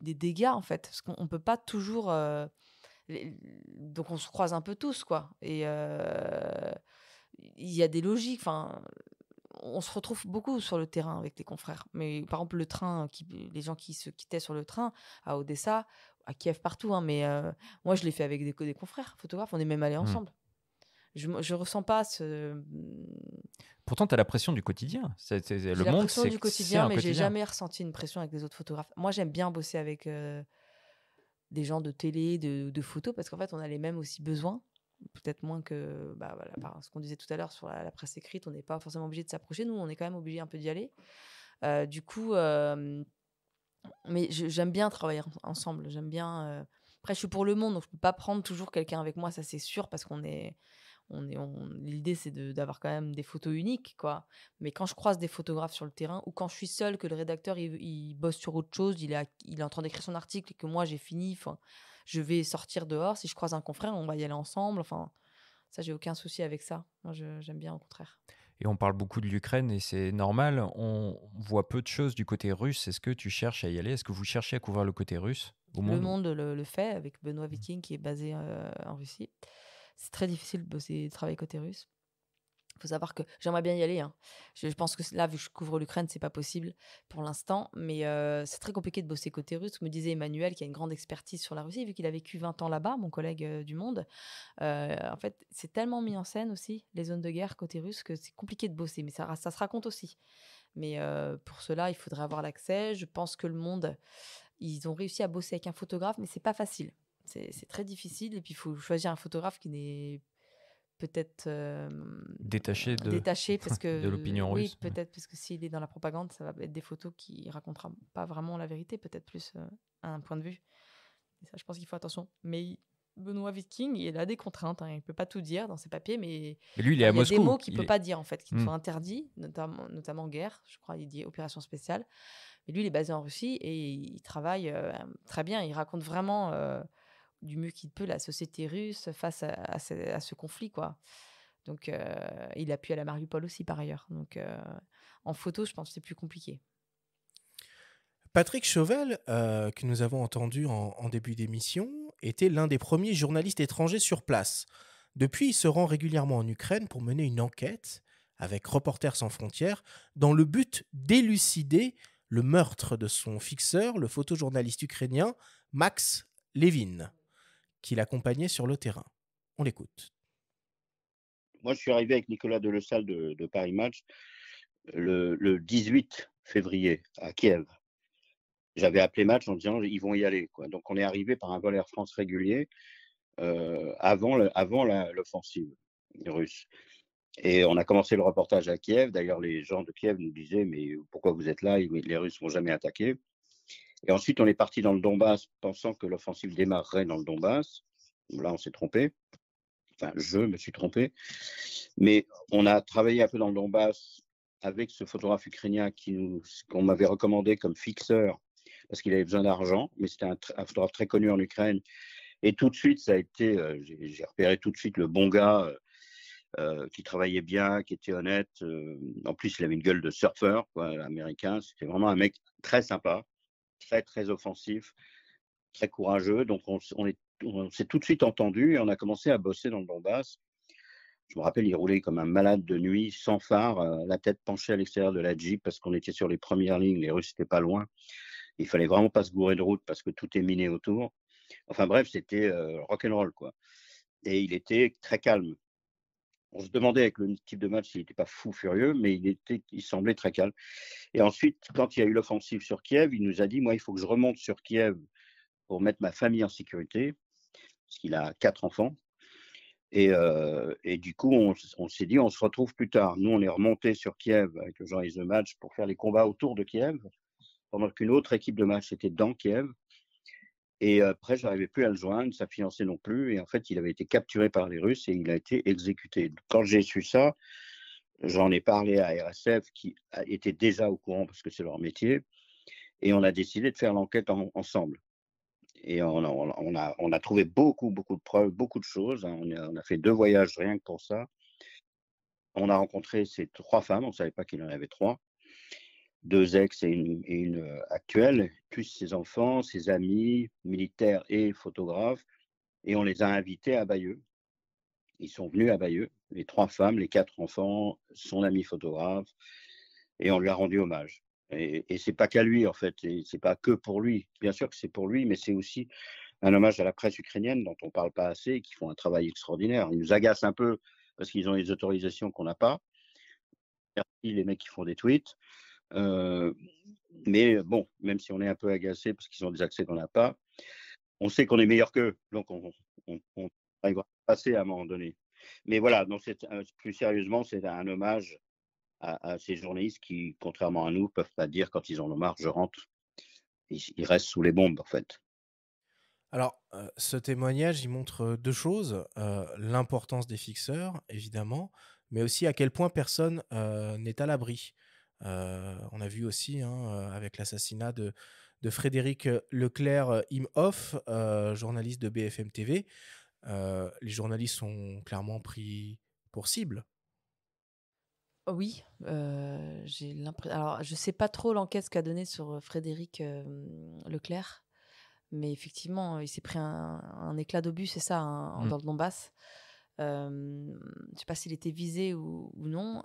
dégâts en fait, parce qu'on peut pas toujours. Donc on se croise un peu tous quoi et il y a des logiques enfin on se retrouve beaucoup sur le terrain avec les confrères mais par exemple le train les gens qui se quittaient sur le train à Odessa à Kiev partout hein, mais moi je l'ai fait avec des confrères photographes on est même allés ensemble je ressens pas ce Pourtant, tu as la pression du quotidien. j'ai Le la Monde, pression c'est du c'est quotidien un mais j'ai quotidien. jamais ressenti une pression avec les autres photographes moi j'aime bien bosser avec des gens de télé, de photos, parce qu'en fait, on a les mêmes aussi besoins. Peut-être moins que bah, voilà, par ce qu'on disait tout à l'heure sur la presse écrite, on n'est pas forcément obligé de s'approcher. Nous, on est quand même obligé un peu d'y aller. Du coup, mais j'aime bien travailler ensemble. J'aime bien. Après, je suis pour Le Monde, donc je peux pas prendre toujours quelqu'un avec moi, ça c'est sûr, parce qu'on est. L'idée, c'est d'avoir quand même des photos uniques, quoi. Mais quand je croise des photographes sur le terrain ou quand je suis seule, que le rédacteur il bosse sur autre chose, il est en train d'écrire son article et que moi j'ai fini, enfin, je vais sortir dehors. Si je croise un confrère, on va y aller ensemble. Enfin, ça, j'ai aucun souci avec ça. Moi, j'aime bien au contraire. Et on parle beaucoup de l'Ukraine et c'est normal. On voit peu de choses du côté russe. Est-ce que tu cherches à y aller? Est-ce que vous cherchez à couvrir le côté russe au Le Monde? Monde le fait avec Benoît Viking qui est basé en Russie. C'est très difficile de travailler côté russe. Il faut savoir que j'aimerais bien y aller. Hein. Je pense que là, vu que je couvre l'Ukraine, c'est pas possible pour l'instant. Mais c'est très compliqué de bosser côté russe. Me disait Emmanuel, qui a une grande expertise sur la Russie, vu qu'il a vécu 20 ans là-bas, mon collègue du Monde. En fait, c'est tellement mis en scène aussi, les zones de guerre côté russe, que c'est compliqué de bosser. Mais ça se raconte aussi. Mais pour cela, il faudrait avoir l'accès. Je pense que le Monde, ils ont réussi à bosser avec un photographe, mais c'est pas facile. C'est très difficile. Et puis, il faut choisir un photographe qui n'est peut-être Détaché détaché parce que de l'opinion oui russe. peut-être parce que s'il est dans la propagande ça va être des photos qui racontera pas vraiment la vérité peut-être plus à un point de vue et ça je pense qu'il faut attention mais Benoît Viking il a des contraintes hein, il peut pas tout dire dans ses papiers mais lui, il est à il y a Moscou. des mots qu'il peut pas dire en fait qui sont Mm. interdits notamment guerre je crois il dit opération spéciale mais lui il est basé en Russie et il travaille très bien il raconte vraiment du mieux qu'il peut la société russe face à ce conflit quoi donc il appuie à la Mariupol aussi par ailleurs donc en photo je pense que c'est plus compliqué. Patrick Chauvel, que nous avons entendu en début d'émission, était l'un des premiers journalistes étrangers sur place. Depuis, il se rend régulièrement en Ukraine pour mener une enquête avec Reporters sans frontières dans le but d'élucider le meurtre de son fixeur, le photojournaliste ukrainien Max Levin, qui l'accompagnait sur le terrain. On l'écoute. Moi, je suis arrivé avec Nicolas Delessal de Paris Match le 18 février à Kiev. J'avais appelé Match en disant ils vont y aller, quoi. Donc, on est arrivé par un vol Air France régulier avant l'offensive russe. Et on a commencé le reportage à Kiev. D'ailleurs, les gens de Kiev nous disaient mais pourquoi vous êtes là? Les Russes ne vont jamais attaquer. Et ensuite, on est parti dans le Donbass pensant que l'offensive démarrerait dans le Donbass. Là, on s'est trompé. Enfin, je me suis trompé. Mais on a travaillé un peu dans le Donbass avec ce photographe ukrainien qu'on m'avait recommandé comme fixeur parce qu'il avait besoin d'argent. Mais c'était un photographe très connu en Ukraine. Et tout de suite, ça a été, j'ai repéré tout de suite le bon gars qui travaillait bien, qui était honnête. En plus, il avait une gueule de surfeur, quoi, américain. C'était vraiment un mec très sympa, très, très offensif, très courageux. Donc, on s'est tout de suite entendu et on a commencé à bosser dans le Donbass. Je me rappelle, il roulait comme un malade de nuit, sans phare, la tête penchée à l'extérieur de la Jeep parce qu'on était sur les premières lignes, les Russes n'étaient pas loin. Il fallait vraiment pas se gourer de route parce que tout est miné autour. Enfin bref, c'était rock'n'roll, quoi. Et il était très calme. On se demandait avec le type de match s'il n'était pas fou furieux, mais il semblait très calme. Et ensuite, quand il y a eu l'offensive sur Kiev, il nous a dit, moi, il faut que je remonte sur Kiev pour mettre ma famille en sécurité, parce qu'il a 4 enfants. Et du coup, on s'est dit, on se retrouve plus tard. Nous, on est remonté sur Kiev avec le journaliste de match pour faire les combats autour de Kiev, pendant qu'une autre équipe de match était dans Kiev. Et après, je n'arrivais plus à le joindre, sa fiancée non plus. Et en fait, il avait été capturé par les Russes et il a été exécuté. Quand j'ai su ça, j'en ai parlé à RSF qui était déjà au courant parce que c'est leur métier. Et on a décidé de faire l'enquête ensemble. Et on a trouvé beaucoup de preuves, beaucoup de choses. On a fait 2 voyages rien que pour ça. On a rencontré ces 3 femmes, on ne savait pas qu'il en avait 3. 2 ex et une actuelle, plus ses enfants, ses amis, militaires et photographes. Et on les a invités à Bayeux. Ils sont venus à Bayeux, les 3 femmes, les 4 enfants, son ami photographe, et on lui a rendu hommage. Et c'est pas qu'à lui, en fait, et c'est pas que pour lui. Bien sûr que c'est pour lui, mais c'est aussi un hommage à la presse ukrainienne dont on parle pas assez et qui font un travail extraordinaire. Ils nous agacent un peu parce qu'ils ont des autorisations qu'on n'a pas. Merci les mecs qui font des tweets. Mais bon, même si on est un peu agacé parce qu'ils ont des accès qu'on n'a pas, on sait qu'on est meilleur qu'eux. Donc on arrivera à passer à un moment donné. Mais voilà, donc plus sérieusement, c'est un hommage à ces journalistes qui, contrairement à nous, ne peuvent pas dire quand ils en ont marre, je rentre. Ils restent sous les bombes, en fait. Alors, ce témoignage, il montre 2 choses. L'importance des fixeurs, évidemment, mais aussi à quel point personne n'est à l'abri. On a vu aussi avec l'assassinat de Frédéric Leclerc Imhoff, journaliste de BFM TV. Les journalistes sont clairement pris pour cible. Oui, j'ai l'impression. Alors, je sais pas trop l'enquête ce qu'a donné sur Frédéric Leclerc, mais effectivement, il s'est pris un éclat d'obus, c'est ça, dans le Donbass. Je sais pas s'il était visé ou non,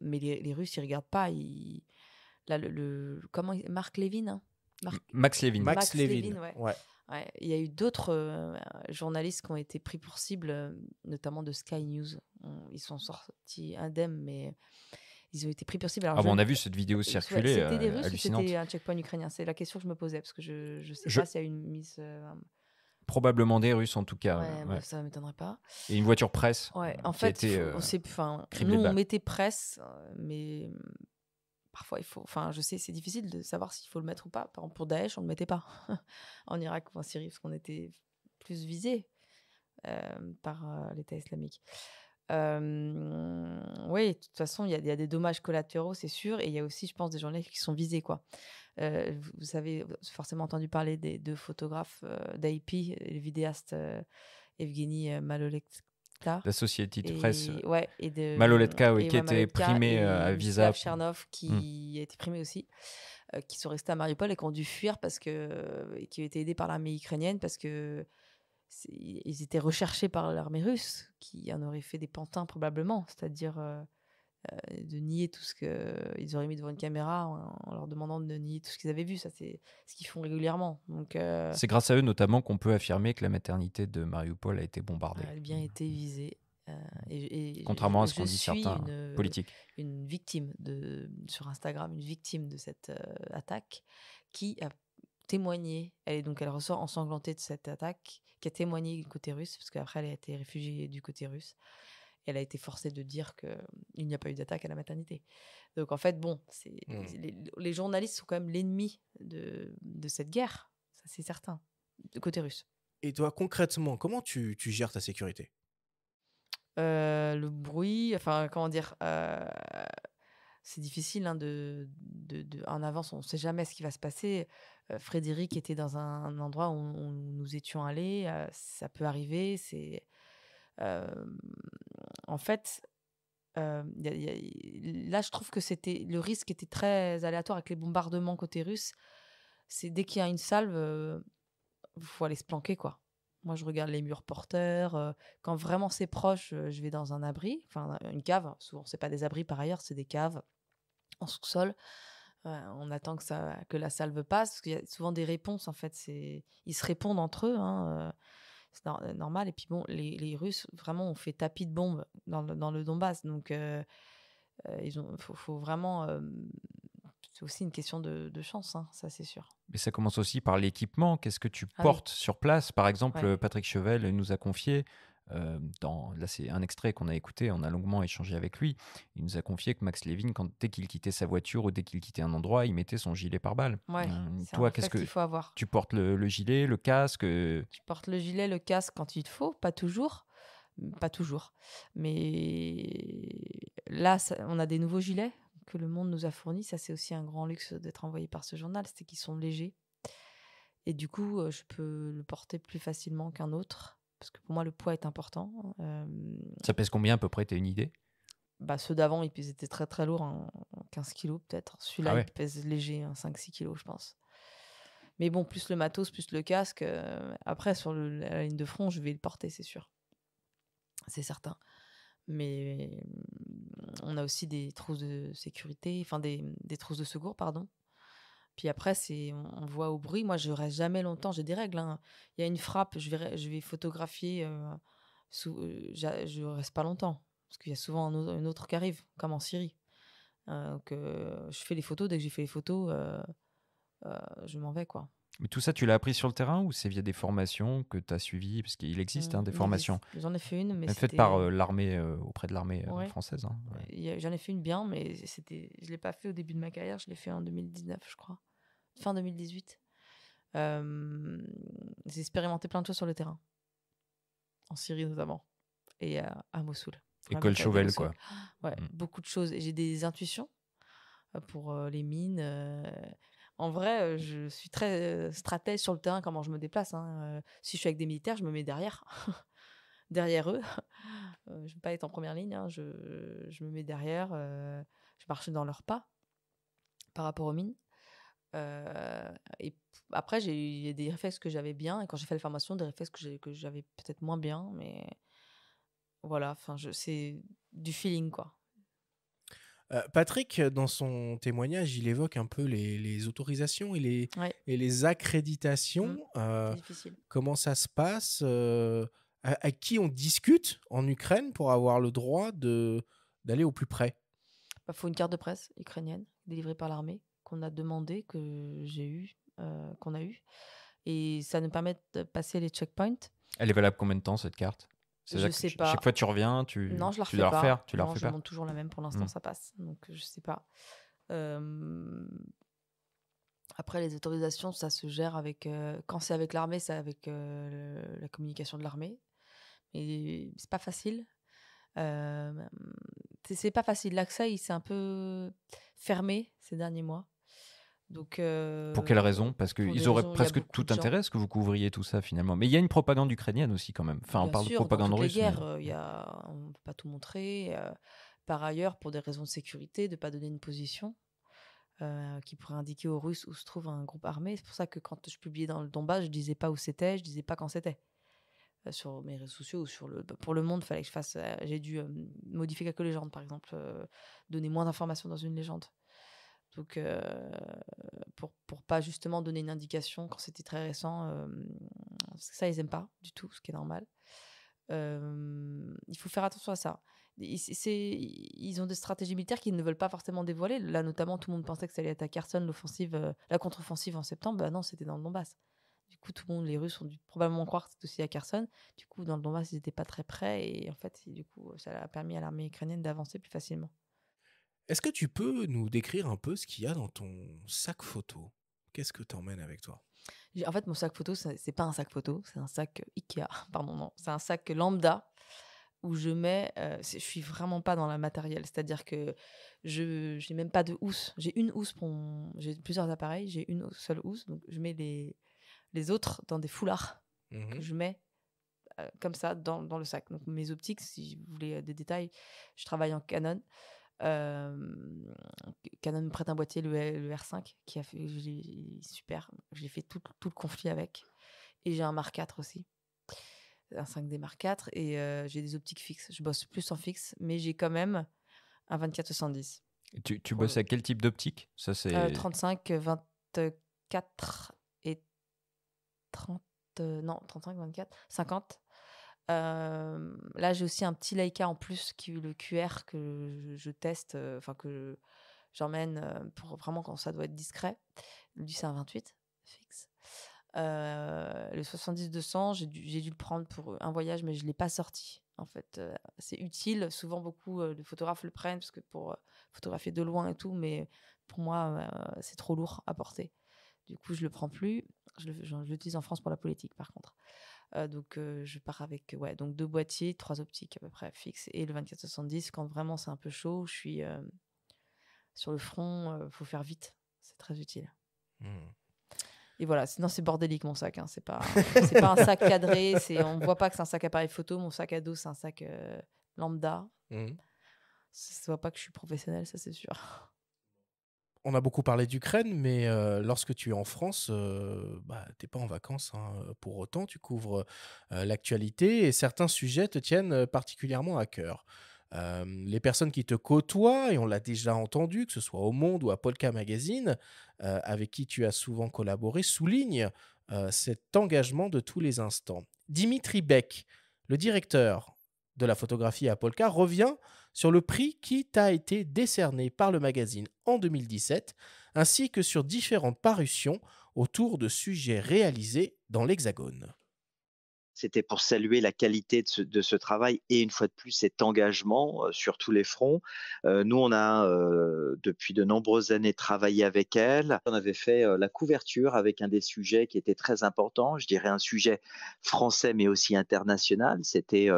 mais les Russes, ils regardent pas. Là, Mark Levin, hein Max Levin. Max Levin, ouais. ouais. Ouais, il y a eu d'autres journalistes qui ont été pris pour cible, notamment de Sky News. Ils sont sortis indemnes, mais ils ont été pris pour cible. Alors, on a vu cette vidéo circuler, c'était des Russes hallucinante. ou c'était un checkpoint ukrainien? C'est la question que je me posais, parce que je sais pas s'il y a une mise... Probablement des Russes, en tout cas. Ouais. Ça ne m'étonnerait pas. Et une voiture presse. Ouais, en fait, nous, on mettait presse, mais... Parfois, je sais, c'est difficile de savoir s'il faut le mettre ou pas. Par exemple, pour Daesh, on ne le mettait pas en Irak ou en Syrie, parce qu'on était plus visés par l'État islamique. Oui, de toute façon, il y a des dommages collatéraux, c'est sûr, et il y a aussi, je pense, des journalistes qui sont visés, quoi. Vous avez forcément entendu parler des 2 photographes d'AP, le vidéaste Evgeny Maloletka. L'Associated Press. Et de Maloletka, qui a été primé à Visa. Chernov, qui a été primé aussi, qui sont restés à Mariupol et qui ont dû fuir qui ont été aidés par l'armée ukrainienne parce que ils étaient recherchés par l'armée russe, qui en aurait fait des pantins probablement, c'est-à-dire de nier tout ce qu'ils auraient mis devant une caméra en leur demandant de nier tout ce qu'ils avaient vu. Ça, c'est ce qu'ils font régulièrement. Donc, c'est grâce à eux notamment qu'on peut affirmer que la maternité de Mariupol a été bombardée. Elle a bien été visée. Contrairement à ce qu'ont dit certains politiques. Une victime sur Instagram, une victime de cette attaque qui a témoigné. Elle ressort ensanglantée de cette attaque, qui a témoigné du côté russe, parce qu'après elle a été réfugiée du côté russe. Elle a été forcée de dire qu'il n'y a pas eu d'attaque à la maternité. Donc en fait, bon, les journalistes sont quand même l'ennemi de cette guerre, ça c'est certain, du côté russe. Et toi, concrètement, comment tu gères ta sécurité ? Le bruit, comment dire, c'est difficile en avance, on ne sait jamais ce qui va se passer. Frédéric était dans un endroit où nous étions allés, ça peut arriver, en fait, là, je trouve que le risque était très aléatoire avec les bombardements côté russe. C'est dès qu'il y a une salve, faut aller se planquer, quoi. Moi, je regarde les murs porteurs. Quand vraiment c'est proche, je vais dans un abri, enfin une cave. Souvent, c'est pas des abris par ailleurs, c'est des caves en sous-sol. On attend que la salve passe, parce qu'il y a souvent des réponses, en fait. Ils se répondent entre eux, hein, c'est normal. Et puis bon, les Russes, vraiment, ont fait tapis de bombes dans le Donbass. Donc, faut vraiment... c'est aussi une question de chance, hein, ça c'est sûr. Mais ça commence aussi par l'équipement. Qu'est-ce que tu Ah oui. portes sur place? Par exemple, Ouais. Patrick Chevel nous a confié, là c'est un extrait qu'on a écouté, on a longuement échangé avec lui. Il nous a confié que Max Levin, dès qu'il quittait sa voiture ou dès qu'il quittait un endroit, il mettait son gilet pare-balles. Ouais, c'est un Toi, réflexe qu'il faut avoir. tu portes le gilet, le casque? Tu portes le gilet, le casque quand il te faut, pas toujours. Pas toujours. Mais là, on a des nouveaux gilets que le Monde nous a fournis. Ça, c'est aussi un grand luxe d'être envoyé par ce journal, c'est qu'ils sont légers. Et du coup, je peux le porter plus facilement qu'un autre, parce que pour moi, le poids est important. Ça pèse combien à peu près? T'as une idée? Ceux d'avant, ils étaient très très lourds, hein, 15 kilos peut-être. Celui-là, Ah ouais. il pèse léger, 5-6 kilos, je pense. Mais bon, plus le matos, plus le casque. Après, sur la ligne de front, je vais le porter, c'est sûr. C'est certain. Mais on a aussi des trousses de sécurité, enfin des trousses de secours, pardon. Puis après, on voit au bruit. Moi, je reste jamais longtemps. J'ai des règles, hein. Il y a une frappe, je vais photographier. Je reste pas longtemps parce qu'il y a souvent un autre qui arrive, comme en Syrie. Je fais les photos. Dès que j'ai fait les photos, je m'en vais, quoi. Mais tout ça, tu l'as appris sur le terrain ou c'est via des formations que tu as suivies? Parce qu'il existe des Il formations. existe. J'en ai fait une, mais faites par l'armée, auprès de l'armée Ouais. française. Hein. Ouais. J'en ai fait une bien, mais je l'ai pas fait au début de ma carrière. Je l'ai fait en 2019, je crois. Fin 2018. J'ai expérimenté plein de choses sur le terrain. En Syrie notamment. Et à Mossoul. École Chauvel, quoi. Ouais, beaucoup de choses. Et j'ai des intuitions pour les mines. En vrai, je suis très stratège sur le terrain, comment je me déplace. Hein. Si je suis avec des militaires, je me mets derrière. Derrière eux. Je ne vais pas être en première ligne. Hein. Je me mets derrière. Je marche dans leurs pas par rapport aux mines. Et après, il y a des réflexes que j'avais bien. Et quand j'ai fait la formation, des réflexes que j'avais peut-être moins bien. Mais voilà, c'est du feeling, quoi. Patrick, dans son témoignage, il évoque un peu les autorisations et les accréditations. C'est difficile. Comment ça se passe? À qui on discute en Ukraine pour avoir le droit d'aller au plus près? Faut une carte de presse ukrainienne délivrée par l'armée qu'on a demandé, qu'on a eu. Et ça nous permet de passer les checkpoints. Elle est valable combien de temps, cette carte? Je sais pas. Chaque fois tu reviens, non, je la refais dois pas. refaire, Non, je monte toujours la même. Pour l'instant, ça passe. Donc, je sais pas. Après, les autorisations, ça se gère avec... quand c'est avec l'armée, c'est avec la communication de l'armée. Et c'est pas facile. C'est pas facile. L'accès, il s'est un peu fermé ces derniers mois. Donc, pour quelle raison? Parce qu'ils auraient presque tout intérêt à ce que vous couvriez tout ça finalement. Mais il y a une propagande ukrainienne aussi quand même. Enfin, on parle de propagande russe. Dans toutes les guerres, on ne peut pas tout montrer. Par ailleurs, pour des raisons de sécurité, de ne pas donner une position qui pourrait indiquer aux Russes où se trouve un groupe armé. C'est pour ça que quand je publiais dans le Donbass, je ne disais pas où c'était, je ne disais pas quand c'était. Sur mes réseaux sociaux ou pour Le Monde, fallait que je fasse. J'ai dû modifier quelques légendes, par exemple, donner moins d'informations dans une légende. Donc, pour pas justement donner une indication quand c'était très récent, parce que ça, ils n'aiment pas du tout, ce qui est normal. Il faut faire attention à ça. Ils ont des stratégies militaires qu'ils ne veulent pas forcément dévoiler. Là, notamment, tout le monde pensait que ça allait être à Kherson, la contre-offensive en septembre. Bah non, c'était dans le Donbass. Du coup, les Russes ont dû probablement croire que c'était aussi à Kherson. Du coup, dans le Donbass, ils n'étaient pas très près. Et en fait, du coup, ça a permis à l'armée ukrainienne d'avancer plus facilement. Est-ce que tu peux nous décrire un peu ce qu'il y a dans ton sac photo? Qu'est-ce que tu emmènes avec toi? En fait, mon sac photo, c'est pas un sac photo, c'est un sac Ikea. Pardon, non. C'est un sac lambda où je mets... je suis vraiment pas dans la matériel. C'est-à-dire que je n'ai même pas de housse. J'ai une housse j'ai plusieurs appareils, j'ai une seule housse. Donc, je mets les autres dans des foulards que je mets comme ça dans le sac. Donc mes optiques, si vous voulez des détails, je travaille en Canon. Canon me prête un boîtier, le R5, super. J'ai fait tout le conflit avec. Et j'ai un Mark IV aussi, un 5D Mark IV. Et j'ai des optiques fixes. Je bosse plus en fixe, mais j'ai quand même un 24-70. Tu bosses à quel type d'optique? Ça, c'est 35, 24 et 30. Non, 35, 24, 50. Là, j'ai aussi un petit Leica en plus, le QR que je teste, que j'emmène pour vraiment quand ça doit être discret. Lui, c'est un 28 fixe. Le 70-200, j'ai dû le prendre pour un voyage, mais je ne l'ai pas sorti. En fait, c'est utile. Souvent, beaucoup de photographes le prennent parce que pour photographier de loin et tout, mais pour moi, c'est trop lourd à porter. Du coup, je ne le prends plus. Je l'utilise en France pour la politique, par contre. Donc, je pars avec donc 2 boîtiers, 3 optiques à peu près fixes et le 24-70. Quand vraiment c'est un peu chaud, je suis sur le front, faut faire vite. C'est très utile. Et voilà, sinon c'est bordélique mon sac. C'est pas un sac cadré. On ne voit pas que c'est un sac appareil photo. Mon sac à dos, c'est un sac lambda. Ça ne se voit pas que je suis professionnelle, ça c'est sûr. On a beaucoup parlé d'Ukraine, mais lorsque tu es en France, tu n'es pas en vacances. Pour autant, tu couvres l'actualité et certains sujets te tiennent particulièrement à cœur. Les personnes qui te côtoient, et on l'a déjà entendu, que ce soit au Monde ou à Polka Magazine, avec qui tu as souvent collaboré, soulignent cet engagement de tous les instants. Dimitri Beck, le directeur de la photographie à Polka, revient sur le prix qui t'a été décerné par le magazine en 2017, ainsi que sur différentes parutions autour de sujets réalisés dans l'Hexagone. C'était pour saluer la qualité de ce travail et une fois de plus cet engagement sur tous les fronts. Nous, on a depuis de nombreuses années travaillé avec elle. On avait fait la couverture avec un des sujets qui était très important, je dirais un sujet français mais aussi international. C'était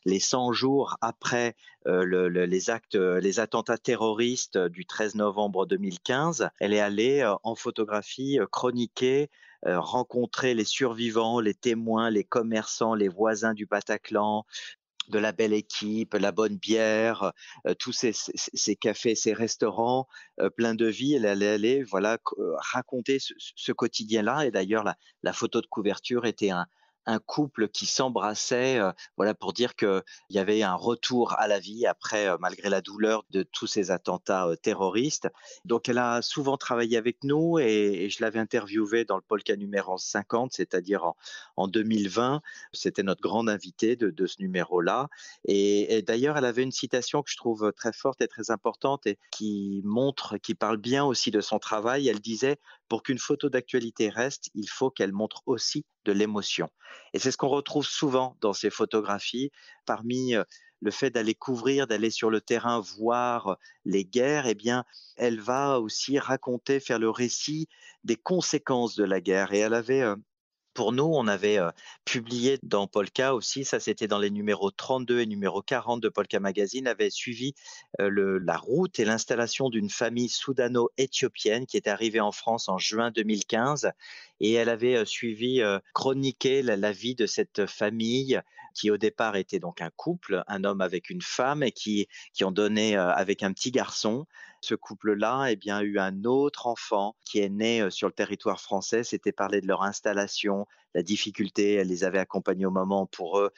les 100 jours après les attentats terroristes du 13 novembre 2015. Elle est allée en photographie chroniquer, rencontrer les survivants, les témoins, les commerçants, les voisins du Bataclan, de la belle équipe, la bonne bière, tous ces cafés, ces restaurants pleins de vie. Elle allait aller raconter ce quotidien-là. Et d'ailleurs, la photo de couverture était un couple qui s'embrassait, pour dire qu'il y avait un retour à la vie après, malgré la douleur de tous ces attentats terroristes. Donc, elle a souvent travaillé avec nous et je l'avais interviewée dans le Polka numéro 50, c'est-à-dire en 2020. C'était notre grande invitée de ce numéro-là. Et d'ailleurs, elle avait une citation que je trouve très forte et très importante et qui parle bien aussi de son travail. Elle disait: pour qu'une photo d'actualité reste, il faut qu'elle montre aussi de l'émotion. Et c'est ce qu'on retrouve souvent dans ces photographies, parmi le fait d'aller couvrir, d'aller sur le terrain voir les guerres. Eh bien, elle va aussi raconter, faire le récit des conséquences de la guerre. Et elle avait pour nous, on avait publié dans Polka aussi, ça c'était dans les numéros 32 et numéro 40 de Polka Magazine, avait suivi la route et l'installation d'une famille soudano-éthiopienne qui est arrivée en France en juin 2015. Et elle avait chroniqué la vie de cette famille qui au départ était donc un couple, un homme avec une femme et qui ont donné avec un petit garçon. Ce couple-là eh bien, a eu un autre enfant qui est né sur le territoire français. C'était parler de leur installation, la difficulté. Elle les avait accompagnés au moment pour eux,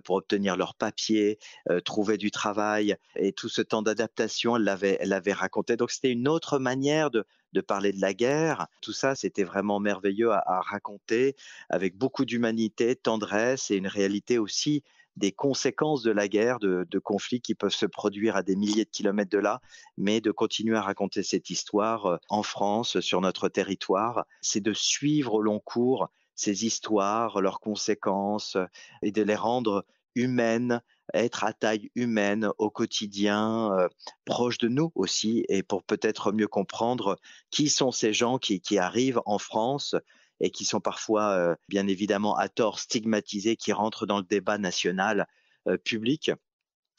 pour obtenir leurs papiers, trouver du travail. Et tout ce temps d'adaptation, elle l'avait raconté. Donc, c'était une autre manière de parler de la guerre. Tout ça, c'était vraiment merveilleux à raconter avec beaucoup d'humanité, tendresse et une réalité aussi des conséquences de la guerre, de conflits qui peuvent se produire à des milliers de kilomètres de là, mais de continuer à raconter cette histoire en France, sur notre territoire. C'est de suivre au long cours ces histoires, leurs conséquences, et de les rendre humaines, être à taille humaine au quotidien, proches de nous aussi, et pour peut-être mieux comprendre qui sont ces gens qui arrivent en France et qui sont parfois, bien évidemment, à tort stigmatisés, qui rentrent dans le débat national public.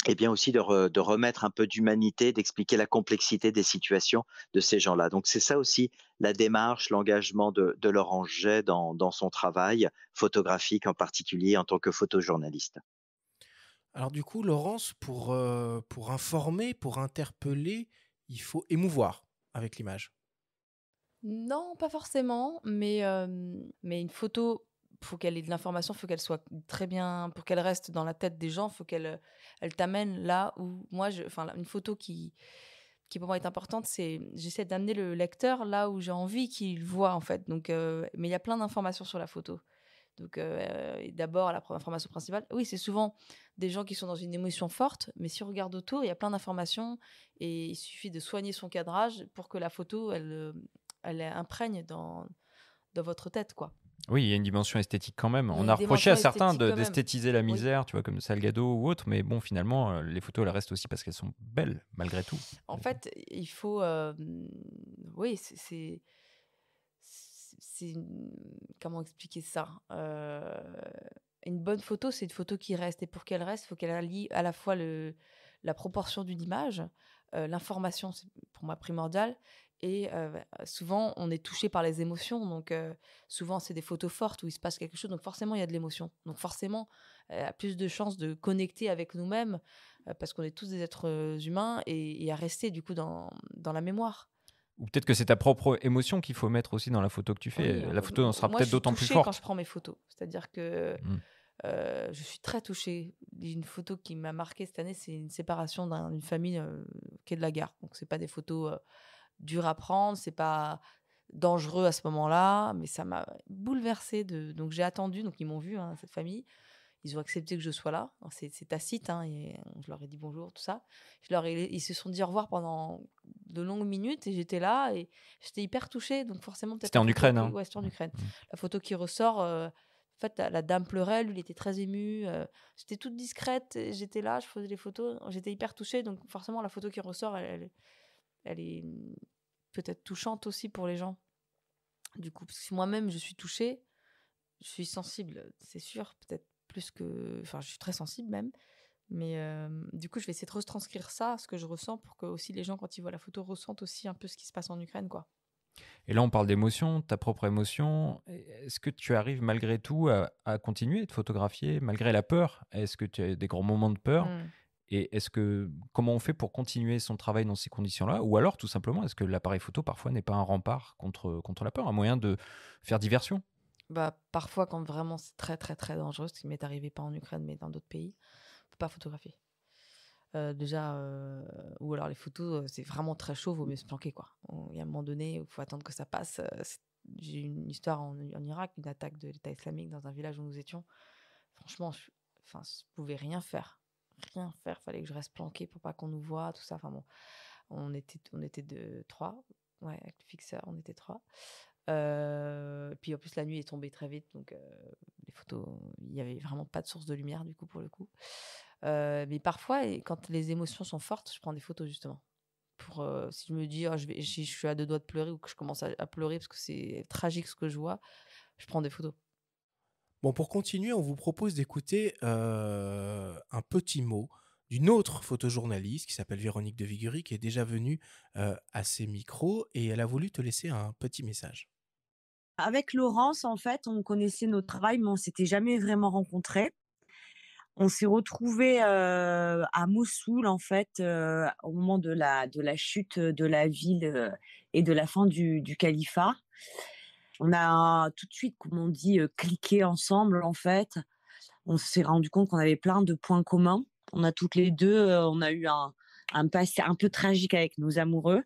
et bien aussi de remettre un peu d'humanité, d'expliquer la complexité des situations de ces gens-là. Donc c'est ça aussi la démarche, l'engagement de Laurence Jay dans son travail photographique, en particulier en tant que photojournaliste. Alors du coup, Laurence, pour informer, pour interpeller, il faut émouvoir avec l'image. Non, pas forcément, mais une photo, faut qu'elle ait de l'information, faut qu'elle soit très bien, pour qu'elle reste dans la tête des gens, faut qu'elle t'amène là où moi, une photo qui pour moi est importante, c'est j'essaie d'amener le lecteur là où j'ai envie qu'il voit en fait. Donc, mais il y a plein d'informations sur la photo. Donc, et d'abord, la information principale, oui, c'est souvent des gens qui sont dans une émotion forte, mais si on regarde autour, il y a plein d'informations et il suffit de soigner son cadrage pour que la photo, elle imprègne dans votre tête, quoi. Oui, il y a une dimension esthétique quand même. Il y a On une a reproché à dimension certains esthétique quand même. d'esthétiser la Oui. misère, tu vois, comme Salgado ou autre, mais bon, finalement, les photos, elles restent aussi parce qu'elles sont belles, malgré tout. En fait, il faut... oui, comment expliquer ça? Une bonne photo, c'est une photo qui reste. Et pour qu'elle reste, il faut qu'elle allie à la fois la proportion d'une image, l'information, c'est pour moi primordial. Et souvent, on est touché par les émotions. Donc, souvent, c'est des photos fortes où il se passe quelque chose. Donc, forcément, il y a de l'émotion. Donc, forcément, a plus de chances de connecter avec nous-mêmes parce qu'on est tous des êtres humains et à rester, du coup, dans la mémoire. Ou peut-être que c'est ta propre émotion qu'il faut mettre aussi dans la photo que tu fais. Oui, La photo en sera moi, peut-être je suis d'autant plus touchée forte. quand je prends mes photos. C'est-à-dire que Mm. je suis très touchée. Une photo qui m'a marquée cette année, c'est une séparation d'une famille qui est de la gare. Donc, c'est pas des photos dures à prendre, c'est pas dangereux à ce moment-là, mais ça m'a bouleversée. Donc, j'ai attendu. Donc, ils m'ont vu, hein, cette famille. Ils ont accepté que je sois là. Alors, c'est tacite, hein, et je leur ai dit bonjour, tout ça. Ils se sont dit au revoir pendant de longues minutes et j'étais là et j'étais hyper touchée. Donc forcément, peut-être C'était la en photo Ukraine, qui- hein. Ouais, c'était en Ukraine. La photo qui ressort, en fait, la dame pleurait, lui, il était très ému. J'étais toute discrète, et j'étais là, je faisais les photos. J'étais hyper touchée. Donc forcément, la photo qui ressort, elle est peut-être touchante aussi pour les gens. Du coup, parce que moi-même, je suis touchée, je suis sensible, c'est sûr, peut-être plus que... Enfin, je suis très sensible même. Mais du coup, je vais essayer de retranscrire ça, ce que je ressens, pour que aussi les gens, quand ils voient la photo, ressentent aussi un peu ce qui se passe en Ukraine, quoi. Et là, on parle d'émotion, ta propre émotion. Est-ce que tu arrives malgré tout à continuer de photographier, malgré la peur? Est-ce que tu as des grands moments de peur? Et comment on fait pour continuer son travail dans ces conditions-là? Ou alors, tout simplement, est-ce que l'appareil photo, parfois, n'est pas un rempart contre la peur, un moyen de faire diversion? Bah, parfois, quand vraiment c'est très, très, très dangereux, ce qui m'est arrivé pas en Ukraine, mais dans d'autres pays, faut pas photographier. Déjà, ou alors les photos, c'est vraiment très chaud, vaut mieux se planquer, quoi. Il y a un moment donné où il faut attendre que ça passe. J'ai eu une histoire en Irak, une attaque de l'État islamique dans un village où nous étions. Franchement, je pouvais rien faire. Rien faire. Fallait que je reste planquée pour pas qu'on nous voit, tout ça. Enfin bon, on était trois. Ouais, avec le fixeur, on était trois. Puis en plus, la nuit est tombée très vite, donc les photos, il y avait vraiment pas de source de lumière, du coup, pour le coup. Mais parfois, quand les émotions sont fortes, je prends des photos, justement. Pour, si je me dis, si je suis à deux doigts de pleurer ou que je commence à pleurer parce que c'est tragique ce que je vois, je prends des photos. Bon, pour continuer, on vous propose d'écouter un petit mot d'une autre photojournaliste qui s'appelle Véronique de Viguerie, qui est déjà venue à ces micros et elle a voulu te laisser un petit message. Avec Laurence, en fait, on connaissait notre travail, mais on s'était jamais vraiment rencontrés. On s'est retrouvés à Mossoul, en fait, au moment de la chute de la ville et de la fin du califat. On a tout de suite, comme on dit, cliqué ensemble, en fait. On s'est rendu compte qu'on avait plein de points communs. On a toutes les deux, on a eu un passé un peu tragique avec nos amoureux.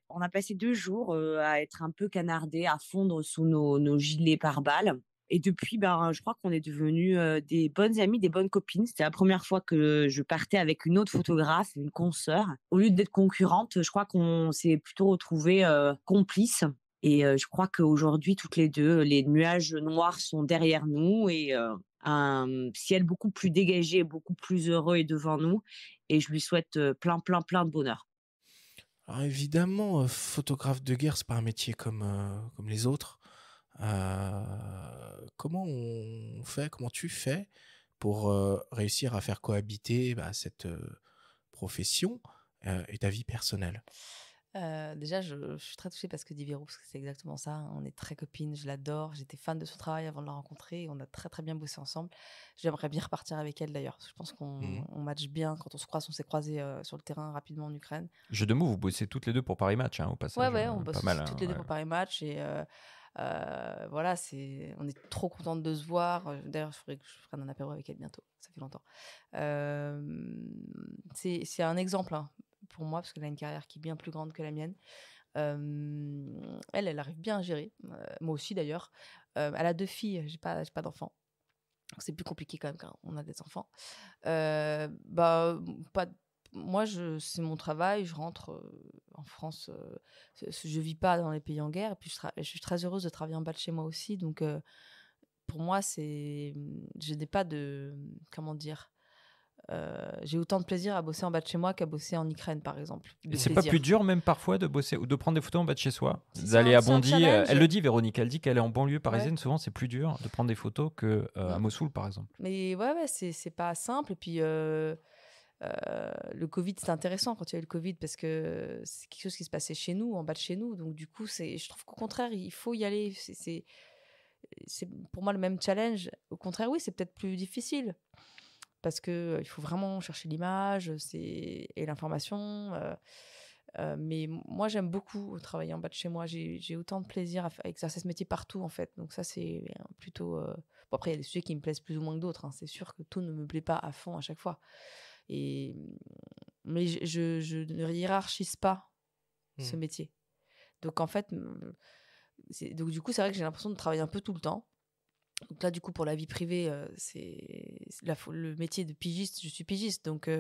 On a passé 2 jours à être un peu canardés, à fondre sous nos gilets pare-balles. Et depuis, je crois qu'on est devenus des bonnes amies, des bonnes copines. C'était la première fois que je partais avec une autre photographe, une consoeur. Au lieu d'être concurrente, je crois qu'on s'est plutôt retrouvés complices. Et je crois qu'aujourd'hui, toutes les deux, les nuages noirs sont derrière nous et un ciel beaucoup plus dégagé, beaucoup plus heureux est devant nous. Et je lui souhaite plein, plein, plein de bonheur. Alors évidemment, photographe de guerre, c'est pas un métier comme les autres. Comment on fait, comment tu fais pour réussir à faire cohabiter cette profession et ta vie personnelle? Déjà, je suis très touchée parce que dit Véro, parce que c'est exactement ça. On est très copines, je l'adore. J'étais fan de son travail avant de la rencontrer. Et on a très très bien bossé ensemble. J'aimerais bien repartir avec elle d'ailleurs. Je pense qu'on match bien. Quand on se croise, on s'est croisés sur le terrain rapidement en Ukraine. Jeu de mots, vous bossez toutes les deux pour Paris Match, au passage. Ouais, on bosse pas mal, toutes les deux pour Paris Match. Et voilà, on est trop contentes de se voir. D'ailleurs, je ferais que je prenne un apéro avec elle bientôt. Ça fait longtemps. C'est un exemple, hein, pour moi, parce qu'elle a une carrière qui est bien plus grande que la mienne. Elle arrive bien à gérer. Moi aussi, d'ailleurs. Elle a 2 filles. J'ai pas d'enfants. Donc, c'est plus compliqué quand même quand on a des enfants. Moi, c'est mon travail. Je rentre en France. Je vis pas dans les pays en guerre. Et puis, je suis très heureuse de travailler en bas de chez moi aussi. Donc, pour moi, je n'ai pas de... Comment dire, j'ai autant de plaisir à bosser en bas de chez moi qu'à bosser en Ukraine, par exemple. Et c'est pas plus dur, même parfois, de bosser ou de prendre des photos en bas de chez soi, d'aller à c'est un Bondy. challenge. Elle le dit, Véronique. Elle dit qu'elle est en banlieue parisienne. Souvent, c'est plus dur de prendre des photos que à Mossoul, par exemple. Mais ouais, c'est pas simple. Et puis, le Covid, c'est intéressant quand il y a eu le Covid parce que c'est quelque chose qui se passait chez nous, en bas de chez nous. Donc, du coup, je trouve qu'au contraire, il faut y aller. C'est pour moi le même challenge. Au contraire, oui, c'est peut-être plus difficile. Parce qu'il faut vraiment chercher l'image et l'information. Mais moi, j'aime beaucoup travailler en bas de chez moi. J'ai autant de plaisir à exercer ce métier partout, en fait. Donc ça, c'est plutôt... Bon, après, il y a des sujets qui me plaisent plus ou moins que d'autres. Hein. C'est sûr que tout ne me plaît pas à fond à chaque fois. Mais je ne hiérarchise pas ce métier. Donc, en fait... Donc, du coup, c'est vrai que j'ai l'impression de travailler un peu tout le temps. Donc là, du coup, pour la vie privée, c'est le métier de pigiste. Je suis pigiste, donc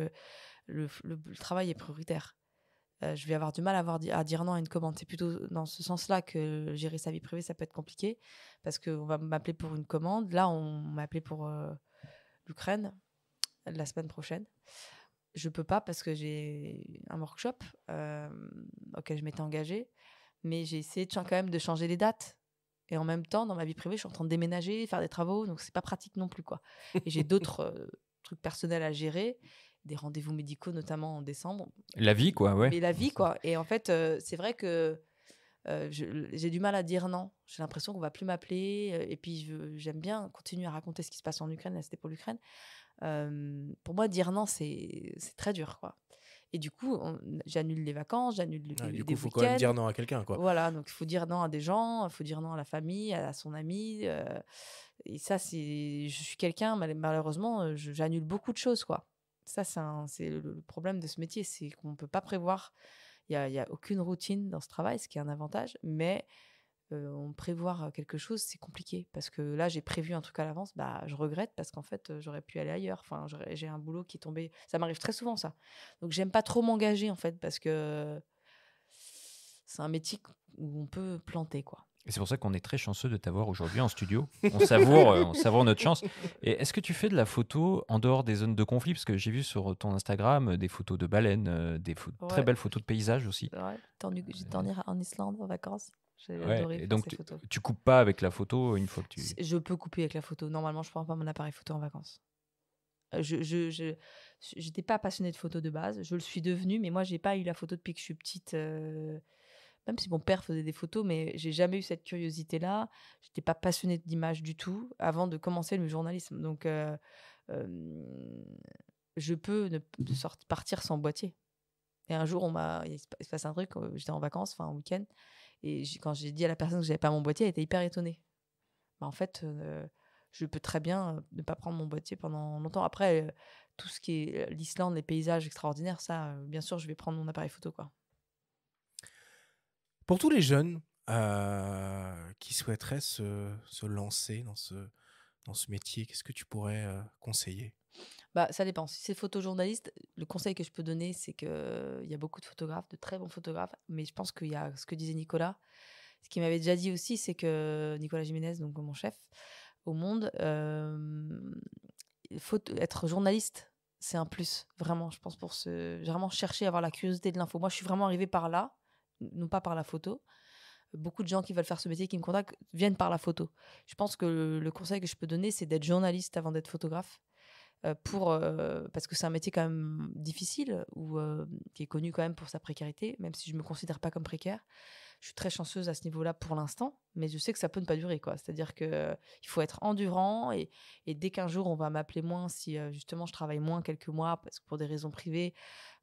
le travail est prioritaire. Je vais avoir du mal à dire non à une commande. C'est plutôt dans ce sens-là que gérer sa vie privée, ça peut être compliqué, parce qu'on va m'appeler pour une commande. Là, on m'a appelé pour l'Ukraine la semaine prochaine. Je peux pas parce que j'ai un workshop auquel je m'étais engagée, mais j'ai essayé quand même de changer les dates. Et en même temps, dans ma vie privée, je suis en train de déménager, faire des travaux, donc c'est pas pratique non plus, quoi. Et j'ai d'autres trucs personnels à gérer, des rendez-vous médicaux, notamment en décembre. La vie, quoi, ouais. Mais la vie, quoi. Et en fait, c'est vrai que j'ai du mal à dire non. J'ai l'impression qu'on va plus m'appeler. Et puis, j'aime bien continuer à raconter ce qui se passe en Ukraine. Là, c'était pour l'Ukraine. Pour moi, dire non, c'est très dur, quoi. Et du coup, j'annule les vacances, j'annule les week-ends. Du coup, il faut quand même dire non à quelqu'un, quoi. Voilà, donc il faut dire non à des gens, il faut dire non à la famille, à son ami. Et ça, je suis quelqu'un, malheureusement, j'annule beaucoup de choses, quoi. Ça, c'est le problème de ce métier, c'est qu'on ne peut pas prévoir. Il y a aucune routine dans ce travail, ce qui est un avantage, mais prévoir quelque chose, c'est compliqué. Parce que là, j'ai prévu un truc à l'avance, je regrette parce qu'en fait, j'aurais pu aller ailleurs. Enfin, j'ai un boulot qui est tombé. Ça m'arrive très souvent, ça. Donc, j'aime pas trop m'engager, en fait, parce que c'est un métier où on peut planter, quoi. Et c'est pour ça qu'on est très chanceux de t'avoir aujourd'hui en studio. On savoure notre chance. Et est-ce que tu fais de la photo en dehors des zones de conflit? Parce que j'ai vu sur ton Instagram des photos de baleines, très belles photos de paysages aussi. Ouais, j'étais en Islande en vacances. J'ai adoré et faire donc, ces photos. tu coupes pas avec la photo une fois que tu... Je peux couper avec la photo. Normalement, je prends pas mon appareil photo en vacances. J'étais pas passionnée de photo de base. Je le suis devenue, mais moi, j'ai pas eu la photo depuis que je suis petite. Même si mon père faisait des photos, mais j'ai jamais eu cette curiosité-là. J'étais pas passionnée d'image du tout avant de commencer le journalisme. Donc, je peux partir sans boîtier. Et un jour, il se passe un truc. J'étais en vacances, enfin, en week-end. Et quand j'ai dit à la personne que j'avais pas mon boîtier, elle était hyper étonnée. En fait, je peux très bien ne pas prendre mon boîtier pendant longtemps. Après, tout ce qui est l'Islande, les paysages extraordinaires, ça, bien sûr, je vais prendre mon appareil photo, quoi. Pour tous les jeunes qui souhaiteraient se lancer dans ce métier, qu'est-ce que tu pourrais conseiller? Ça dépend. Si c'est photojournaliste, le conseil que je peux donner, c'est qu'il y a beaucoup de photographes, de très bons photographes, mais je pense qu'il y a ce que disait Nicolas. Ce qu'il m'avait déjà dit aussi, c'est que Nicolas Jiménez, donc mon chef au Monde, être journaliste, c'est un plus, vraiment, je pense, pour vraiment chercher à avoir la curiosité de l'info. Moi, je suis vraiment arrivée par là, non pas par la photo. Beaucoup de gens qui veulent faire ce métier, qui me contactent, viennent par la photo. Je pense que le conseil que je peux donner, c'est d'être journaliste avant d'être photographe. parce que c'est un métier quand même difficile, qui est connu quand même pour sa précarité, même si je ne me considère pas comme précaire. Je suis très chanceuse à ce niveau-là pour l'instant, mais je sais que ça peut ne pas durer, quoi. C'est-à-dire qu'il faut être endurant et dès qu'un jour on va m'appeler moins, si justement je travaille moins quelques mois, parce que pour des raisons privées,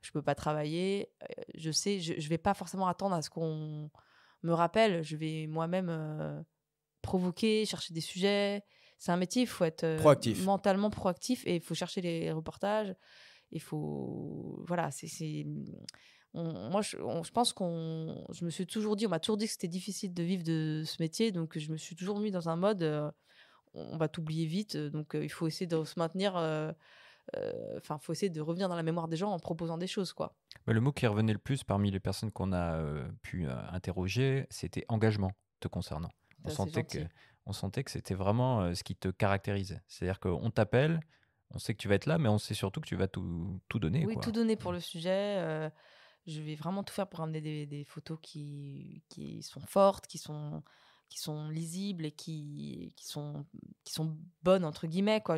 je ne peux pas travailler, je sais, je ne vais pas forcément attendre à ce qu'on me rappelle. Je vais moi-même provoquer, chercher des sujets. C'est un métier, il faut être Proactif. mentalement proactif et il faut chercher les reportages. Il faut. Voilà, moi, je pense je me suis toujours dit, on m'a toujours dit que c'était difficile de vivre de ce métier, donc je me suis toujours mis dans un mode, on va t'oublier vite, donc il faut essayer de se maintenir, enfin, faut essayer de revenir dans la mémoire des gens en proposant des choses, quoi. Le mot qui revenait le plus parmi les personnes qu'on a pu interroger, c'était engagement te concernant. On Ça, c'est sentait gentil. on sentait que c'était vraiment ce qui te caractérisait. C'est-à-dire qu'on t'appelle, on sait que tu vas être là, mais on sait surtout que tu vas tout donner, Oui, quoi. tout donner pour le sujet. Je vais vraiment tout faire pour ramener des photos qui sont fortes, qui sont lisibles et qui sont bonnes, entre guillemets, quoi.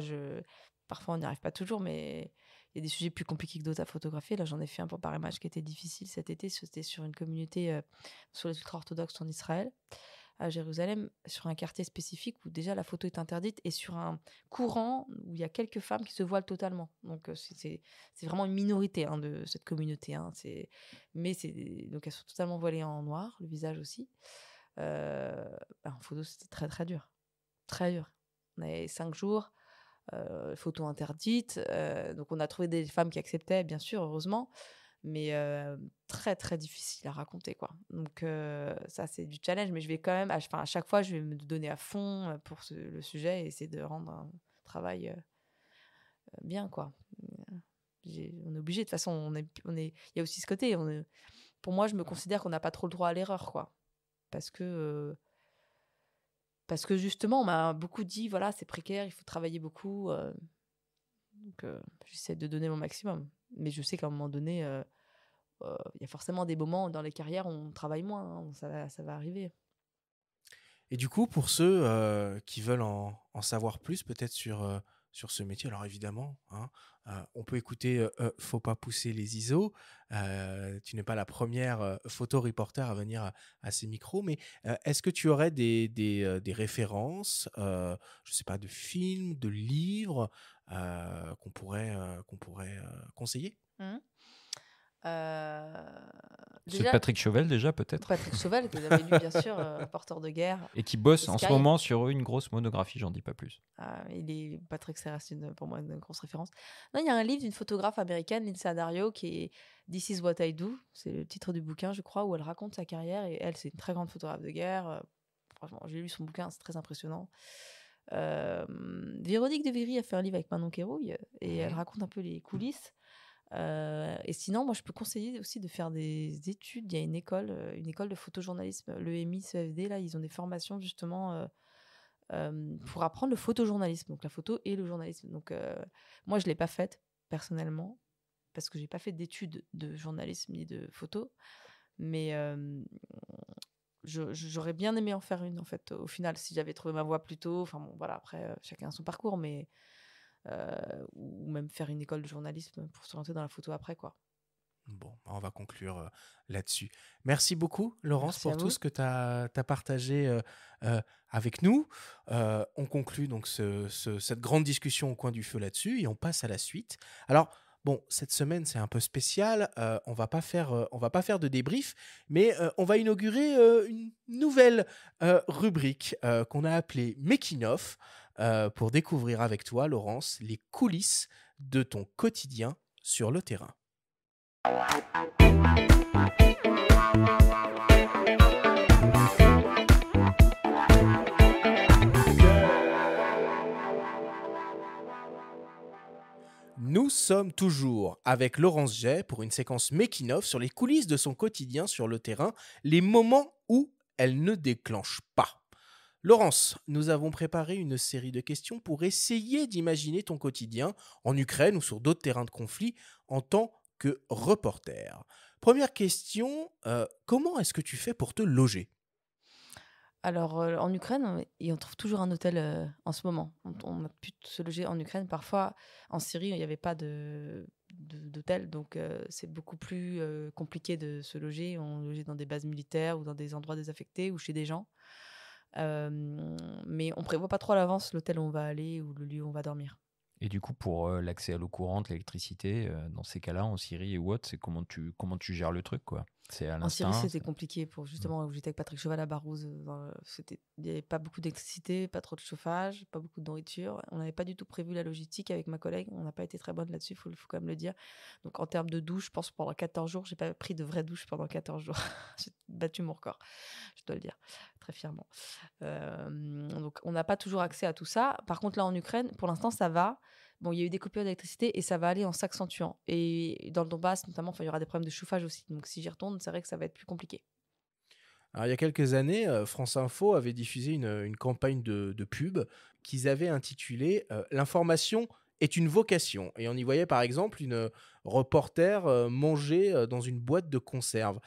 Parfois, on n'y arrive pas toujours, mais il y a des sujets plus compliqués que d'autres à photographier. Là, j'en ai fait un pour Paris Match qui était difficile cet été. C'était sur une communauté, sur les ultra-orthodoxes en Israël, à Jérusalem, sur un quartier spécifique où déjà la photo est interdite et sur un courant où il y a quelques femmes qui se voilent totalement. Donc c'est vraiment une minorité, hein, de cette communauté, hein. Donc elles sont totalement voilées en noir, le visage aussi. En photo, c'était très très dur. Très dur. On avait 5 jours, photo interdite. Donc on a trouvé des femmes qui acceptaient, bien sûr, heureusement. Mais très très difficile à raconter, quoi. Donc ça, c'est du challenge, mais je vais quand même, à chaque fois, je vais me donner à fond pour le sujet et essayer de rendre un travail bien, quoi. On est obligé, de toute façon, il y a aussi ce côté, pour moi, je me considère qu'on n'a pas trop le droit à l'erreur, quoi. Parce que justement, on m'a beaucoup dit, voilà, c'est précaire, il faut travailler beaucoup. Donc j'essaie de donner mon maximum. Mais je sais qu'à un moment donné, il y a forcément des moments dans les carrières où on travaille moins, hein, ça va arriver. Et du coup, pour ceux qui veulent en savoir plus, peut-être sur ce métier, alors évidemment, hein, on peut écouter Faut pas pousser les ISO. Tu n'es pas la première photo-reporter à venir à ces micros, mais est-ce que tu aurais des références, je ne sais pas, de films, de livres qu'on pourrait conseiller? Mmh. Ceux de Patrick Chauvel, déjà, peut-être. Patrick Chauvel, que vous avez lu, bien sûr, Reporter de guerre. Et qui bosse en ce moment sur une grosse monographie, j'en dis pas plus. Patrick, ça reste pour moi une grosse référence. Non, il y a un livre d'une photographe américaine, Lindsay Addario, qui est This is what I do. C'est le titre du bouquin, je crois, où elle raconte sa carrière. Et elle, c'est une très grande photographe de guerre. Franchement, j'ai lu son bouquin, c'est très impressionnant. Véronique de Viry a fait un livre avec Manon Kérouille et elle raconte un peu les coulisses. Et sinon, moi, je peux conseiller aussi de faire des études. Il y a une école de photojournalisme, l'EMI, CEFD, là, ils ont des formations justement pour apprendre le photojournalisme, donc la photo et le journalisme. Donc, moi, je ne l'ai pas faite personnellement parce que je n'ai pas fait d'études de journalisme ni de photo, mais j'aurais bien aimé en faire une, en fait, au final, si j'avais trouvé ma voie plus tôt. Enfin, bon, voilà, après, chacun a son parcours, mais ou même faire une école de journalisme pour s'orienter dans la photo après, quoi. Bon, on va conclure là-dessus. Merci beaucoup, Laurence, Merci à pour tout vous. ce que tu as partagé avec nous. On conclut donc cette grande discussion au coin du feu là-dessus et on passe à la suite. Alors, bon, cette semaine, c'est un peu spécial. On va pas faire de débrief, mais on va inaugurer une nouvelle rubrique qu'on a appelée Making of pour découvrir avec toi, Laurence, les coulisses de ton quotidien sur le terrain. Nous sommes toujours avec Laurence Jay pour une séquence making of sur les coulisses de son quotidien sur le terrain, les moments où elle ne déclenche pas. Laurence, nous avons préparé une série de questions pour essayer d'imaginer ton quotidien en Ukraine ou sur d'autres terrains de conflit en tant que reporter. Première question, comment est-ce que tu fais pour te loger ? Alors, en Ukraine, et on trouve toujours un hôtel en ce moment. On a pu se loger en Ukraine. Parfois, en Syrie, il n'y avait pas d'hôtel, donc c'est beaucoup plus compliqué de se loger. On logeait dans des bases militaires ou dans des endroits désaffectés ou chez des gens. Mais on prévoit pas trop à l'avance l'hôtel où on va aller ou le lieu où on va dormir. Et du coup, pour l'accès à l'eau courante, l'électricité, dans ces cas-là, en Syrie ou autre, c'est comment tu gères le truc, quoi? C'est à En Syrie, l'instinct? c'était compliqué pour justement où j'étais avec Patrick Cheval à Barouze. Il n'y avait pas beaucoup d'électricité, pas trop de chauffage, pas beaucoup de nourriture. On n'avait pas du tout prévu la logistique avec ma collègue. On n'a pas été très bonne là-dessus, il faut quand même le dire. Donc en termes de douche, je pense que pendant 14 jours, j'ai pas pris de vraie douche pendant 14 jours. J'ai battu mon record, je dois le dire, très fièrement. Donc on n'a pas toujours accès à tout ça. Par contre, là en Ukraine, pour l'instant, ça va. Bon, il y a eu des coupures d'électricité et ça va aller en s'accentuant. Et dans le Donbass, notamment, il y aura des problèmes de chauffage aussi. Donc, si j'y retourne, c'est vrai que ça va être plus compliqué. Alors, il y a quelques années, France Info avait diffusé une campagne de pub qu'ils avaient intitulée L'information est une vocation. Et on y voyait par exemple une reporter manger dans une boîte de conserve.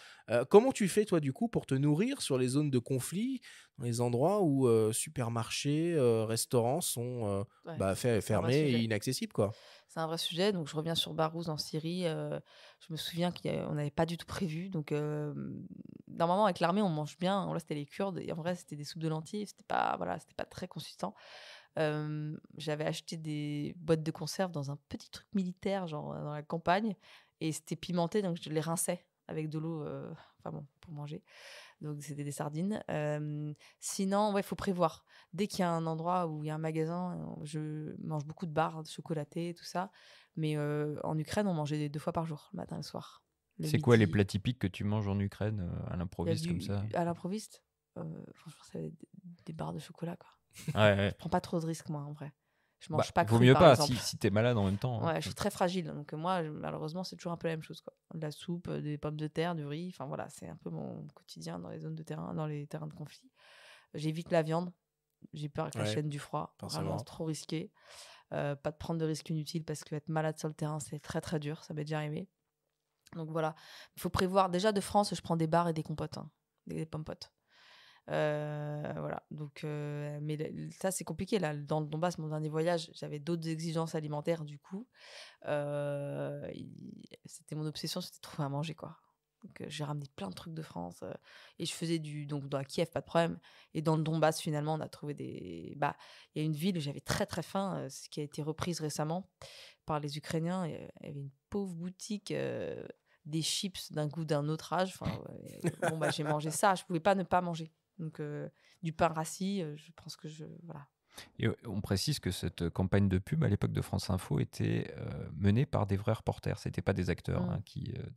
Comment tu fais, toi, du coup, pour te nourrir sur les zones de conflit, dans les endroits où supermarchés, restaurants sont Ouais, c'est un vrai fermés et sujet. inaccessibles, quoi? C'est un vrai sujet. Donc, je reviens sur Barouz en Syrie. Je me souviens qu'on n'avait pas du tout prévu. Donc, normalement, avec l'armée, on mange bien. Là, c'était les Kurdes. Et en vrai, c'était des soupes de lentilles. C'était pas très consistant. J'avais acheté des boîtes de conserve dans un petit truc militaire, genre dans la campagne. Et c'était pimenté. Donc, je les rinçais avec de l'eau pour manger. Donc, c'était des sardines. Sinon, il faut prévoir. Dès qu'il y a un endroit où il y a un magasin, je mange beaucoup de barres, de chocolaté, tout ça. Mais en Ukraine, on mangeait 2 fois par jour, le matin et le soir. Le C'est quoi les midi, plats typiques que tu manges en Ukraine à il y a l'improviste comme ça? à l'improviste. Franchement, ça va être des barres de chocolat, quoi. Ouais, ouais. Je prends pas trop de risques, moi, en vrai. Je Bah, mange pas vaut cru, mieux par pas exemple. si t'es malade en même temps, hein. Ouais, je suis très fragile. Donc, moi, malheureusement, c'est toujours un peu la même chose, quoi. De la soupe, des pommes de terre, du riz. Enfin, voilà, c'est un peu mon quotidien dans les zones de terrain, dans les terrains de conflit. J'évite la viande. J'ai peur avec la Ouais, chaîne du froid. Vraiment, forcément. c'est trop risqué. Pas de prendre de risques inutiles parce qu'être malade sur le terrain, c'est très, très dur. Ça m'est déjà arrivé. Donc, voilà. Il faut prévoir. Déjà, de France, je prends des bars et des compotes, hein, des pommes potes. Voilà. Donc, mais ça, c'est compliqué. Là, dans le Donbass, mon dernier voyage, j'avais d'autres exigences alimentaires, du coup. C'était mon obsession, c'était de trouver à manger, quoi. Donc, j'ai ramené plein de trucs de France. Et je faisais donc dans Kiev, pas de problème. Et dans le Donbass, finalement, on a trouvé il y a une ville où j'avais très, très faim, ce qui a été reprise récemment par les Ukrainiens. Il y avait une pauvre boutique, des chips d'un goût d'un autre âge. Enfin, ouais. J'ai mangé ça. Je pouvais pas ne pas manger. Donc, du pain rassis, je pense que voilà. Et on précise que cette campagne de pub à l'époque de France Info était menée par des vrais reporters, c'était pas des acteurs, hein,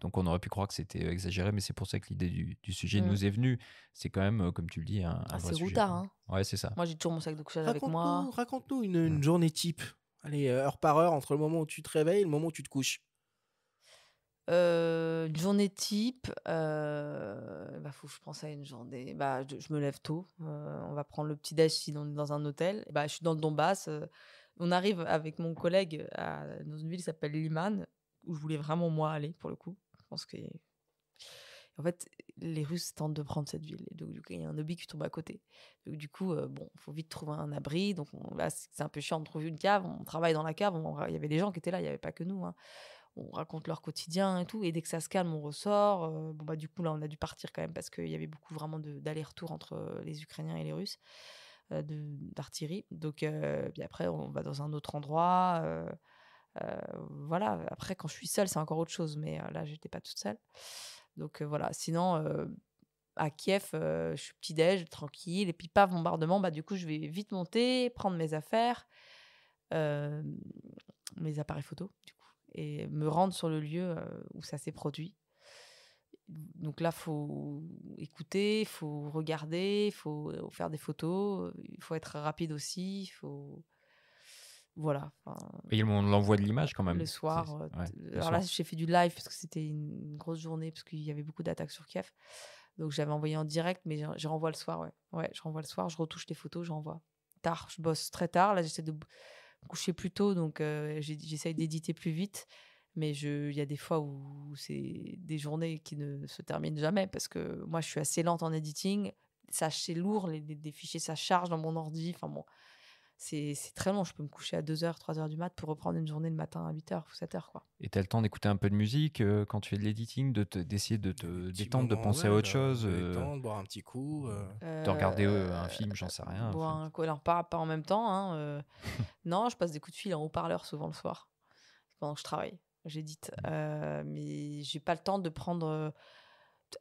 donc on aurait pu croire que c'était exagéré, mais c'est pour ça que l'idée du sujet nous est venue. C'est quand même, comme tu le dis, un vrai c'est sujet. routard, hein. Ouais, c'est ça. Moi, j'ai toujours mon sac de couchage avec moi. Raconte-nous une journée type. Allez, heure par heure, entre le moment où tu te réveilles et le moment où tu te couches. Une journée type, faut que je pense à une journée. Je me lève tôt. On va prendre le petit déj si on est dans un hôtel. Je suis dans le Donbass. On arrive avec mon collègue dans une ville qui s'appelle Liman, où je voulais vraiment moi aller pour le coup. Je pense que en fait, les Russes tentent de prendre cette ville. Et donc, du coup, il y a un obus qui tombe à côté. Donc, du coup, faut vite trouver un abri. Donc, là, c'est un peu chiant de trouver une cave. On travaille dans la cave. Il y avait des gens qui étaient là. Il n'y avait pas que nous, hein. On raconte leur quotidien et tout. Et dès que ça se calme, on ressort. Du coup, là, on a dû partir quand même parce qu'il y avait beaucoup vraiment d'aller-retour entre les Ukrainiens et les Russes d'artillerie. Donc, puis après, on va dans un autre endroit. Voilà. Après, quand je suis seule, c'est encore autre chose. Mais là, j'étais pas toute seule. Donc, voilà. Sinon, à Kiev, je suis petit-déj, tranquille. Et puis, pas bombardement. Du coup, je vais vite monter, prendre mes affaires, mes appareils photo, du coup, et me rendre sur le lieu où ça s'est produit. Donc là, il faut écouter, il faut regarder, il faut faire des photos, il faut être rapide aussi, il faut... Voilà. Et on l'envoie de l'image quand même. Le soir. Ouais, alors là, j'ai fait du live parce que c'était une grosse journée, parce qu'il y avait beaucoup d'attaques sur Kiev. Donc j'avais envoyé en direct, mais je renvoie le soir, ouais. Ouais, je renvoie le soir, je retouche les photos, j'envoie. Tard, je bosse très tard. Là, j'essaie de coucher plus tôt, donc j'essaye d'éditer plus vite. Mais il y a des fois où c'est des journées qui ne se terminent jamais parce que moi, je suis assez lente en editing. c'est lourd, des fichiers, ça charge dans mon ordi. Enfin bon, c'est très long. Je peux me coucher à 2h, 3h du mat pour reprendre une journée le matin à 8h ou 7h, quoi. Et tu as le temps d'écouter un peu de musique quand tu fais de l'editing, d'essayer de te détendre, de penser à autre chose, de boire un petit coup. de regarder un film, j'en sais rien. Bon, alors pas en même temps, hein, non, je passe des coups de fil en haut-parleur souvent le soir pendant que je travaille. J'édite, mais j'ai pas le temps de prendre.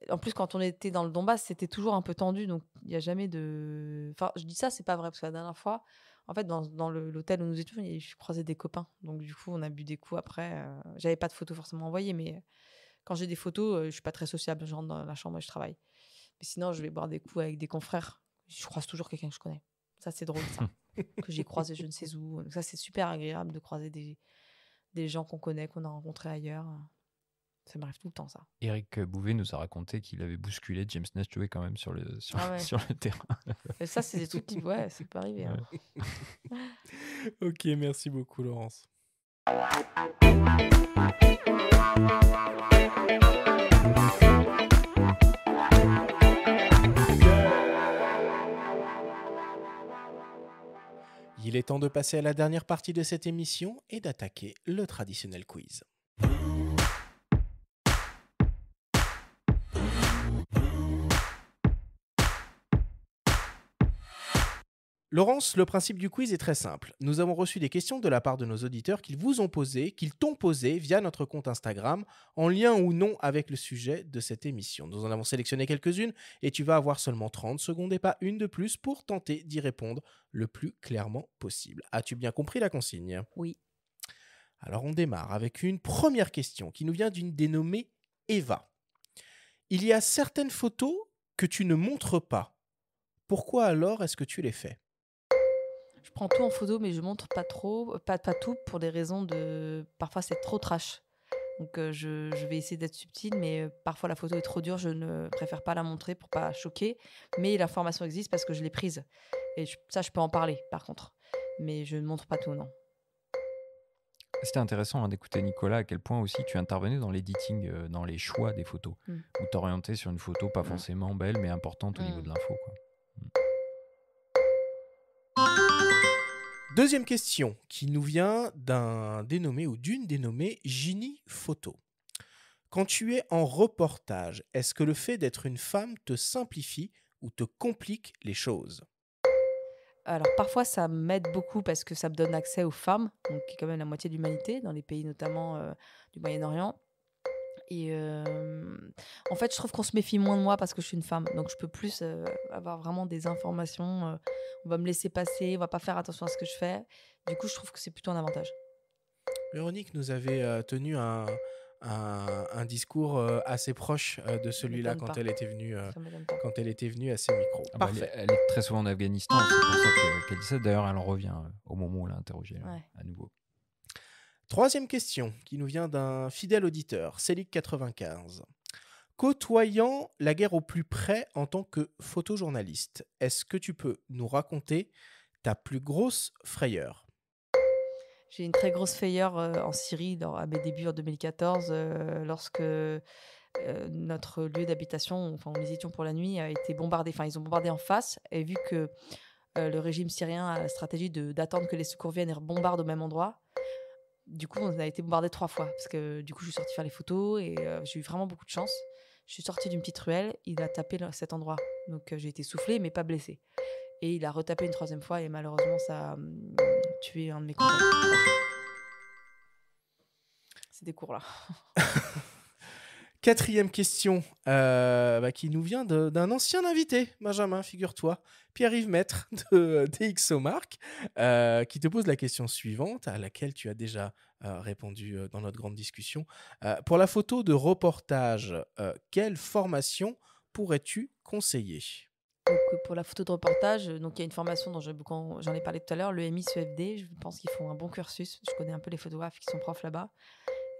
En plus, quand on était dans le Donbass, c'était toujours un peu tendu, donc il n'y a jamais de. Enfin, je dis ça, c'est pas vrai, parce que la dernière fois, en fait, dans l'hôtel où nous étions, je croisais des copains, donc du coup, on a bu des coups après. J'avais pas de photos forcément envoyées, mais quand j'ai des photos, je suis pas très sociable, je rentre dans la chambre et je travaille. Mais sinon, je vais boire des coups avec des confrères. Je croise toujours quelqu'un que je connais. Ça, c'est drôle, ça. Que j'ai croisé je ne sais où. Donc ça, c'est super agréable de croiser des gens qu'on connaît, qu'on a rencontrés ailleurs. Ça m'arrive tout le temps, ça. Eric Bouvet nous a raconté qu'il avait bousculé James Nachtwey quand même sur le terrain. Et ça, c'est des trucs qui... Ouais, ça peut arriver. Hein. Ok, merci beaucoup, Laurence. Il est temps de passer à la dernière partie de cette émission et d'attaquer le traditionnel quiz. Laurence, le principe du quiz est très simple. Nous avons reçu des questions de la part de nos auditeurs qu'ils t'ont posées via notre compte Instagram, en lien ou non avec le sujet de cette émission. Nous en avons sélectionné quelques-unes et tu vas avoir seulement 30 secondes et pas une de plus pour tenter d'y répondre le plus clairement possible. As-tu bien compris la consigne ? Oui. Alors on démarre avec une première question qui nous vient d'une dénommée Eva. Il y a certaines photos que tu ne montres pas. Pourquoi alors est-ce que tu les fais ? Je prends tout en photo, mais je montre pas trop, pas tout, pour des raisons de... Parfois, c'est trop trash. Donc, je vais essayer d'être subtile, mais parfois, la photo est trop dure. Je ne préfère pas la montrer pour pas choquer. Mais l'information existe parce que je l'ai prise. Et ça, je peux en parler, par contre. Mais je ne montre pas tout, non. C'était intéressant d'écouter Nicolas, à quel point aussi tu intervenais dans l'editing, dans les choix des photos, où t'orientais sur une photo pas forcément belle, mais importante au niveau de l'info, quoi. Deuxième question qui nous vient d'un dénommé ou d'une dénommée Ginny Photo. Quand tu es en reportage, est-ce que le fait d'être une femme te simplifie ou te complique les choses ? Alors, parfois, ça m'aide beaucoup parce que ça me donne accès aux femmes, donc qui est quand même la moitié de l'humanité, dans les pays notamment du Moyen-Orient. Et en fait, je trouve qu'on se méfie moins de moi parce que je suis une femme. Donc, je peux plus avoir vraiment des informations. On va me laisser passer, on va pas faire attention à ce que je fais. Du coup, je trouve que c'est plutôt un avantage. Véronique nous avait tenu un discours assez proche de celui-là quand elle était venue à ces micros. Parfait. Elle est très souvent en Afghanistan, c'est pour ça qu'elle dit ça. D'ailleurs, elle en revient au moment où on l'a interrogée à nouveau. Troisième question qui nous vient d'un fidèle auditeur, Célic95. Côtoyant la guerre au plus près en tant que photojournaliste, est-ce que tu peux nous raconter ta plus grosse frayeur ? J'ai une très grosse frayeur en Syrie à mes débuts en 2014 lorsque notre lieu d'habitation, enfin où nous étions pour la nuit, a été bombardé. Enfin, ils ont bombardé en face et vu que le régime syrien a la stratégie d'attendre que les secours viennent et bombardent au même endroit, du coup, on a été bombardé 3 fois parce que du coup, je suis sortie faire les photos et j'ai eu vraiment beaucoup de chance. Je suis sortie d'une petite ruelle, il a tapé cet endroit. Donc, j'ai été soufflée, mais pas blessée. Et il a retapé une 3e fois et malheureusement, ça a tué un de mes collègues. C'est des cours là. 4e question qui nous vient d'un ancien invité, Benjamin, figure-toi, Pierre-Yves Maître de DxOMark, qui te pose la question suivante, à laquelle tu as déjà répondu dans notre grande discussion. Pour la photo de reportage, quelle formation pourrais-tu conseiller ? Donc, pour la photo de reportage, donc il y a une formation dont j'en ai parlé tout à l'heure, le MI-CEFD. Je pense qu'ils font un bon cursus. Je connais un peu les photographes qui sont profs là-bas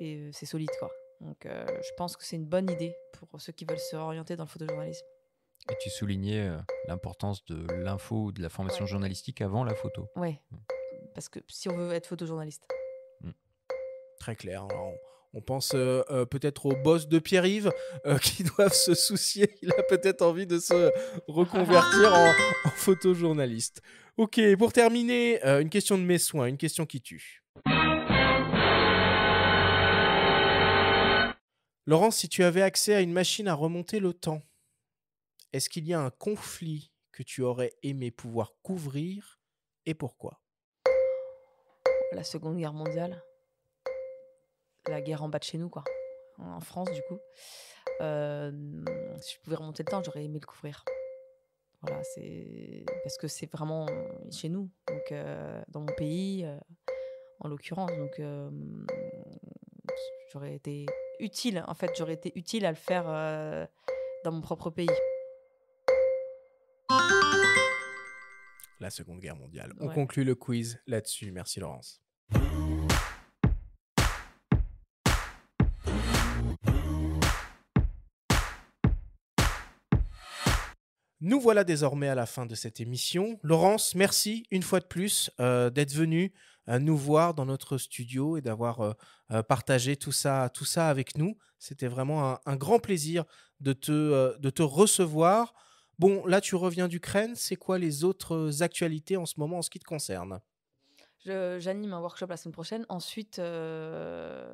et c'est solide, quoi. Donc, je pense que c'est une bonne idée pour ceux qui veulent se orienter dans le photojournalisme. Et tu soulignais l'importance de l'info ou de la formation journalistique avant la photo. Ouais, parce que si on veut être photojournaliste. Très clair. Alors, On pense peut-être au boss de Pierre-Yves qui doivent se soucier. Il a peut-être envie de se reconvertir en photojournaliste. Ok, pour terminer, une question de mes soins, une question qui tue. Laurence, si tu avais accès à une machine à remonter le temps, est-ce qu'il y a un conflit que tu aurais aimé pouvoir couvrir et pourquoi? La Seconde Guerre mondiale. La guerre en bas de chez nous, quoi. En France, du coup. Si je pouvais remonter le temps, j'aurais aimé le couvrir. Voilà, parce que c'est vraiment chez nous, donc dans mon pays, en l'occurrence. Donc, j'aurais été utile, en fait, à le faire dans mon propre pays. La Seconde Guerre mondiale. On conclut le quiz là-dessus. Merci Laurence. Nous voilà désormais à la fin de cette émission. Laurence, merci une fois de plus d'être venue nous voir dans notre studio et d'avoir partagé tout ça avec nous. C'était vraiment un grand plaisir de te recevoir. Bon, là, tu reviens d'Ukraine. C'est quoi les autres actualités en ce moment en ce qui te concerne? J'anime un workshop la semaine prochaine. Ensuite, je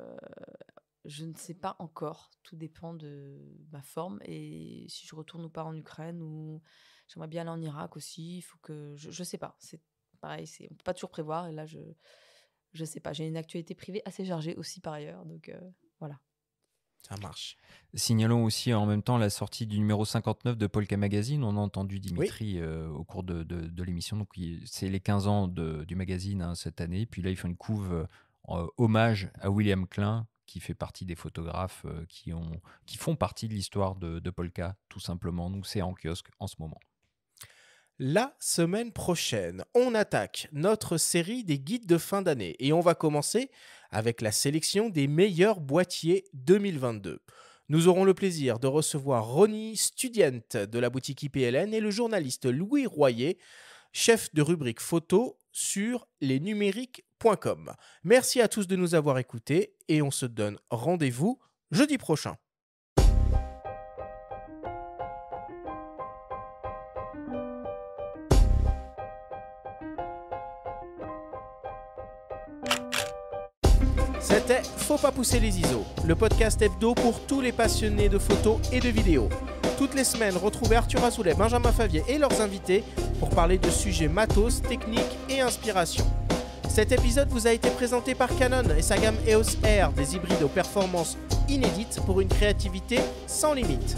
ne sais pas encore. Tout dépend de ma forme et si je retourne ou pas en Ukraine, ou j'aimerais bien aller en Irak aussi. Il faut que je sais pas. C'est pareil, on peut pas toujours prévoir. Et là, je sais pas. J'ai une actualité privée assez chargée aussi par ailleurs. Donc voilà. Ça marche. Signalons aussi en même temps la sortie du numéro 59 de Polka Magazine. On a entendu Dimitri au cours de l'émission. Donc, c'est les 15 ans du magazine cette année. Puis là, ils font une couve hommage à William Klein, qui fait partie des photographes qui font partie de l'histoire de Polka, tout simplement. Donc, c'est en kiosque en ce moment. La semaine prochaine, on attaque notre série des guides de fin d'année et on va commencer avec la sélection des meilleurs boîtiers 2022. Nous aurons le plaisir de recevoir Ronnie Studient de la boutique IPLN et le journaliste Louis Royer, chef de rubrique photo sur lesnumériques.com. Merci à tous de nous avoir écoutés et on se donne rendez-vous jeudi prochain. C'était Faut pas pousser les ISO, le podcast hebdo pour tous les passionnés de photos et de vidéos. Toutes les semaines, retrouvez Arthur Azoulay, Benjamin Favier et leurs invités pour parler de sujets matos, techniques et inspiration. Cet épisode vous a été présenté par Canon et sa gamme EOS R, des hybrides aux performances inédites pour une créativité sans limite.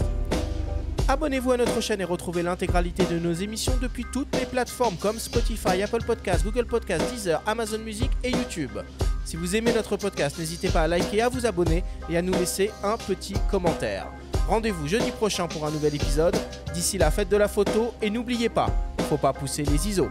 Abonnez-vous à notre chaîne et retrouvez l'intégralité de nos émissions depuis toutes les plateformes comme Spotify, Apple Podcasts, Google Podcasts, Deezer, Amazon Music et YouTube. Si vous aimez notre podcast, n'hésitez pas à liker, à vous abonner et à nous laisser un petit commentaire. Rendez-vous jeudi prochain pour un nouvel épisode. D'ici là, faites de la photo et n'oubliez pas, faut pas pousser les ISO.